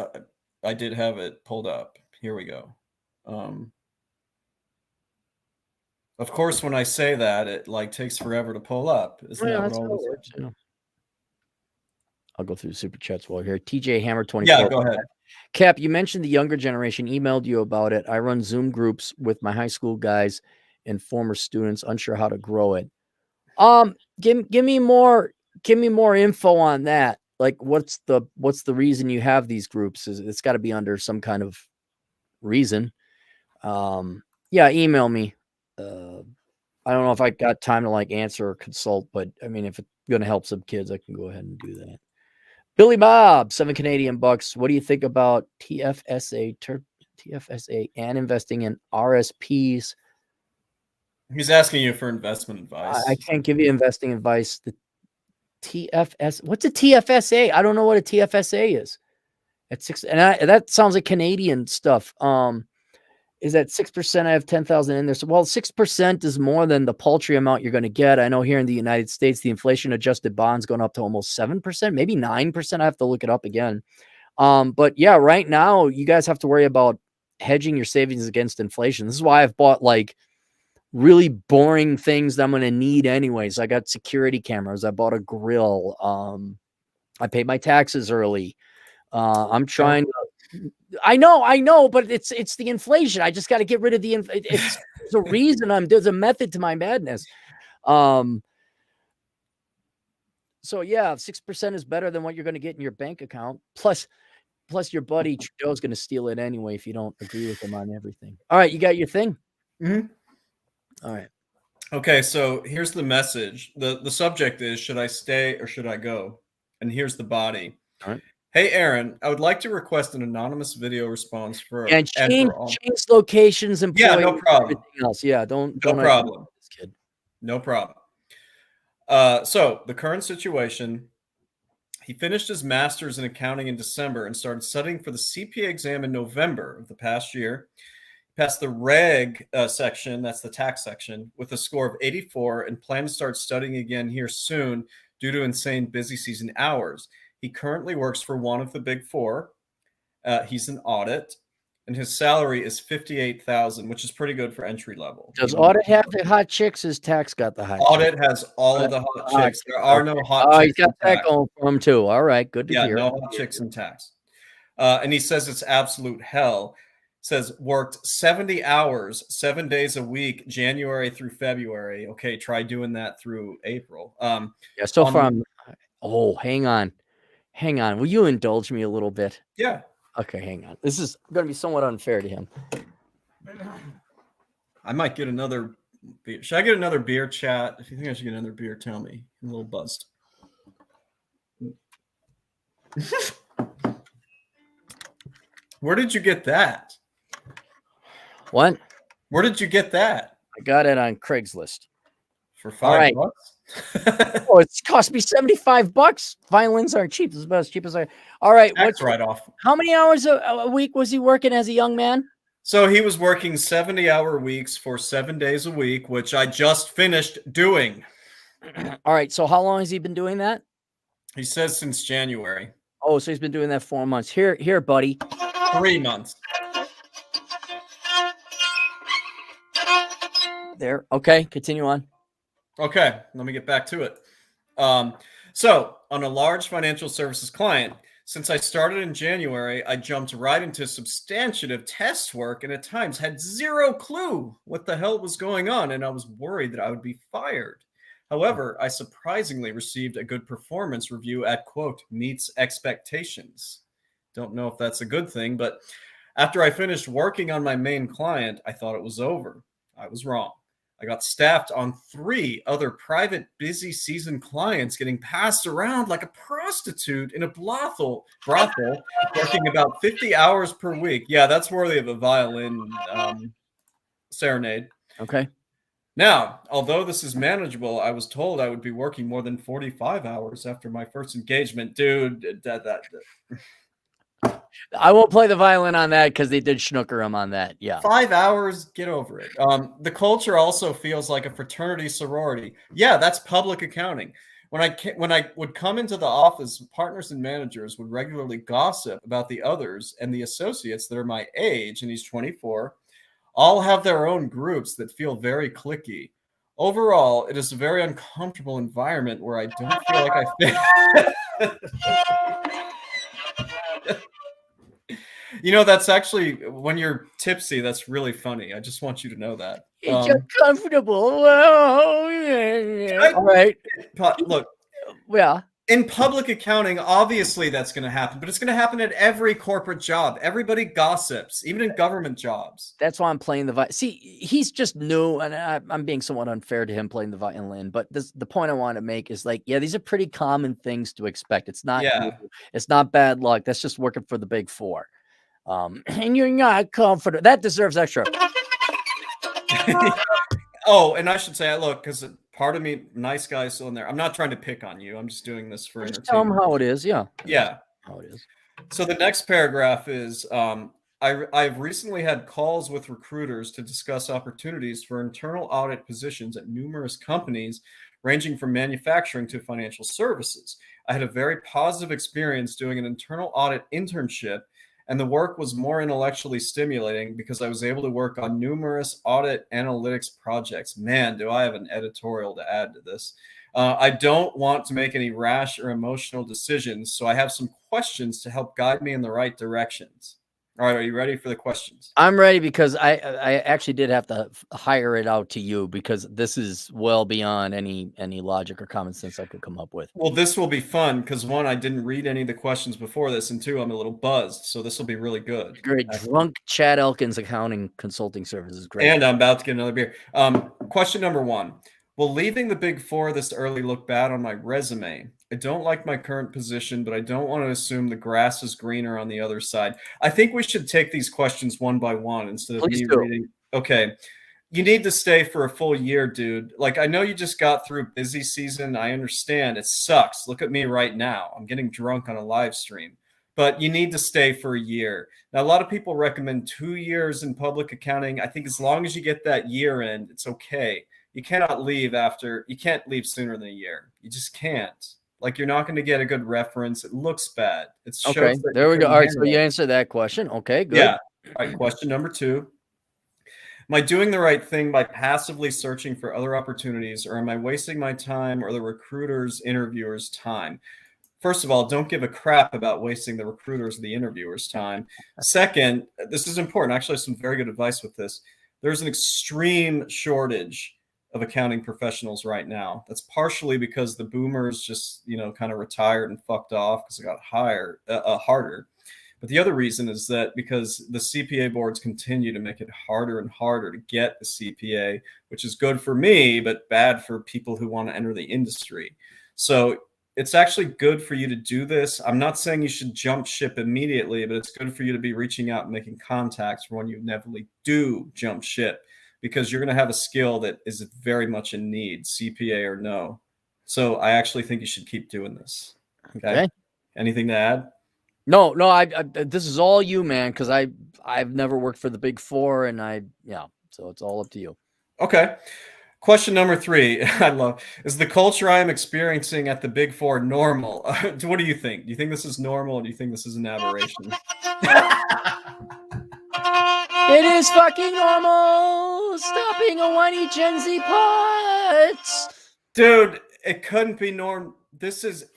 have it pulled up. Here we go. Of course, when I say that, it like takes forever to pull up. Isn't that what all this works? I'll go through the super chats while here. TJ Hammer 24. Yeah, go ahead. Cap, you mentioned the younger generation emailed you about it. I run Zoom groups with my high school guys and former students, unsure how to grow it. Give me more info on that. Like, what's the reason you have these groups? It's got to be under some kind of reason. Yeah, email me. I don't know if I got time to like answer or consult, but I mean, if it's going to help some kids, I can go ahead and do that. Billy Bob, $7 Canadian. What do you think about TFSA and investing in RSPs? He's asking you for investment advice. I can't give you investing advice. The TFS, what's a TFSA? I don't know what a TFSA is. At 6, and that sounds like Canadian stuff. Is that 6%? I have 10,000 in there. So, well, 6% is more than the paltry amount you're going to get. I know here in the United States, the inflation adjusted bonds going up to almost 7%, maybe 9%. I have to look it up again. But yeah, right now you guys have to worry about hedging your savings against inflation. This is why I've bought like really boring things that I'm going to need anyways. I got security cameras. I bought a grill. I paid my taxes early. I'm trying to. I know, but it's the inflation. I just got to get rid of the. It's a reason. There's a method to my madness. So yeah, 6% is better than what you're going to get in your bank account. Plus your buddy Trudeau's going to steal it anyway if you don't agree with him on everything. All right, you got your thing. Mm-hmm. All right. Okay, so here's the message. The subject is, should I stay or should I go? And here's the body. All right. Hey, Aaron, I would like to request an anonymous video response for and change locations and no problem. Everything else. Yeah, don't problem. This kid. No problem. So the current situation. He finished his master's in accounting in December and started studying for the CPA exam in November of the past year. He passed the reg section, that's the tax section, with a score of 84 and plans to start studying again here soon due to insane busy season hours. He currently works for one of the big four. He's an audit, and his salary is $58,000, which is pretty good for entry level. Does audit have the hot chicks? His tax got the hot. Audit has all of the hot chicks. There are no hot chicks. He's got that going for him too. All right, good to hear. Yeah, no hot chicks in tax. And he says it's absolute hell. Says worked 70 hours, 7 days a week, January through February. Okay, try doing that through April. Yeah, so far. Hang on. Will you indulge me a little bit? Yeah. Okay, hang on. This is going to be somewhat unfair to him. I might get another beer. Should I get another beer, chat? If you think I should get another beer, tell me. I'm a little buzzed. Where did you get that? What? Where did you get that? I got it on Craigslist. For $5? Oh, it's cost me $75. Violins aren't cheap. It's about as cheap as I. All right. What's right off? How many hours a week was he working as a young man? So he was working 70-hour weeks for 7 days a week, which I just finished doing. All right. So how long has he been doing that? He says since January. Oh, so he's been doing that 4 months. Here, buddy. 3 months. There. Okay. Continue on. Okay, let me get back to it. So on a large financial services client, since I started in January, I jumped right into substantive test work and at times had zero clue what the hell was going on, and I was worried that I would be fired. However, I surprisingly received a good performance review at, quote, meets expectations. Don't know if that's a good thing, but after I finished working on my main client, I thought it was over. I was wrong. I got staffed on 3 other private busy season clients, getting passed around like a prostitute in a brothel, working about 50 hours per week. Yeah, that's worthy of a violin serenade. Okay. Now, although this is manageable, I was told I would be working more than 45 hours after my first engagement. Dude, I won't play the violin on that because they did snooker him on that. Yeah. 5 hours, get over it. The culture also feels like a fraternity sorority. Yeah, that's public accounting. When I would come into the office, partners and managers would regularly gossip about the others and the associates that are my age, and he's 24, all have their own groups that feel very cliquey. Overall, it is a very uncomfortable environment where I don't feel like I fit. You know, that's actually, when you're tipsy, that's really funny. I just want you to know that. It's uncomfortable. Oh, yeah. All right. Look, Yeah. in public accounting, obviously that's going to happen, but it's going to happen at every corporate job. Everybody gossips, even in government jobs. That's why I'm playing the violin. See, he's just new, and I'm being somewhat unfair to him playing the violin. But the point I want to make is like, yeah, these are pretty common things to expect. It's not, it's not bad luck. That's just working for the Big Four. And you're not confident. That deserves extra. Oh, and I should say, look, because part of me, nice guy still in there. I'm not trying to pick on you. I'm just doing this for entertainment. Tell them how it is. Yeah. Yeah. How it is. So the next paragraph is, I've recently had calls with recruiters to discuss opportunities for internal audit positions at numerous companies, ranging from manufacturing to financial services. I had a very positive experience doing an internal audit internship, and the work was more intellectually stimulating because I was able to work on numerous audit analytics projects. Man, do I have an editorial to add to this. I don't want to make any rash or emotional decisions, so I have some questions to help guide me in the right directions. All right, are you ready for the questions? I'm ready because I actually did have to hire it out to you because this is well beyond any logic or common sense I could come up with. Well, this will be fun because 1, I didn't read any of the questions before this, and 2, I'm a little buzzed, so this will be really good. Great. Drunk Chad Elkins accounting consulting services. Great. And I'm about to get another beer. Question number 1. Will leaving the Big Four this early look bad on my resume? I don't like my current position, but I don't want to assume the grass is greener on the other side. I think we should take these questions one by one instead of me reading. Okay. You need to stay for a full year, dude. Like, I know you just got through busy season. I understand. It sucks. Look at me right now. I'm getting drunk on a live stream. But you need to stay for a year. Now, a lot of people recommend 2 years in public accounting. I think as long as you get that year in, it's okay. You cannot leave you can't leave sooner than a year. You just can't. Like, you're not going to get a good reference. It looks bad. It shows okay, that there we go. All right, so you answer that question. Okay, good. Yeah. All right, question number 2. Am I doing the right thing by passively searching for other opportunities, or am I wasting my time or the recruiter's, interviewer's time? First of all, don't give a crap about wasting the recruiter's or the interviewer's time. Second, this is important. Actually, I have some very good advice with this. There's an extreme shortage of accounting professionals right now. That's partially because the boomers just, kind of retired and fucked off because it got harder. But the other reason is that because the CPA boards continue to make it harder and harder to get the CPA, which is good for me, but bad for people who want to enter the industry. So it's actually good for you to do this. I'm not saying you should jump ship immediately, but it's good for you to be reaching out and making contacts for when you inevitably do jump ship, because you're going to have a skill that is very much in need, CPA or no. So I actually think you should keep doing this. Okay. Anything to add? No, I this is all you, man, because I've never worked for the Big Four, and so it's all up to you. Okay. Question number 3, is the culture I am experiencing at the Big Four normal? What do you think? Do you think this is normal, or do you think this is an aberration? It is fucking normal. Stop being a whiny Gen Z putz. Dude, it couldn't be normal.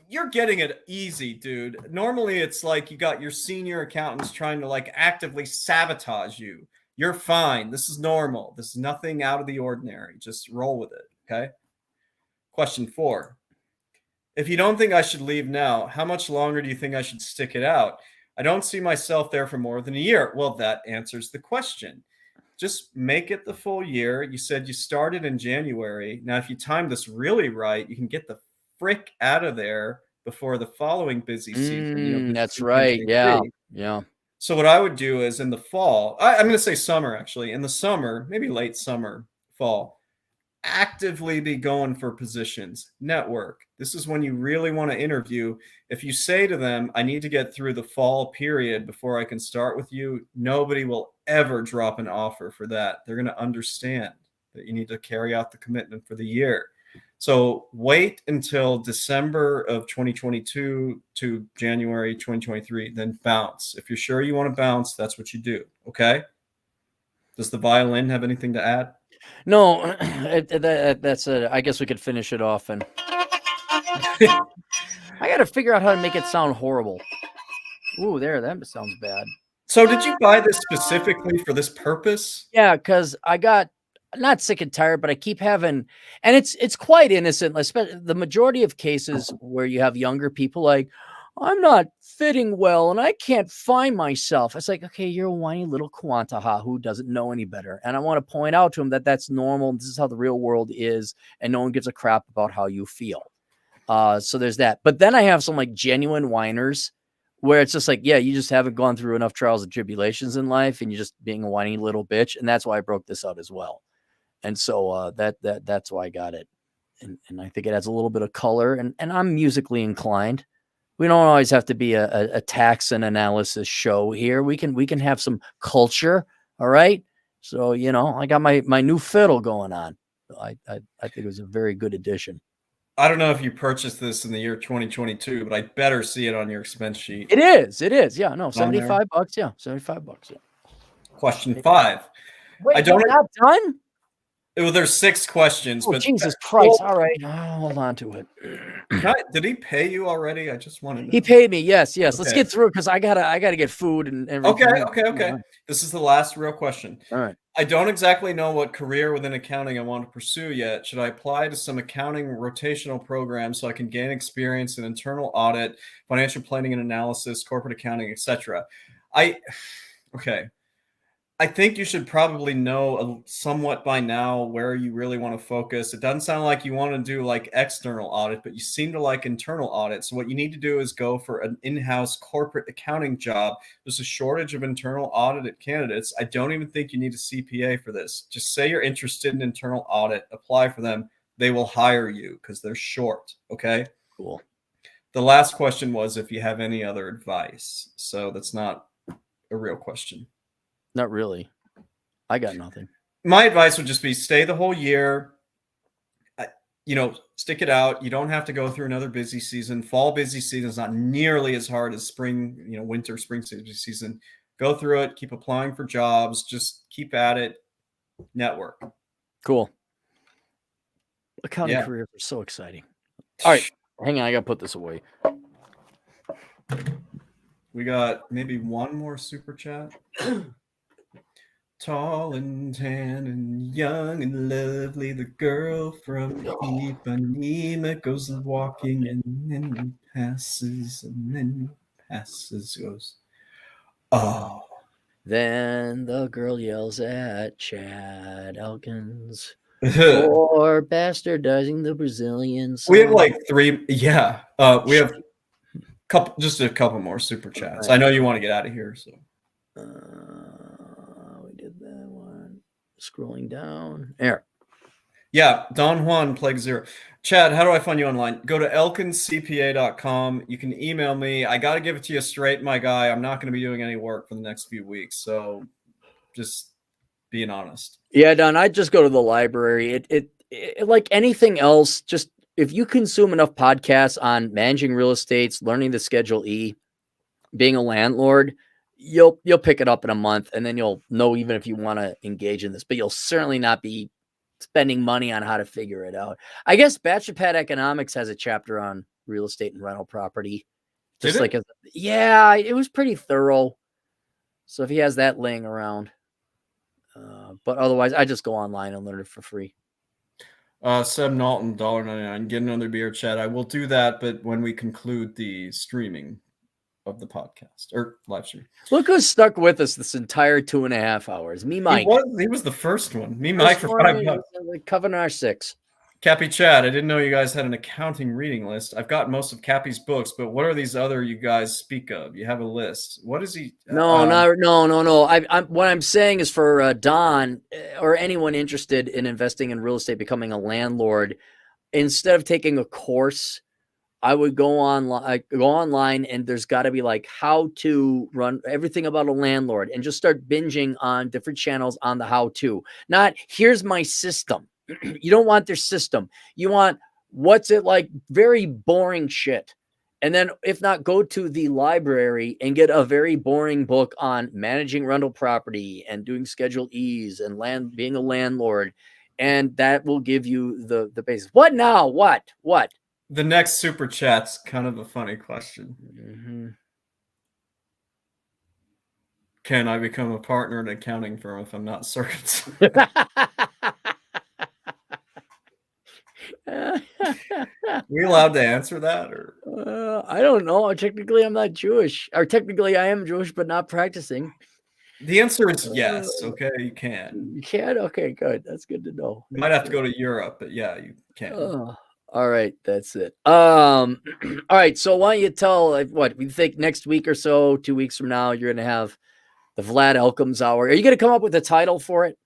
You're getting it easy, dude. Normally it's like you got your senior accountants trying to like actively sabotage you. You're fine. This is normal. This is nothing out of the ordinary. Just roll with it, okay? Question 4. If you don't think I should leave now, how much longer do you think I should stick it out? I don't see myself there for more than a year. Well, that answers the question. just make it the full year. You said you started in January. Now, if you time this really right, you can get the frick out of there before the following busy season. That's right. Yeah. Yeah. So what I would do is in the fall, I'm going to say summer, actually. In the summer, maybe late summer, fall, actively be going for positions, network. This is when you really want to interview. If you say to them, I need to get through the fall period before I can start with you, nobody will ever drop an offer for that. They're going to understand that you need to carry out the commitment for the year. So wait until December of 2022 to January 2023, then bounce. If you're sure you want to bounce, that's what you do. Okay. Does the violin have anything to add? No, that's it. I guess we could finish it off, and I got to figure out how to make it sound horrible. Ooh, that sounds bad. So did you buy this specifically for this purpose? Yeah, because I got not sick and tired, but I keep having, and it's quite innocent. Especially the majority of cases where you have younger people like, I'm not fitting well and I can't find myself. It's like, okay, you're a whiny little Quantaha who doesn't know any better. And I want to point out to him that that's normal. This is how the real world is. And no one gives a crap about how you feel. So there's that. But then I have some like genuine whiners where it's just like, yeah, you just haven't gone through enough trials and tribulations in life and you're just being a whiny little bitch. And that's why I broke this out as well. And so that's why I got it. And I think it adds a little bit of color, and I'm musically inclined. We don't always have to be a tax and analysis show here. We can have some culture. All right. So, I got my new fiddle going on. I think it was a very good addition. I don't know if you purchased this in the year 2022, but I better see it on your expense sheet. It is. Yeah. No, $75. Yeah. $75. Yeah. Question 5. Wait, I don't not done? Well, there's 6 questions. Oh, but Jesus Christ. All right. I'll hold on to it. Did he pay you already? I just wanted to. He paid me. Yes. Okay. Let's get through it because I gotta get food and everything. Okay. This is the last real question. All right. I don't exactly know what career within accounting I want to pursue yet. Should I apply to some accounting rotational programs so I can gain experience in internal audit, financial planning and analysis, corporate accounting, etc.? Okay. I think you should probably know somewhat by now where you really want to focus. It doesn't sound like you want to do like external audit, but you seem to like internal audit. So what you need to do is go for an in-house corporate accounting job. There's a shortage of internal audited candidates. I don't even think you need a CPA for this. Just say you're interested in internal audit, apply for them. They will hire you because they're short. Okay. Cool. The last question was if you have any other advice. So that's not a real question. Not really. I got nothing. My advice would just be stay the whole year. Stick it out. You don't have to go through another busy season. Fall busy season is not nearly as hard as spring, winter, spring season. Go through it. Keep applying for jobs. Just keep at it. Network. Cool. Accounting careers are so exciting. All right. Hang on. I got to put this away. We got maybe one more super chat. Tall and tan and young and lovely, the girl from Ipanema goes walking and then passes goes. Oh. Then the girl yells at Chad Elkins for bastardizing the Brazilian song. We have like 3. Yeah. We have just a couple more super chats. Right. I know you want to get out of here, so. We did that one. Scrolling down. There. Yeah, Don Juan, Plague Zero. Chad, how do I find you online? Go to elkinscpa.com. You can email me. I got to give it to you straight, my guy. I'm not going to be doing any work for the next few weeks, so just being honest. Yeah, Don, I just go to the library. It like anything else, just if you consume enough podcasts on managing real estates, learning the Schedule E, being a landlord, you'll pick it up in a month, and then you'll know even if you want to engage in this, but you'll certainly not be spending money on how to figure it out. I guess CPAs Economics has a chapter on real estate and rental property. Just like, it was pretty thorough. So if he has that laying around, but otherwise I just go online and learn it for free. Seb Knowlton, $1.99. Get another beer, Chad. I will do that, but when we conclude the streaming. of the podcast or live stream. Look who's stuck with us this entire 2.5 hours. Me, Mike. He was the first one. Me, Mike, for $5. Covering our 6. Cappy Chad, I didn't know you guys had an accounting reading list. I've got most of Cappy's books, but what are these other you guys speak of? You have a list. What is he? No. What I'm saying is for Don or anyone interested in investing in real estate, becoming a landlord, instead of taking a course, I would go online and there's got to be like how to run everything about a landlord and just start binging on different channels on the how to. Not here's my system. You don't want their system. You want what's it like, very boring shit. And then if not, go to the library and get a very boring book on managing rental property and doing Schedule E's and being a landlord. And that will give you the basics. What now? What? The next super chat's kind of a funny question. Mm-hmm. Can I become a partner in an accounting firm if I'm not circumcised? We allowed to answer that, or I don't know. Technically, I'm not Jewish, or technically, I am Jewish, but not practicing. The answer is yes. Okay, you can. You can. Okay, good. That's good to know. You might have to go to Europe, but yeah, you can. All right, that's it. All right. So why don't you tell what we think next week or so, 2 weeks from now, you're going to have the Vlad Elkins hour. Are you going to come up with a title for it?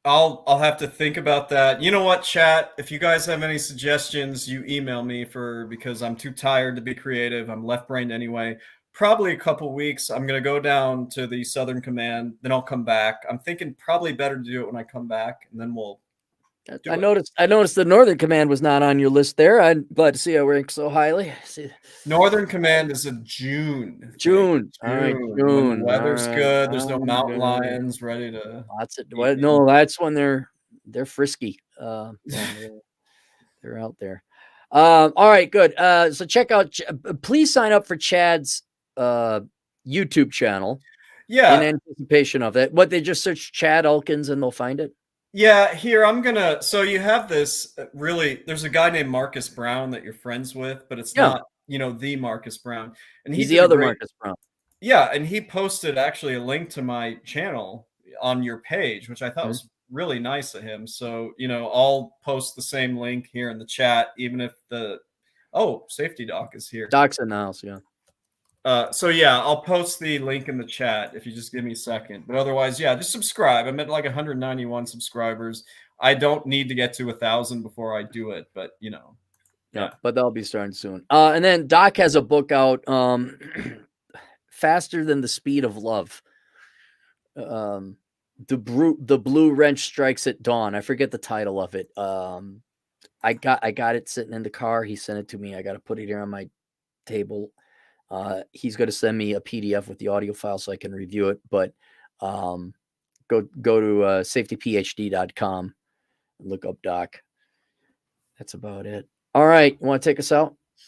I'll have to think about that. You know what, chat? If you guys have any suggestions, you email me because I'm too tired to be creative. I'm left-brained anyway. Probably a couple weeks. I'm going to go down to the Southern Command, then I'll come back. I'm thinking probably better to do it when I come back, and then we'll I noticed the Northern Command was not on your list there. I'm glad to see I rank so highly. Northern Command is in June. All right, June. When the weather's good. There's no mountain lions ready to. No, that's when they're frisky. They're out there. All right, good. So check out. Please sign up for Chad's YouTube channel. Yeah. In anticipation of it. What, they just search Chad Elkins and they'll find it? Yeah, here so you have this there's a guy named Marcus Brown that you're friends with, but it's not, the Marcus Brown. And he's the other Marcus Brown. Yeah, and he posted actually a link to my channel on your page, which I thought was really nice of him. So, I'll post the same link here in the chat, even if Safety Doc is here. Doc's in the house, yeah. So yeah, I'll post the link in the chat if you just give me a second. But otherwise, yeah, just subscribe. I'm at like 191 subscribers. I don't need to get to 1,000 before I do it, but yeah, but that'll be starting soon. And then Doc has a book out, Faster Than the Speed of Love. The Blue Wrench Strikes at Dawn. I forget the title of it. I got it sitting in the car. He sent it to me. I got to put it here on my table. He's going to send me a PDF with the audio file so I can review it, but go to safetyphd.com and look up Doc. That's about it. All right. You want to take us out?